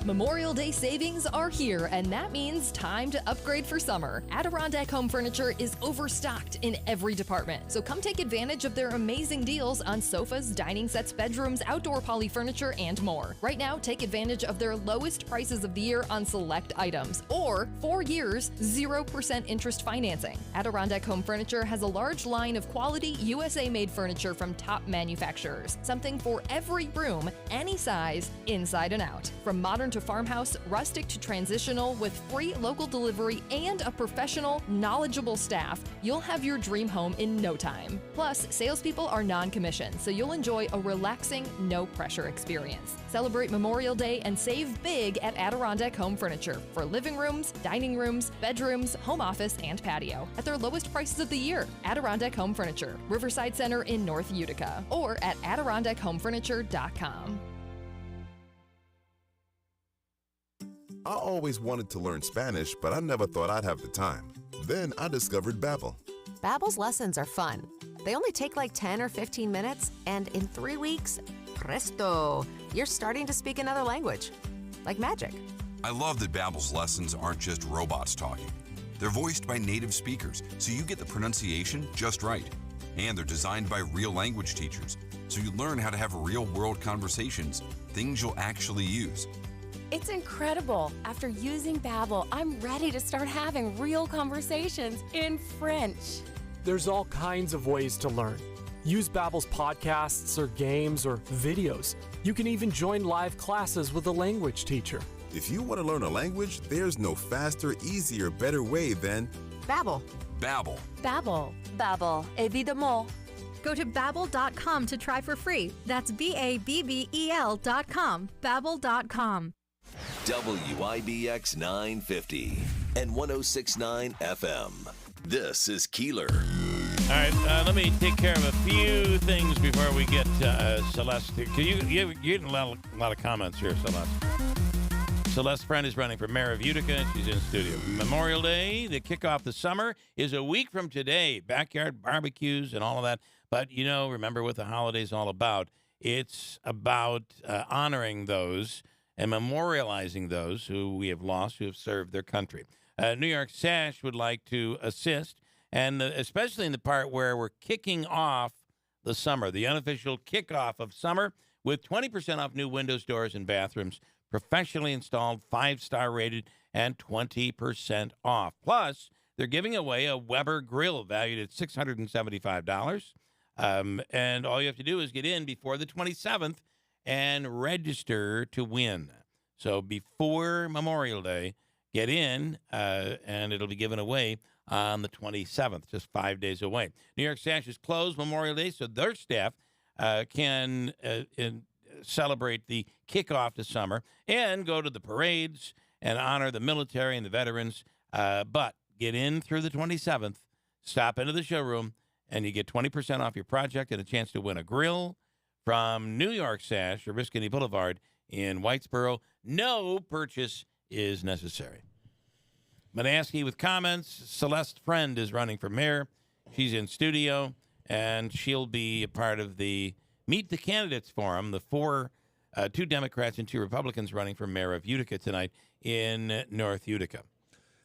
Memorial Day savings are here, and that means time to upgrade for summer. Adirondack Home Furniture is overstocked in every department, so come take advantage of their amazing deals on sofas, dining sets, bedrooms, outdoor poly furniture, and more. Right now, take advantage of their lowest prices of the year on select items, or 4 years, 0% interest financing. Adirondack Home Furniture has a large line of quality USA-made furniture from top manufacturers. Something for every room, any size, inside and out. From modern to farmhouse, rustic to transitional, with free local delivery and a professional, knowledgeable staff, you'll have your dream home in no time. Plus, salespeople are non-commissioned, so you'll enjoy a relaxing, no-pressure experience. Celebrate Memorial Day and save big at Adirondack Home Furniture for living rooms, dining rooms, bedrooms, home office, and patio at their lowest prices of the year. Adirondack Home Furniture, Riverside Center in North Utica, or at AdirondackHomeFurniture.com.
I always wanted to learn Spanish, but I never thought I'd have the time. Then I discovered Babbel.
Babbel's lessons are fun. They only take like 10 or 15 minutes, and in 3 weeks, presto, you're starting to speak another language. Like magic.
I love that Babbel's lessons aren't just robots talking. They're voiced by native speakers, so you get the pronunciation just right. And they're designed by real language teachers, so you learn how to have real-world conversations, things you'll actually use.
It's incredible. After using Babbel, I'm ready to start having real conversations in French.
There's all kinds of ways to learn. Use Babbel's podcasts or games or videos. You can even join live classes with a language teacher.
If you want to learn a language, there's no faster, easier, better way than
Babbel.
Babbel.
Babbel. Babbel. Évidemment.
Go to Babbel.com to try for free. That's BABBEL.com. Babbel.com.
WIBX 950 and 106.9 FM. This is Keeler.
All right, let me take care of a few things before we get Celeste. You get a lot of comments here, Celeste. Celeste Friend is running for mayor of Utica. She's in studio. Memorial Day, the kickoff the summer, is a week from today. Backyard barbecues and all of that. But, remember what the holiday's all about. It's about honoring those and memorializing those who we have lost, who have served their country. New York Sash would like to assist, and especially in the part where we're kicking off the summer, the unofficial kickoff of summer, with 20% off new windows, doors, and bathrooms, professionally installed, 5-star rated, and 20% off. Plus, they're giving away a Weber grill valued at $675. And all you have to do is get in before the 27th and register to win. So before Memorial Day, get in, and it'll be given away on the 27th, just 5 days away. New York Sash is closed Memorial Day, so their staff can celebrate the kickoff to summer and go to the parades and honor the military and the veterans. But get in through the 27th, stop into the showroom, and you get 20% off your project and a chance to win a grill from New York Sash or Riscony Boulevard in Whitesboro. No purchase is necessary. Manaski with comments. Celeste Friend is running for mayor. She's in studio, and she'll be a part of the Meet the Candidates Forum, the 2 Democrats and 2 Republicans running for mayor of Utica tonight in North Utica.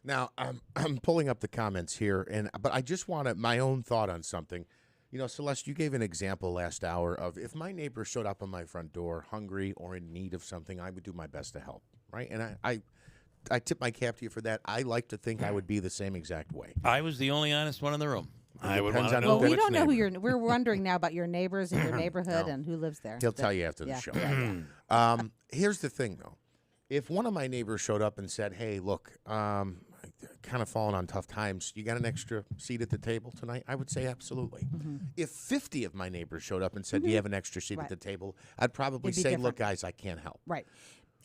Now, I'm pulling up the comments here, but I just want my own thought on something. Celeste, you gave an example last hour of if my neighbor showed up on my front door hungry or in need of something, I would do my best to help, right? And I tip my cap to you for that. I like to think I would be the same exact way.
I was the only honest one in the room. I would want
to know. Well, we don't know who we're wondering now about your neighbors in your neighborhood and who lives there.
He'll tell you after the show. Here's the thing, though. If one of my neighbors showed up and said, "Hey, look, kind of fallen on tough times. You got an extra seat at the table tonight? I would say absolutely. If 50 of my neighbors showed up and said, "Do you have an extra seat at the table?" I'd probably say,
different.
"Look, guys, I can't help."
Right.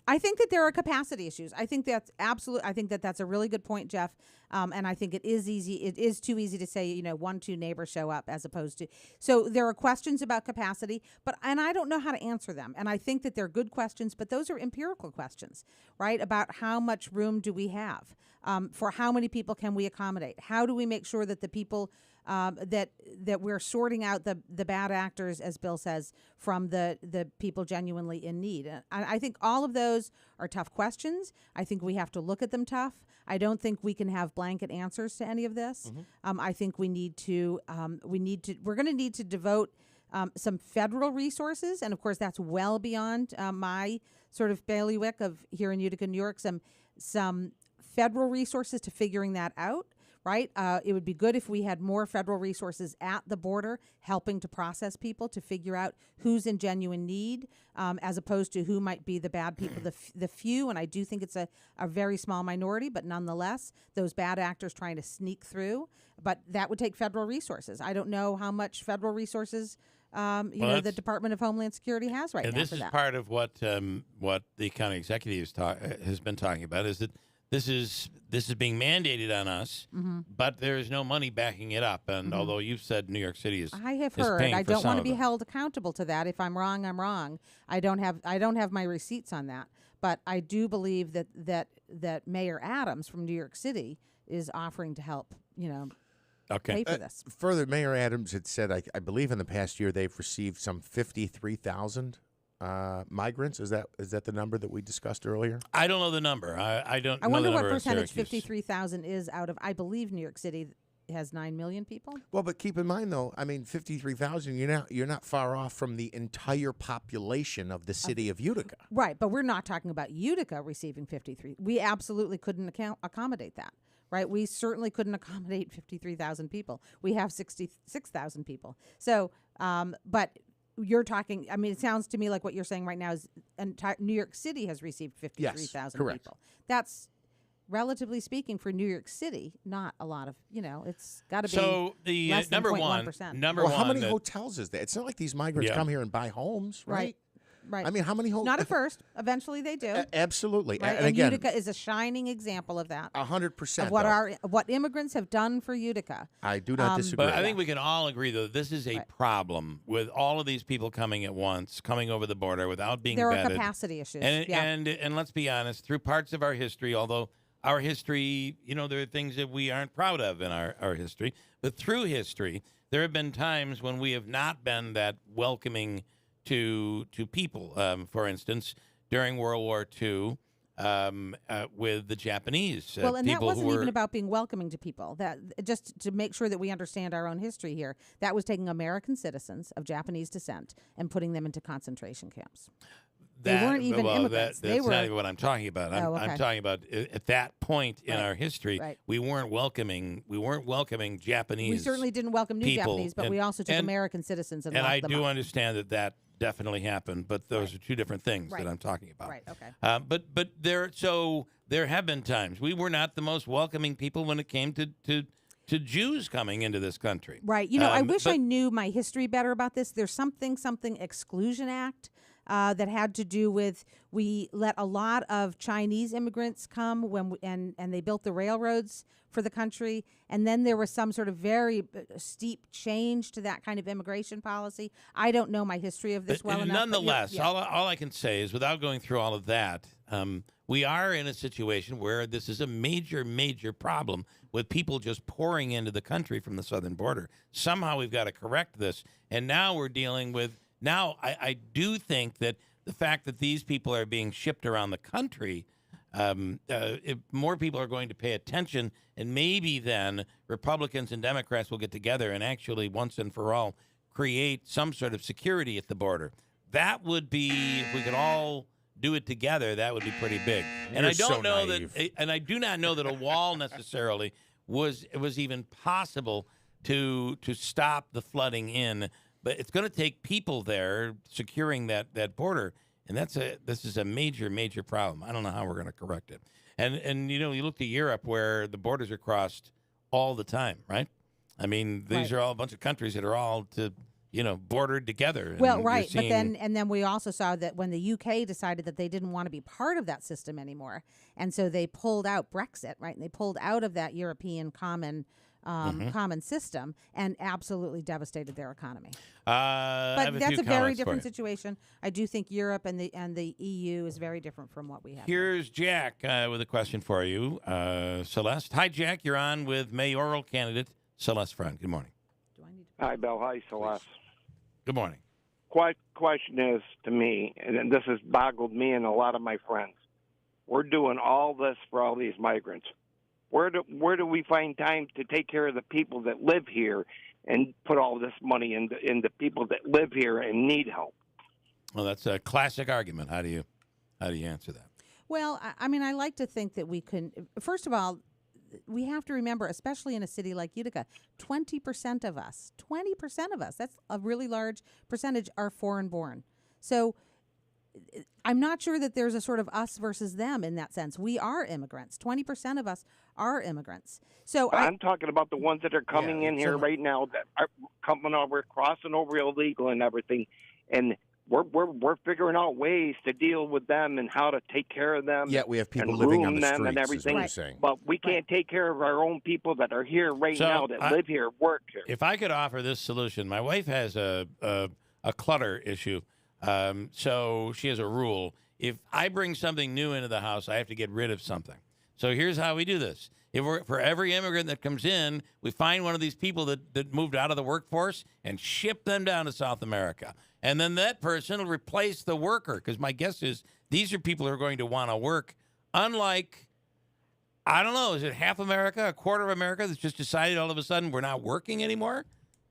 I think that there are capacity issues. I think that's absolute. I think that that's a really good point, Jeff. And I think it is easy. It is too easy to say, 1, 2 neighbors show up as opposed to. So there are questions about capacity, and I don't know how to answer them. And I think that they're good questions, but those are empirical questions, right? About how much room do we have? For how many people can we accommodate? How do we make sure that the people that we're sorting out the bad actors, as Bill says, from the people genuinely in need? And I think all of those are tough questions. I think we have to look at them tough. I don't think we can have blanket answers to any of this. I think we're going to need to devote some federal resources, and of course that's well beyond my sort of bailiwick of here in Utica, New York. Some federal resources to figuring that out. Right? It would be good if we had more federal resources at the border helping to process people to figure out who's in genuine need, as opposed to who might be the bad people, the few. And I do think it's a very small minority, but nonetheless, those bad actors trying to sneak through. But that would take federal resources. I don't know how much federal resources the Department of Homeland Security has right now.
This is part of what the county executive has been talking about, is that this is being mandated on us, but there is no money backing it up. And although you've said New York City is,
I have heard. I don't want to be held accountable to that. If I'm wrong, I'm wrong. I don't have my receipts on that. But I do believe that Mayor Adams from New York City is offering to help. Pay for this.
Further, Mayor Adams had said, I believe in the past year they've received some 53,000. Migrants, is that the number that we discussed earlier?
I don't know the number. I don't.
I wonder
know the
what
number
percentage 53,000 is out of. I believe New York City has 9 million people.
Well, but keep in mind though, 53,000. You're not far off from the entire population of the city of Utica.
Right, but we're not talking about Utica receiving 53. We absolutely couldn't accommodate that. Right, we certainly couldn't accommodate 53,000 people. We have 66,000 people. So, but. You're talking, it sounds to me like what you're saying right now is New York City has received 53,000 people. That's, relatively speaking, for New York City, not a lot of, it's got to be
so the
less than
number
0.1%.
How many hotels is there? It's not like these migrants come here and buy homes, right?
Right.
How many hotels?
Not at first. Eventually they do.
Absolutely.
Right? And again, Utica is a shining example of that.
100%.
Of what immigrants have done for Utica.
I do not disagree.
But I think we can all agree, though, this is a problem with all of these people coming at once, coming over the border without being vetted.
There are capacity issues.
And let's be honest, through parts of our history, although our history, there are things that we aren't proud of in our history, but through history, there have been times when we have not been that welcoming to people. For instance, during World War II, with the Japanese.
Well, and that wasn't even about being welcoming to people. That just to make sure that we understand our own history here. That was taking American citizens of Japanese descent and putting them into concentration camps. They weren't even immigrants.
That's not even what I'm talking about. I'm talking about at that point in our history, we weren't welcoming Japanese.
We certainly didn't welcome new Japanese, but we also took American citizens and
I
locked them
do
up.
understand that definitely happened, but those are two different things that I'm talking about.
Right. Okay.
But there have been times we were not the most welcoming people when it came to Jews coming into this country.
Right. I wish I knew my history better about this. There's something Exclusion Act that had to do with we let a lot of Chinese immigrants come and they built the railroads for the country, and then there was some sort of very steep change to that kind of immigration policy. I don't know my history of this well enough.
Nonetheless, all I can say is, without going through all of that, we are in a situation where this is a major, major problem with people just pouring into the country from the southern border. Somehow we've got to correct this, and now we're dealing with. Now, I do think that the fact that these people are being shipped around the country, if more people are going to pay attention, and maybe then Republicans and Democrats will get together and actually once and for all create some sort of security at the border. That would be, if we could all do it together, that would be pretty big. And I don't know that, and I do not know that a wall necessarily was even possible to stop the flooding in. But it's going to take people there securing that border. And this is a major, major problem. I don't know how we're going to correct it. And you look to Europe where the borders are crossed all the time, right? I mean, these are all a bunch of countries that are all bordered together.
Well, right, but then we also saw that when the UK decided that they didn't want to be part of that system anymore, and so they pulled out Brexit, right? And they pulled out of that European common system and absolutely devastated their economy. But that's a very different situation. I do think Europe and the EU is very different from what we have.
Here's Jack with a question for you, Celeste. Hi, Jack. You're on with mayoral candidate Celeste Friend. Good morning.
Hi, Bill. Hi, Celeste.
Good morning.
Question is to me, and this has boggled me and a lot of my friends. We're doing all this for all these migrants. Where do we find time to take care of the people that live here and put all this money into people that live here and need help?
Well, that's a classic argument. How do you answer that?
Well, I mean, I like to think that we can. First of all, we have to remember, especially in a city like Utica, 20% of us, that's a really large percentage, are foreign-born. So I'm not sure that there's a sort of us versus them in that sense. We are immigrants. 20% of us are immigrants. So
I'm talking about the ones that are coming in here right now that are coming over, crossing over illegal and everything, and we're figuring out ways to deal with them and how to take care of them.
Yeah, we have people
and
living on
room
the
them
streets,
and everything.
is what you're saying.
But we can't take care of our own people that are here now that live here, work here.
If I could offer this solution, my wife has a clutter issue. So she has a rule. If I bring something new into the house, I have to get rid of something. So here's how we do this. For every immigrant that comes in, we find one of these people that moved out of the workforce and ship them down to South America. And then that person will replace the worker, because my guess is these are people who are going to want to work. Unlike, I don't know, is it half America, a quarter of America that's just decided all of a sudden we're not working anymore?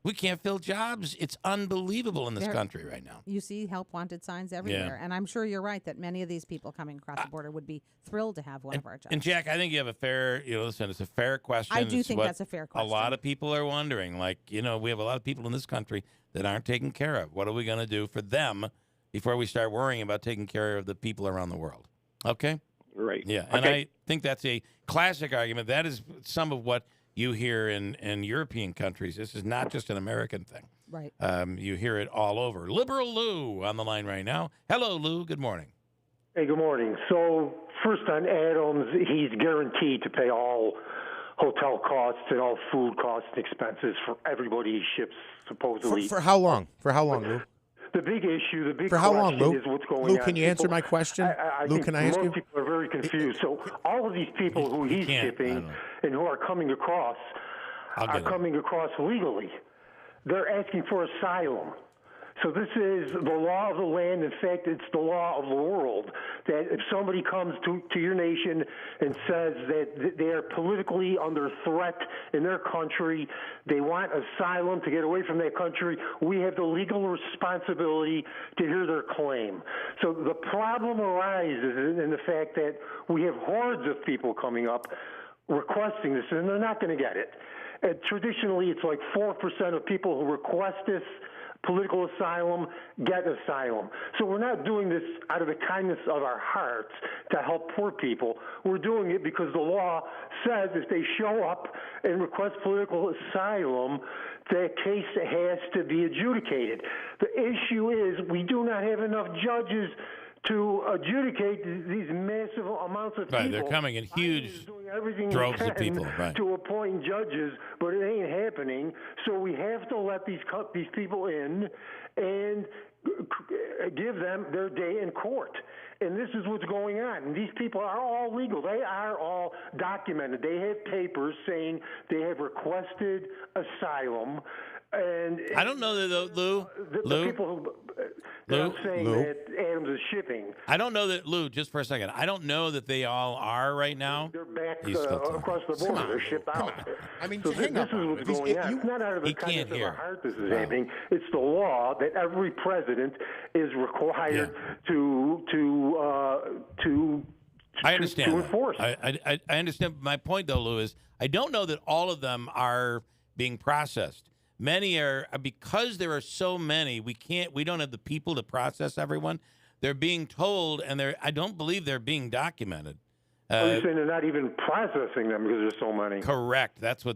We can't fill jobs. It's unbelievable in this country right now.
You see help wanted signs everywhere. Yeah. And I'm sure you're right that many of these people coming across the border would be thrilled to have one of our jobs.
And Jack, I think you have a fair, listen, it's a fair question.
I do think that's a fair question.
A lot of people are wondering, we have a lot of people in this country that aren't taken care of. What are we going to do for them before we start worrying about taking care of the people around the world? Okay?
Right.
Yeah. And I think that's a classic argument. That is some of what you hear in European countries. This is not just an American thing.
Right.
You hear it all over. Liberal Lou on the line right now. Hello, Lou. Good morning.
Hey, good morning. So first on Adams, he's guaranteed to pay all hotel costs and all food costs and expenses for everybody he ships, supposedly.
For how long? For how long, Lou?
The big issue, the big
for how long, Lou?
is what's going on.
Lou, can you answer my question? Lou, can I ask you?
Most people are very confused. So all of these people who he's shipping and who are coming across are coming across legally. They're asking for asylum. So this is the law of the land. In fact, it's the law of the world, that if somebody comes to your nation and says that they are politically under threat in their country, they want asylum to get away from their country, we have the legal responsibility to hear their claim. So the problem arises in the fact that we have hordes of people coming up requesting this, and they're not going to get it. Traditionally, it's like 4% of people who request this political asylum get asylum. So we're not doing this out of the kindness of our hearts to help poor people. We're doing it because the law says if they show up and request political asylum, the case has to be adjudicated. The issue is we do not have enough judges to adjudicate these massive amounts of people.
Right, they're coming in huge droves of people. Right.
To appoint judges, but it ain't happening. So we have to let these people in and give them their day in court. And this is what's going on. And these people are all legal. They are all documented. They have papers saying they have requested asylum. And
I don't know that, Lou.
The people that I'm saying that Adams is shipping.
I don't know that, Lou, just for a second. I don't know that they all are right now.
They're back across the border. They're shipped out.
I mean,
so this is what's going on. It's not out of the kindness of our heart this is happening. It's the law that every president is required to
I understand.
To enforce.
I understand. My point, though, Lou, is I don't know that all of them are being processed. Many are, because there are so many, we don't have the people to process everyone. they're being told, and I don't believe they're being documented.
You're saying they're not even processing them because there's so many.
Correct. That's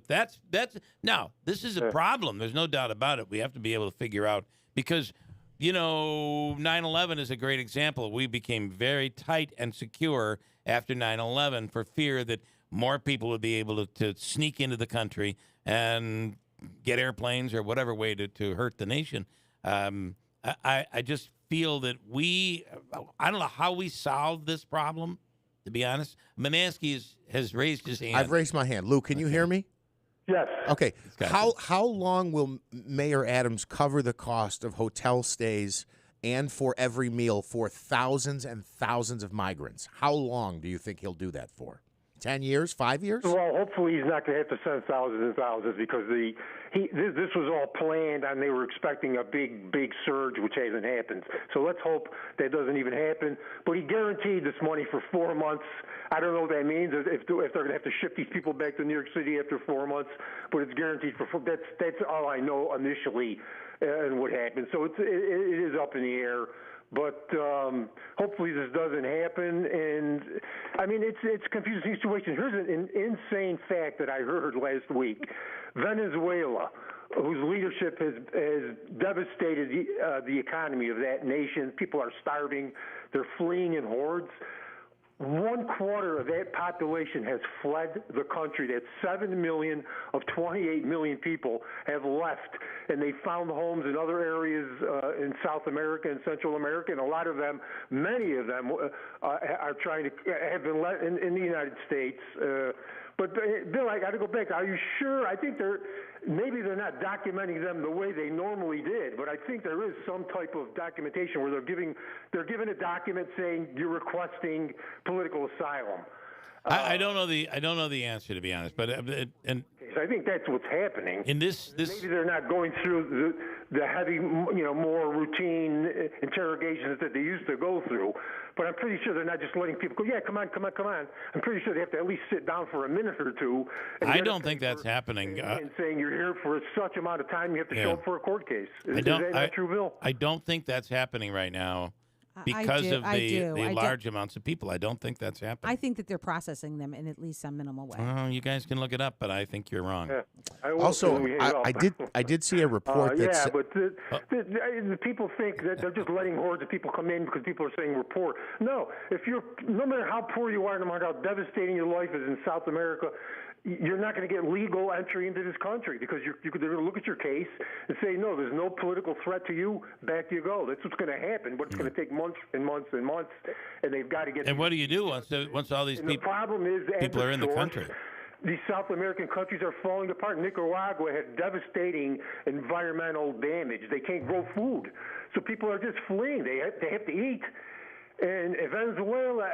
now, this is a problem. There's no doubt about it. We have to be able to figure out, because, 9/11 is a great example. We became very tight and secure after 9/11 for fear that more people would be able to sneak into the country and get airplanes or whatever way to hurt the nation. I just feel that I don't know how we solve this problem, to be honest. Manansky has raised his hand.
I've raised my hand. Lou, can you hear me?
Yes.
Okay. How long will Mayor Adams cover the cost of hotel stays and for every meal for thousands and thousands of migrants? How long do you think he'll do that for? 10 years? 5 years?
Well, hopefully he's not going to have to send thousands and thousands, because this was all planned and they were expecting a big surge, which hasn't happened. So let's hope that doesn't even happen. But he guaranteed this money for 4 months. I don't know what that means, if they're going to have to ship these people back to New York City after 4 months, but it's guaranteed for 4. That's all I know initially and what happened. So it is up in the air. But hopefully this doesn't happen. And, I mean, it's a confusing situation. Here's an insane fact that I heard last week. Venezuela, whose leadership has devastated the economy of that nation. People are starving. They're fleeing in hordes. 1/4 of that population has fled the country. That's 7 million of 28 million people have left, and they found homes in other areas in South America and Central America, and a lot of them, many of them, are trying to have been let in the United States. But Bill, I got to go back. Are you sure? I think maybe they're not documenting them the way they normally did, but I think there is some type of documentation where they're given a document saying you're requesting political asylum.
I don't know the answer, to be honest, but
I think that's what's happening.
In this
maybe they're not going through the heavy, more routine interrogations that they used to go through. But I'm pretty sure they're not just letting people go, yeah, come on. I'm pretty sure they have to at least sit down for a minute or two.
I don't think that's happening.
And saying you're here for such amount of time, you have to show up for a court case. Is that not true, Bill?
I don't think that's happening right now. Because of the large amounts of people. I don't think that's happening.
I think that they're processing them in at least some minimal way.
Well, you guys can look it up, but I think you're wrong.
Yeah.
Also, I did see a report that
yeah, but the people think that they're just letting hordes of people come in because people are saying report. No, no matter how poor you are, no matter how devastating your life is in South America, you're not going to get legal entry into this country, because they're going to look at your case and say, no, there's no political threat to you, back you go. That's what's going to happen, but it's going to take months and months and months, and they've got to get...
And what do you do once all these people are in the country?
These South American countries are falling apart. Nicaragua had devastating environmental damage. They can't grow food, so people are just fleeing. They have to eat. And Venezuela,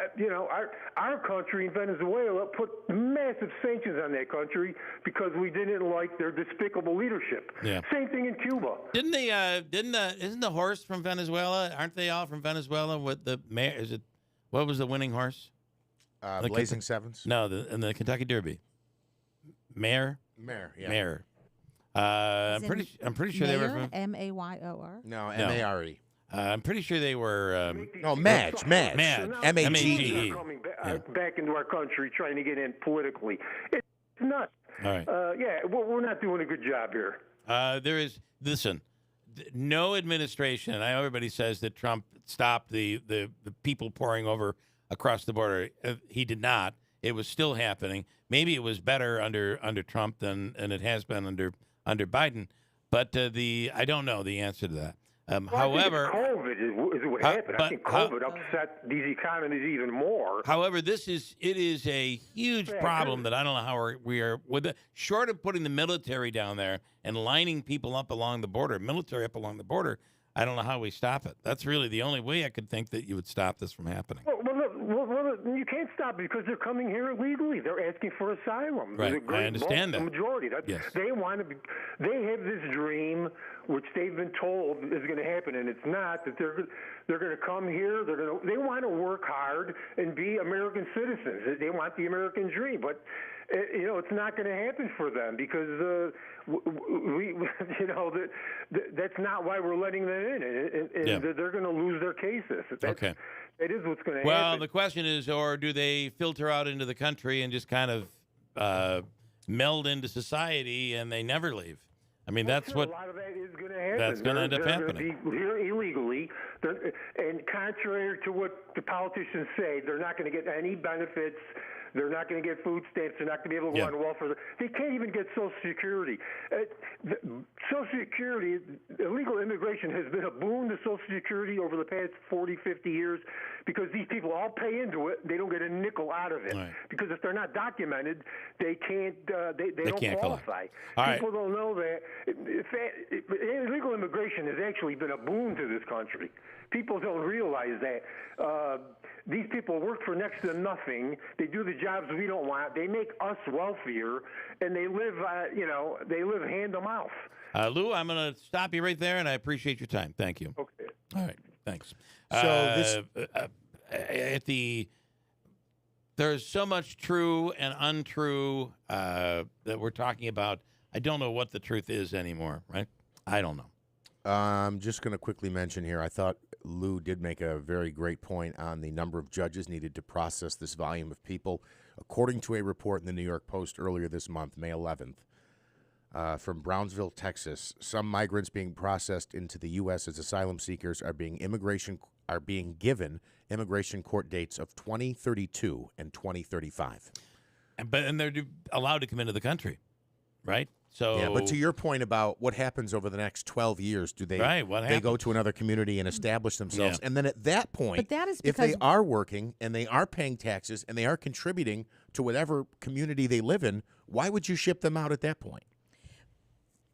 our country in Venezuela put massive sanctions on that country because we didn't like their despicable leadership.
Yeah.
Same thing in Cuba.
Isn't the horse from Venezuela? Aren't they all from Venezuela? What was the winning horse?
Blazing Sevens.
No, in the Kentucky Derby. Mayor.
Yeah.
Mayor. I'm pretty sure they were from
M-A-Y-O-R.
No, M-A-R-E.
I'm pretty sure they were...
Madge.
M-A-G-E.
Coming back into our country, trying to get in politically. It's nuts.
All right.
We're not doing a good job here.
Listen, no administration, and I know everybody says that Trump stopped the people pouring over across the border. He did not. It was still happening. Maybe it was better under Trump than it has been under Biden. But I don't know the answer to that. However,
I think COVID is what happened. I think COVID upset these economies even more.
However, it is a huge problem that I don't know how we are short of putting the military down there and lining people up along the border, military up along the border. I don't know how we stop it. That's really the only way I could think that you would stop this from happening.
Well, you can't stop it because they're coming here illegally. They're asking for asylum.
Right, I understand that.
The majority.
Yes.
They have this dream, which they've been told is going to happen, and it's not. That they're going to come here. They want to work hard and be American citizens. They want the American dream, but it's not going to happen for them because that's not why we're letting them in, and they're going to lose their cases.
Okay.
It is what's going to happen.
Well, the question is, or do they filter out into the country and just kind of meld into society and they never leave? I mean, that's what.
A lot of that is going to happen.
That's going to end up happening.
They're going to be here illegally, and contrary to what the politicians say, they're not going to get any benefits. They're not going to get food stamps. They're not going to be able to go on welfare. They can't even get Social Security. Social Security, illegal immigration has been a boon to Social Security over the past 40, 50 years because these people all pay into it. They don't get a nickel out of it. Right. Because if they're not documented, they can't. They don't qualify. People don't know that. Illegal immigration has actually been a boon to this country. People don't realize that. These people work for next to nothing. They do the jobs we don't want. They make us wealthier, and they live, they live hand to mouth.
Lou, I'm going to stop you right there, and I appreciate your time. Thank you.
Okay.
All right. Thanks.
So
there's so much true and untrue that we're talking about. I don't know what the truth is anymore, right? I don't know.
I'm just going to quickly mention here, I thought Lou did make a very great point on the number of judges needed to process this volume of people. According to a report in the New York Post earlier this month, May 11th, from Brownsville, Texas, some migrants being processed into the U.S. as asylum seekers are being given immigration court dates of 2032 and 2035.
And they're allowed to come into the country, right? So
yeah, but to your point about what happens over the next 12 years, do they they go to another community and establish themselves? Yeah. And then at that point, if they are working and they are paying taxes and they are contributing to whatever community they live in, why would you ship them out at that point?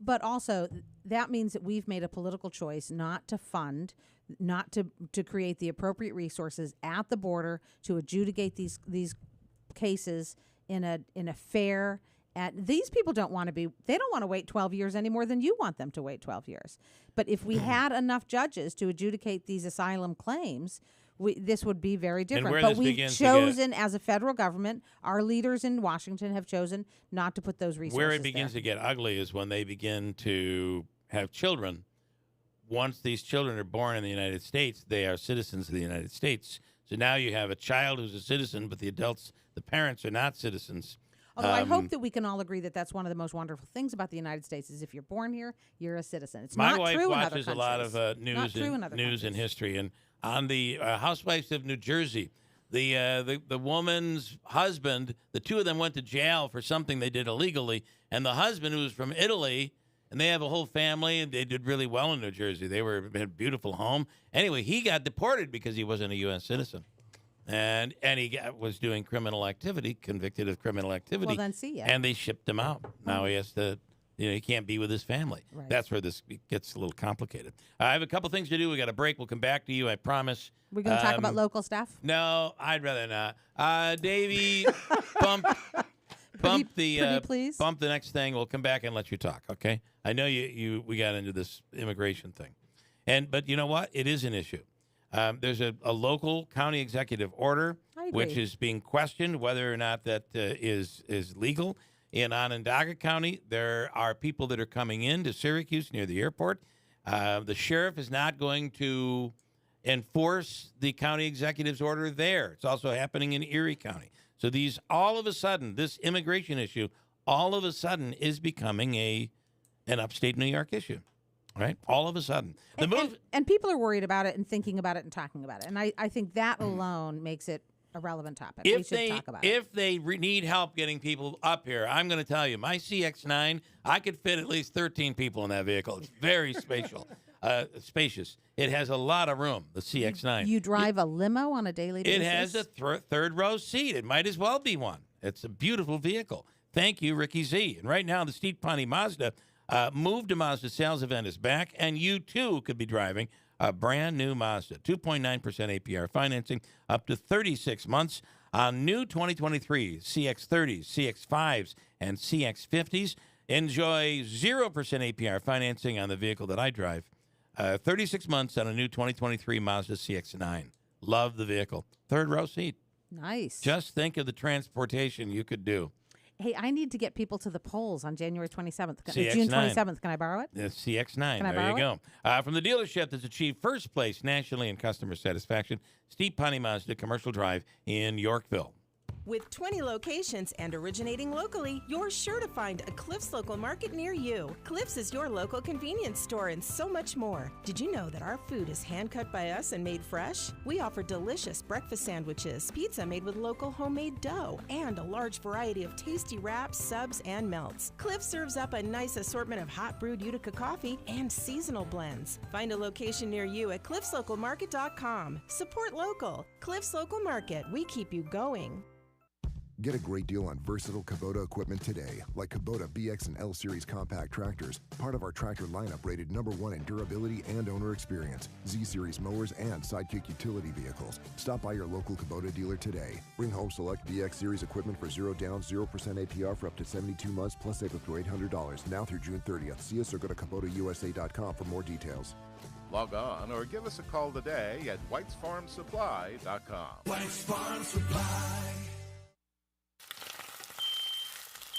But also, that means that we've made a political choice not to fund, not to create the appropriate resources at the border to adjudicate these cases in a fair. These people they don't want to wait 12 years any more than you want them to wait 12 years. But if we had enough judges to adjudicate these asylum claims, this would be very different. But we've chosen, as a federal government, our leaders in Washington have chosen not to put those resources
Where it begins to get ugly is when they begin to have children. Once these children are born in the United States, they are citizens of the United States. So now you have a child who's a citizen, but the parents are not citizens.
Although I hope that we can all agree that that's one of the most wonderful things about the United States is if you're born here, you're a citizen. It's not true in other countries.
My wife watches a lot of news and history. And on the Housewives of New Jersey, the woman's husband, the two of them went to jail for something they did illegally. And the husband, who was from Italy, and they have a whole family, and they did really well in New Jersey. They had a beautiful home. Anyway, he got deported because he wasn't a U.S. citizen. And he was doing criminal activity, convicted of criminal activity.
Well, then see ya.
And they shipped him out. Now he has to, he can't be with his family.
Right.
That's where this gets a little complicated. I have a couple things to do. We got a break. We'll come back to you, I promise.
We're going to talk about local stuff?
No, I'd rather not. Davey, bump the next thing. We'll come back and let you talk, okay? I know we got into this immigration thing. But you know what? It is an issue. There's a local county executive order, which is being questioned whether or not that is legal. In Onondaga County, there are people that are coming into Syracuse near the airport. The sheriff is not going to enforce the county executive's order there. It's also happening in Erie County. So all of a sudden, this immigration issue, all of a sudden is becoming an upstate New York issue. Right? All of a sudden.
And people are worried about it and thinking about it and talking about it. And I think that alone makes it a relevant topic. We should talk about it.
If they need help getting people up here, I'm going to tell you, my CX-9, I could fit at least 13 people in that vehicle. It's very spacious. It has a lot of room, the CX-9.
You drive a limo on a daily basis?
It has a third row seat. It might as well be one. It's a beautiful vehicle. Thank you, Ricky Z. And right now, the Steve Pawnee Mazda Move to Mazda sales event is back, and you, too, could be driving a brand-new Mazda. 2.9% APR financing up to 36 months on new 2023 CX-30s, CX-5s, and CX-50s. Enjoy 0% APR financing on the vehicle that I drive. 36 months on a new 2023 Mazda CX-9. Love the vehicle. Third row seat.
Nice.
Just think of the transportation you could do.
Hey, I need to get people to the polls on January 27th.
CX9.
June 27th. Can I borrow it?
The CX9.
Can I
There you
borrow
go. From the dealership that's achieved first place nationally in customer satisfaction, Steve Ponte Mazda Commercial Drive in Yorkville.
With 20 locations and originating locally, you're sure to find a Cliff's Local Market near you. Cliff's is your local convenience store and so much more. Did you know that our food is hand-cut by us and made fresh? We offer delicious breakfast sandwiches, pizza made with local homemade dough, and a large variety of tasty wraps, subs, and melts. Cliff's serves up a nice assortment of hot brewed Utica coffee and seasonal blends. Find a location near you at cliffslocalmarket.com. Support local. Cliff's Local Market. We keep you going.
Get a great deal on versatile Kubota equipment today, like Kubota BX and L Series compact tractors, part of our tractor lineup rated #1 in durability and owner experience, Z Series mowers, and Sidekick utility vehicles. Stop by your local Kubota dealer today. Bring home select BX Series equipment for 0 down, 0% APR for up to 72 months, plus save up to $800, now through June 30th. See us or go to KubotaUSA.com for more details.
Log on or give us a call today at whitesfarmsupply.com.
White's Farm Supply.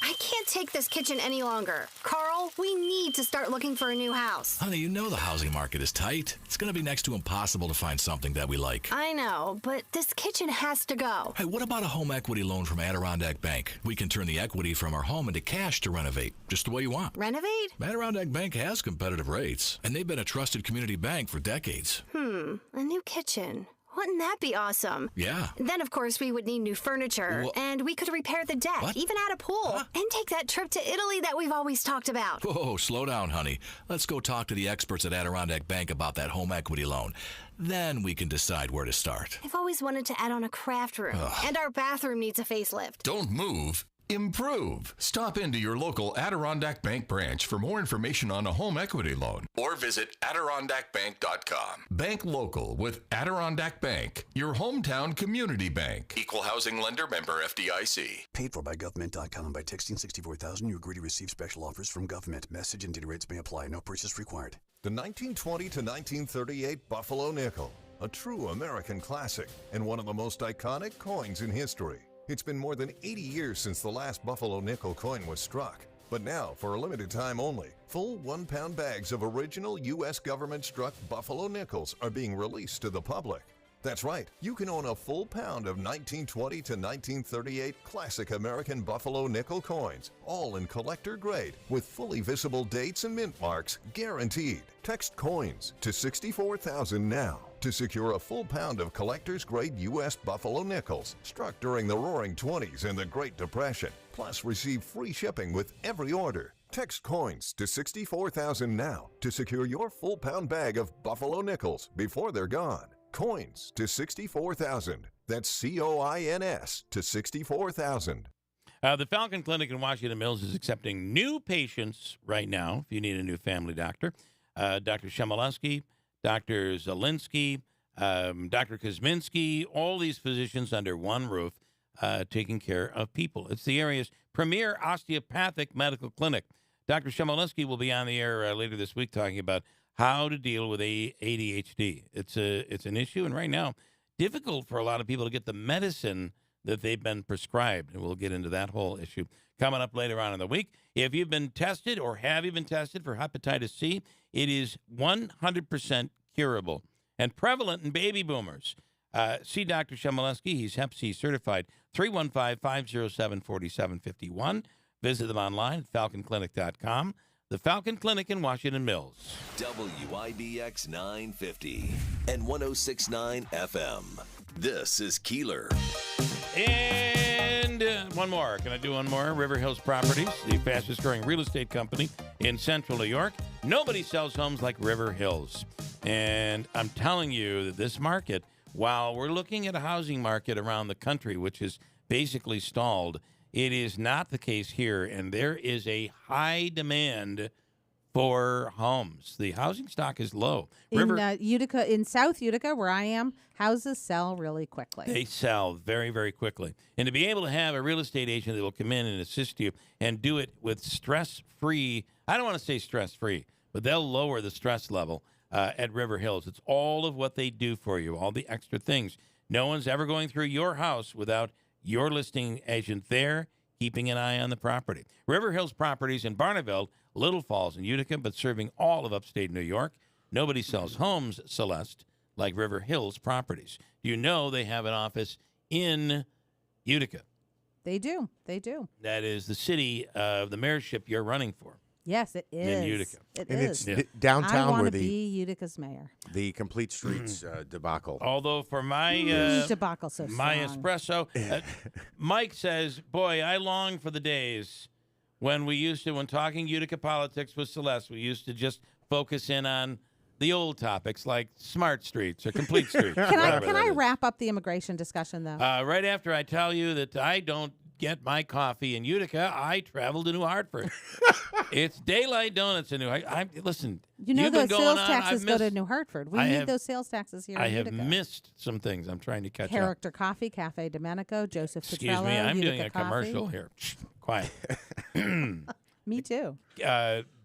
I can't take this kitchen any longer. Carl, we need to start looking for a new house.
Honey, you know the housing market is tight. It's going to be next to impossible to find something that we like.
I know, but this kitchen has to go.
Hey, what about a home equity loan from Adirondack Bank? We can turn the equity from our home into cash to renovate, just the way you want.
Renovate?
Adirondack Bank has competitive rates, and they've been a trusted community bank for decades.
A new kitchen. Wouldn't that be awesome?
Yeah.
Then, of course, we would need new furniture, and we could repair the deck, even add a pool, and take that trip to Italy that we've always talked about.
Whoa, slow down, honey. Let's go talk to the experts at Adirondack Bank about that home equity loan. Then we can decide where to start.
I've always wanted to add on a craft room, and our bathroom needs a facelift.
Don't move. Improve. Stop into your local Adirondack Bank branch for more information on a home equity loan or visit AdirondackBank.com. Bank local with Adirondack Bank, your hometown community bank. Equal housing lender, member FDIC.
Paid for by government.com. By texting 64,000, you agree to receive special offers from government. Message and data rates may apply. No purchase required.
The 1920 to 1938 Buffalo nickel, a true American classic and one of the most iconic coins in history. It's been more than 80 years since the last Buffalo nickel coin was struck. But now, for a limited time only, full 1-pound bags of original U.S. government-struck Buffalo nickels are being released to the public. That's right, you can own a full pound of 1920 to 1938 classic American Buffalo nickel coins, all in collector grade, with fully visible dates and mint marks guaranteed. Text COINS to 64,000 now to secure a full pound of collector's grade U.S. Buffalo nickels struck during the Roaring '20s and the Great Depression. Plus, receive free shipping with every order. Text COINS to 64,000 now to secure your full pound bag of Buffalo nickels before they're gone. COINS to 64,000. That's COINS to 64,000.
The Falcon Clinic in Washington Mills is accepting new patients right now if you need a new family doctor. Dr. Shemaleski, Dr. Zielinski, Dr. Kosminski, all these physicians under one roof taking care of people. It's the area's premier osteopathic medical clinic. Dr. Shemaleski will be on the air later this week talking about how to deal with ADHD. It's an issue, and right now, difficult for a lot of people to get the medicine that they've been prescribed, and we'll get into that whole issue coming up later on in the week. If you've been tested or have you been tested for hepatitis C, it is 100% curable and prevalent in baby boomers. See Dr. Shemaleski. He's Hep C certified. 315-507-4751. Visit them online at falconclinic.com. The Falcon Clinic in Washington Mills.
WIBX 950 and 106.9 FM. This is Keeler.
And one more. Can I do one more? River Hills Properties, the fastest growing real estate company in central New York. Nobody sells homes like River Hills. And I'm telling you that this market, while we're looking at a housing market around the country, which is basically stalled, it is not the case here, and there is a high demand for homes. The housing stock is low.
In Utica, in South Utica, where I am, houses sell really quickly.
They sell very, very quickly. And to be able to have a real estate agent that will come in and assist you and do it with stress-free, I don't want to say stress-free, but they'll lower the stress level at River Hills. It's all of what they do for you, all the extra things. No one's ever going through your house without your listing agent there keeping an eye on the property. River Hills Properties in Barneville, Little Falls, and Utica, but serving all of upstate New York. Nobody sells homes, Celeste, like River Hills Properties. Do you know they have an office in Utica?
They do. They do.
That is the city of the mayorship you're running for.
Yes, it is.
In Utica.
It
and
is.
It's downtown
I want
where
to be Utica's mayor.
The Complete Streets debacle.
Although for my
debacle so
my
strong.
espresso, Mike says, boy, I long for the days when we used to, when talking Utica politics with Celeste, we used to just focus in on the old topics like smart streets or complete streets.
Can I wrap up the immigration discussion, though?
Right after I tell you that I don't get my coffee in Utica, I travel to New Hartford. It's Daylight Donuts in New Hartford. Listen,
you know those sales taxes go to New Hartford. We need those sales taxes here in Utica.
I have missed some things. I'm trying to catch up.
Character Coffee, Cafe Domenico, Joseph
Excuse
Petrello,
me, I'm
Utica
doing a
Coffee.
commercial here. Quiet.
Me too.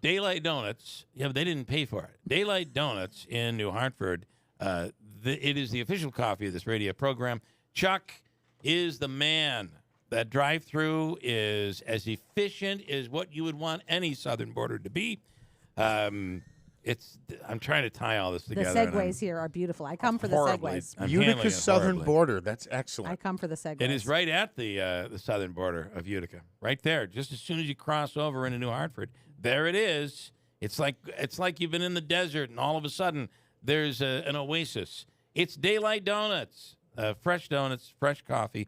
Daylight Donuts, they didn't pay for it. Daylight Donuts in New Hartford, it is the official coffee of this radio program. Chuck is the man. That drive-through is as efficient as what you would want any southern border to be. I'm trying to tie all this together.
The segues here are beautiful. I come for the segues.
Utica's southern border. That's excellent.
I come for the segues.
It is right at the southern border of Utica, right there. Just as soon as you cross over into New Hartford, there it is. It's like you've been in the desert, and all of a sudden there's an oasis. It's Daylight Donuts, fresh donuts, fresh coffee.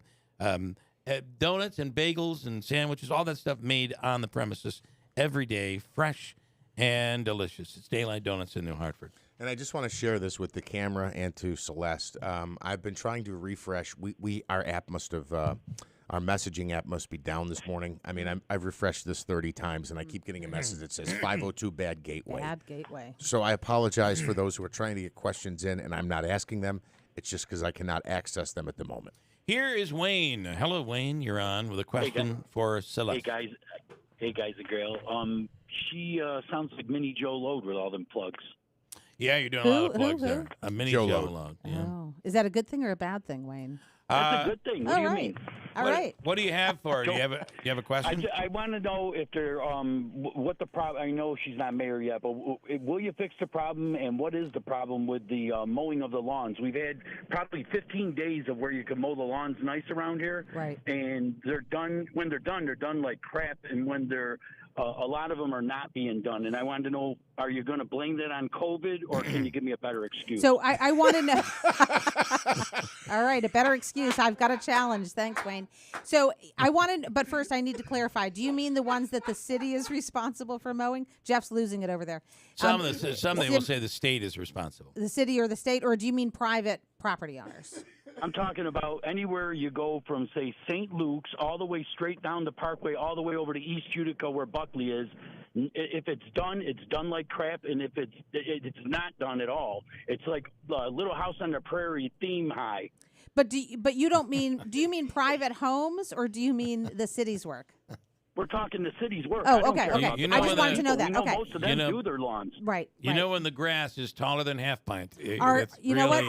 Donuts and bagels and sandwiches, all that stuff made on the premises every day, fresh and delicious. It's Daylight Donuts in New Hartford.
And I just want to share this with the camera and to Celeste. I've been trying to refresh. Our app must have, our messaging app must be down this morning. I mean, I've refreshed this 30 times, and I keep getting a message that says 502 bad gateway.
Bad gateway.
So I apologize for those who are trying to get questions in, and I'm not asking them. It's just because I cannot access them at the moment.
Here is Wayne. Hello, Wayne. You're on with a question for Celeste.
Hey guys, and Grail. She sounds like Mini Joe Load with all them plugs.
Yeah, you're doing a lot of plugs there. A Mini Joe Load. Yeah.
Oh, is that a good thing or a bad thing, Wayne?
That's a good thing. What do you mean?
All right.
What do you have for her? Do you have a question?
I want to know if they're what the problem. I know she's not mayor yet, but will you fix the problem? And what is the problem with the mowing of the lawns? We've had probably 15 days of where you can mow the lawns nice around here,
right?
And they're done. When they're done like crap. And when they're a lot of them are not being done, and I wanted to know: are you going to blame that on COVID, or can you give me a better excuse?
So I want to know. All right, a better excuse. I've got a challenge. Thanks, Wayne. So I want to, but first I need to clarify. Do you mean the ones that the city is responsible for mowing? Jeff's losing it over there.
Some they will say the state is responsible.
The city or the state, or do you mean private property owners?
I'm talking about anywhere you go from, say, St. Luke's all the way straight down the Parkway, all the way over to East Utica where Buckley is. If it's done like crap, and if it's not done at all, it's like Little House on the Prairie theme high.
But you don't mean? Do you mean private homes, or do you mean the city's work?
We're talking the city's work.
Oh, okay.
I
just wanted to know that. Okay.
Most of them do their lawns.
Right.
You know when the grass is taller than half pint.
Know what?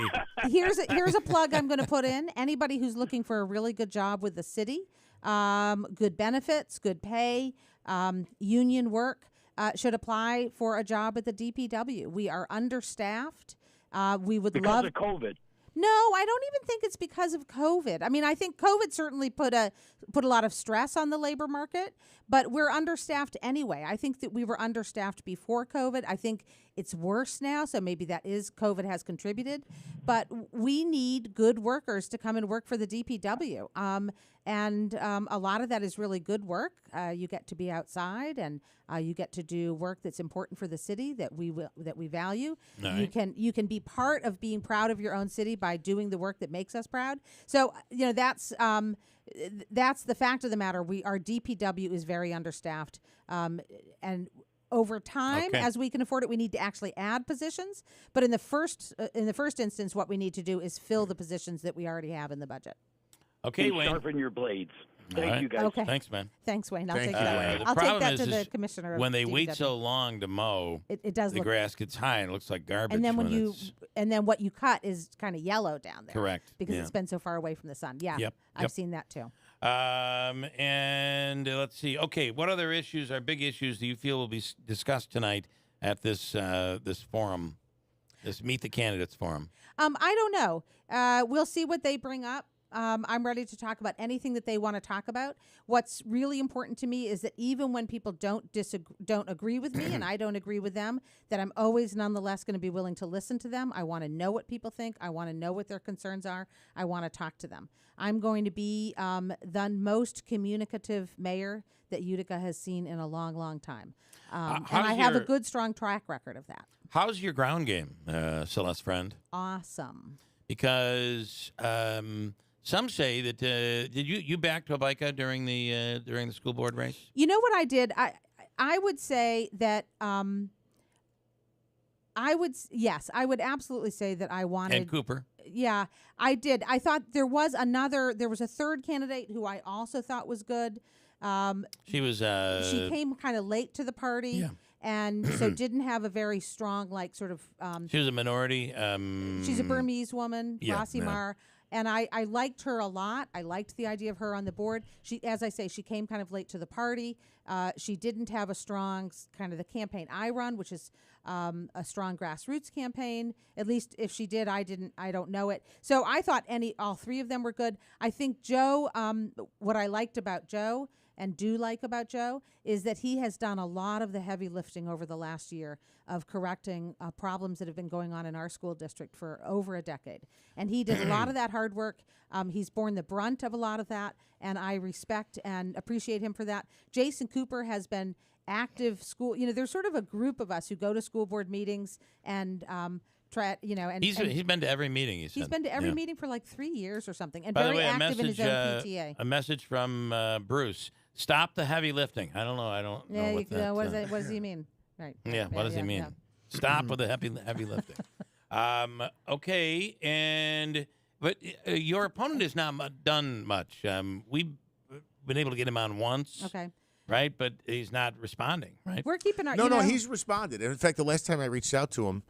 Here's a plug I'm going to put in. Anybody who's looking for a really good job with the city, good benefits, good pay, union work, should apply for a job at the DPW. We are understaffed. We would
because of COVID.
No, I don't even think it's because of COVID. I mean, I think COVID certainly put a lot of stress on the labor market, but we're understaffed anyway. I think that we were understaffed before COVID. I think it's worse now, so maybe COVID has contributed. But we need good workers to come and work for the DPW. And a lot of that is really good work. You get to be outside, and you get to do work that's important for the city that we value. Right. You can be part of being proud of your own city by doing the work that makes us proud. So that's the fact of the matter. Our DPW is very understaffed, and over time, as we can afford it, we need to actually add positions. But in the first instance, what we need to do is fill the positions that we already have in the budget.
Okay, Wayne.
Sharpen your blades. Thank you, guys.
Okay.
Thanks, man.
Thanks, Wayne. I'll
Thank
take
you.
that. I'll take that to the commissioner.
When they
of
wait
DPW.
so long to mow,
it does
the
look,
grass gets high and it looks like garbage.
And then what you cut is kind of yellow down there.
Correct.
Because it's been so far away from the sun. Yeah.
Yep.
I've seen that too.
And let's see. Okay, what other issues are big issues do you feel will be discussed tonight at this this forum, this Meet the Candidates forum?
I don't know. We'll see what they bring up. I'm ready to talk about anything that they want to talk about. What's really important to me is that even when people don't agree with me and I don't agree with them, that I'm always nonetheless going to be willing to listen to them. I want to know what people think. I want to know what their concerns are. I want to talk to them. I'm going to be the most communicative mayor that Utica has seen in a long, long time. And I have a good, strong track record of that.
How's your ground game, Celeste Friend?
Awesome.
Because some say that did you back Tobica during the school board race?
You know what I did? I would say that I would absolutely say that I wanted.
And Cooper.
Yeah, I did. I thought there was a third candidate who I also thought was good.
She was.
She came kind of late to the party.
Yeah.
And so didn't have a very strong, sort of.
She was a minority.
She's a Burmese woman,
yeah,
Rossi Mar. And I liked her a lot. I liked the idea of her on the board. She, as I say, she came kind of late to the party. She didn't have a strong kind of the campaign I run, which is a strong grassroots campaign. At least if she did, I didn't. I don't know it. So I thought all three of them were good. I think Joe. What I liked about Joe and do like about Joe is that he has done a lot of the heavy lifting over the last year of correcting problems that have been going on in our school district for over a decade. And he did a lot of that hard work. He's borne the brunt of a lot of that, and I respect and appreciate him for that. Jason Cooper has been active school. There's sort of a group of us who go to school board meetings and
he's been to every meeting.
He's been to every meeting for like 3 years or something, and
By
very
the way,
active in his own PTA.
A message from Bruce. Stop the heavy lifting. I don't know. know what that.
What does he mean? Right.
Yeah. What does he mean? Yeah. Stop with the heavy lifting. Okay. But your opponent has not done much. We've been able to get him on once.
Okay.
Right, but he's not responding. Right.
We're keeping our.
No, he's responded. And in fact, the last time I reached out to him,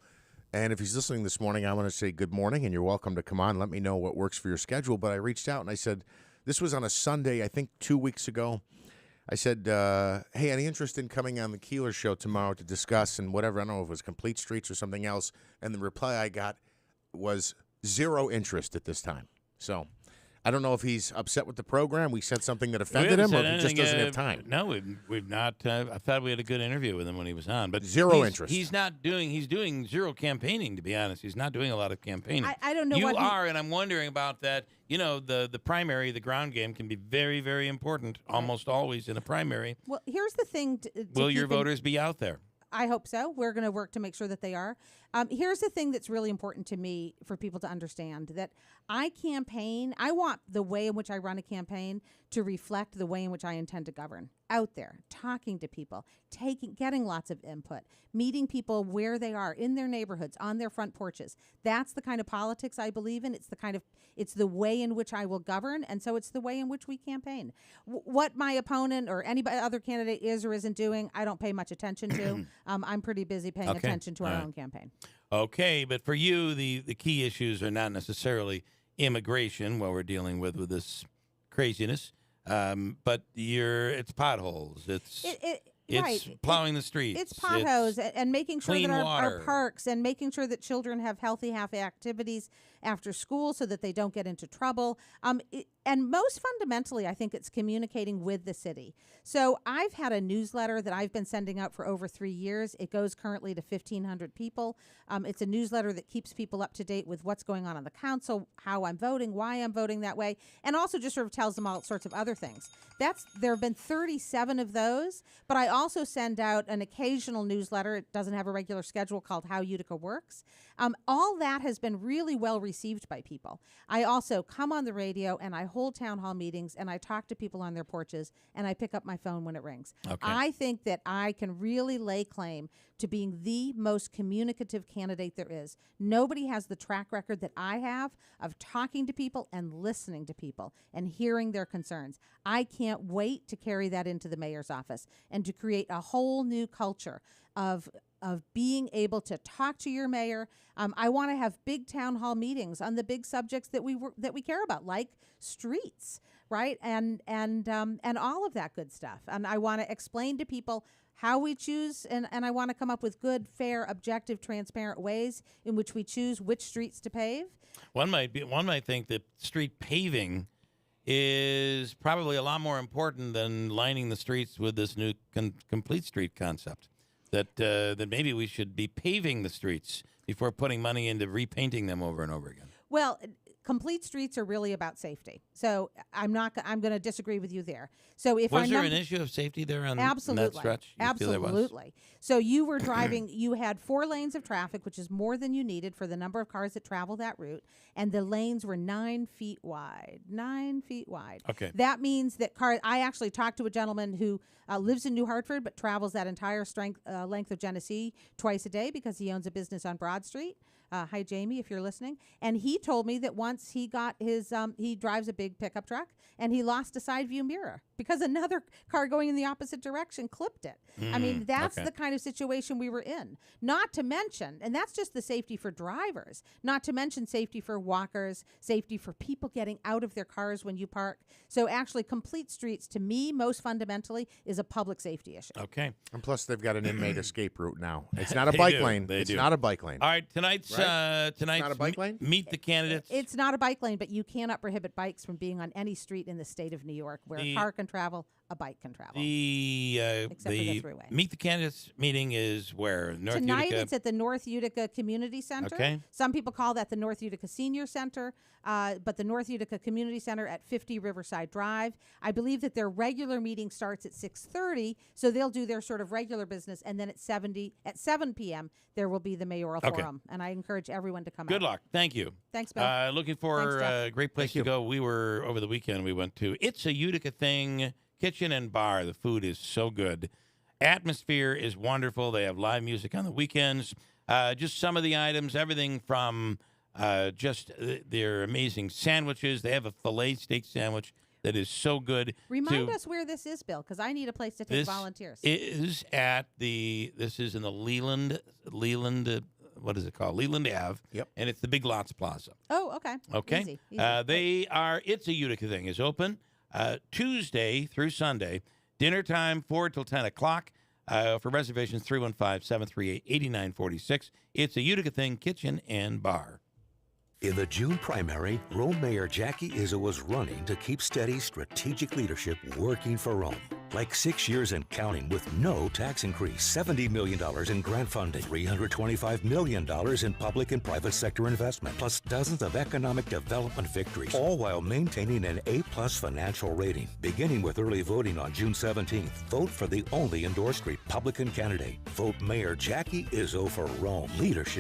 and if he's listening this morning, I want to say good morning, and you're welcome to come on. Let me know what works for your schedule. But I reached out and I said, this was on a Sunday, I think 2 weeks ago. I said, hey, any interest in coming on the Keeler show tomorrow to discuss and whatever? I don't know if it was Complete Streets or something else. And the reply I got was zero interest at this time. So I don't know if he's upset with the program. We said something that offended him, or if he just doesn't have time.
No, we've not. I thought we had a good interview with him when he was on, but
zero interest.
He's doing zero campaigning. To be honest, he's not doing a lot of campaigning.
I don't know.
You are, and I'm wondering about that. The primary, the ground game can be very, very important. Almost always in a primary.
Well, here's the thing.
Will your voters be out there?
I hope so. We're going to work to make sure that they are. Here's the thing that's really important to me for people to understand, that I want the way in which I run a campaign to reflect the way in which I intend to govern. Out there, talking to people, getting lots of input, meeting people where they are, in their neighborhoods, on their front porches. That's the kind of politics I believe in. It's the way in which I will govern, and so it's the way in which we campaign. What my opponent or any other candidate is or isn't doing, I don't pay much attention to. I'm pretty busy paying attention to our own campaign.
Okay, but for you, the key issues are not necessarily immigration, what we're dealing with this craziness, but it's potholes. It's plowing the streets.
It's potholes and making sure that our parks and making sure that children have healthy activities after school so that they don't get into trouble. And most fundamentally, I think it's communicating with the city. So I've had a newsletter that I've been sending out for over 3 years. It goes currently to 1,500 people. It's a newsletter that keeps people up to date with what's going on the council, how I'm voting, why I'm voting that way, and also just sort of tells them all sorts of other things. There have been 37 of those, but I also send out an occasional newsletter. It doesn't have a regular schedule, called How Utica Works. All that has been really well received by people. I also come on the radio and I hold town hall meetings and I talk to people on their porches and I pick up my phone when it rings. Okay. I think that I can really lay claim to being the most communicative candidate there is. Nobody has the track record that I have of talking to people and listening to people and hearing their concerns. I can't wait to carry that into the mayor's office and to create a whole new culture of being able to talk to your mayor. I want to have big town hall meetings on the big subjects that we care about, like streets, right? And all of that good stuff. And I want to explain to people how we choose, and I want to come up with good, fair, objective, transparent ways in which we choose which streets to pave.
One might think that street paving is probably a lot more important than lining the streets with this new complete street concept. That maybe we should be paving the streets before putting money into repainting them over and over again.
Well, complete streets are really about safety. So I'm going to disagree with you there. So if
was there an issue of safety there on that stretch?
Absolutely. So you were driving, you had 4 lanes of traffic, which is more than you needed for the number of cars that travel that route, and the lanes were 9 feet wide. 9 feet wide.
Okay.
That means that I actually talked to a gentleman who lives in New Hartford but travels that entire length of Genesee twice a day because he owns a business on Broad Street. Hi, Jamie, if you're listening. And he told me that once he got his, he drives a big pickup truck, and he lost a side view mirror because another car going in the opposite direction clipped it. I mean, that's the kind of situation we were in. Not to mention, and that's just the safety for drivers, not to mention safety for walkers, safety for people getting out of their cars when you park. So actually, complete streets, to me, most fundamentally, is a public safety issue.
Okay.
And plus, they've got an inmate escape route now. It's not a bike lane. It's not a bike lane.
All right, tonight's
not a bike lane?
Meet the Candidates.
It's not a bike lane, but you cannot prohibit bikes from being on any street in the state of New York where a car can travel, a bike can travel. Except for the thruway.
Meet the Candidates meeting is where? North
Tonight
Utica?
It's at the North Utica Community Center.
Okay.
Some people call that the North Utica Senior Center, but the North Utica Community Center at 50 Riverside Drive. I believe that their regular meeting starts at 6:30, so they'll do their sort of regular business, and then at 7 p.m. there will be the mayoral forum, and I encourage everyone to come out.
Good luck. Thank you.
Thanks, Bill.
Looking for a great place to go. We were, over the weekend, we went to It's a Utica Thing Kitchen and Bar. The food is so good. Atmosphere is wonderful. They have live music on the weekends. Just some of the items, everything from just their amazing sandwiches. They have a filet steak sandwich that is so good.
Remind us where this is, Bill, because I need a place to take volunteers.
This is in the Leland, what is it called? Leland Ave.
Yep.
And it's the Big Lots Plaza.
Oh, okay.
Okay.
Easy.
It's a Utica Thing is open Tuesday through Sunday. Dinner time 4 till 10 o'clock. For reservations, 315-738-8946. It's a Utica Thing Kitchen and Bar.
In the June primary, Rome Mayor Jackie Izzo was running to keep steady strategic leadership working for Rome. Like 6 years and counting with no tax increase, $70 million in grant funding, $325 million in public and private sector investment, plus dozens of economic development victories, all while maintaining an A-plus financial rating. Beginning with early voting on June 17th, vote for the only endorsed Republican candidate. Vote Mayor Jackie Izzo for Rome. Leadership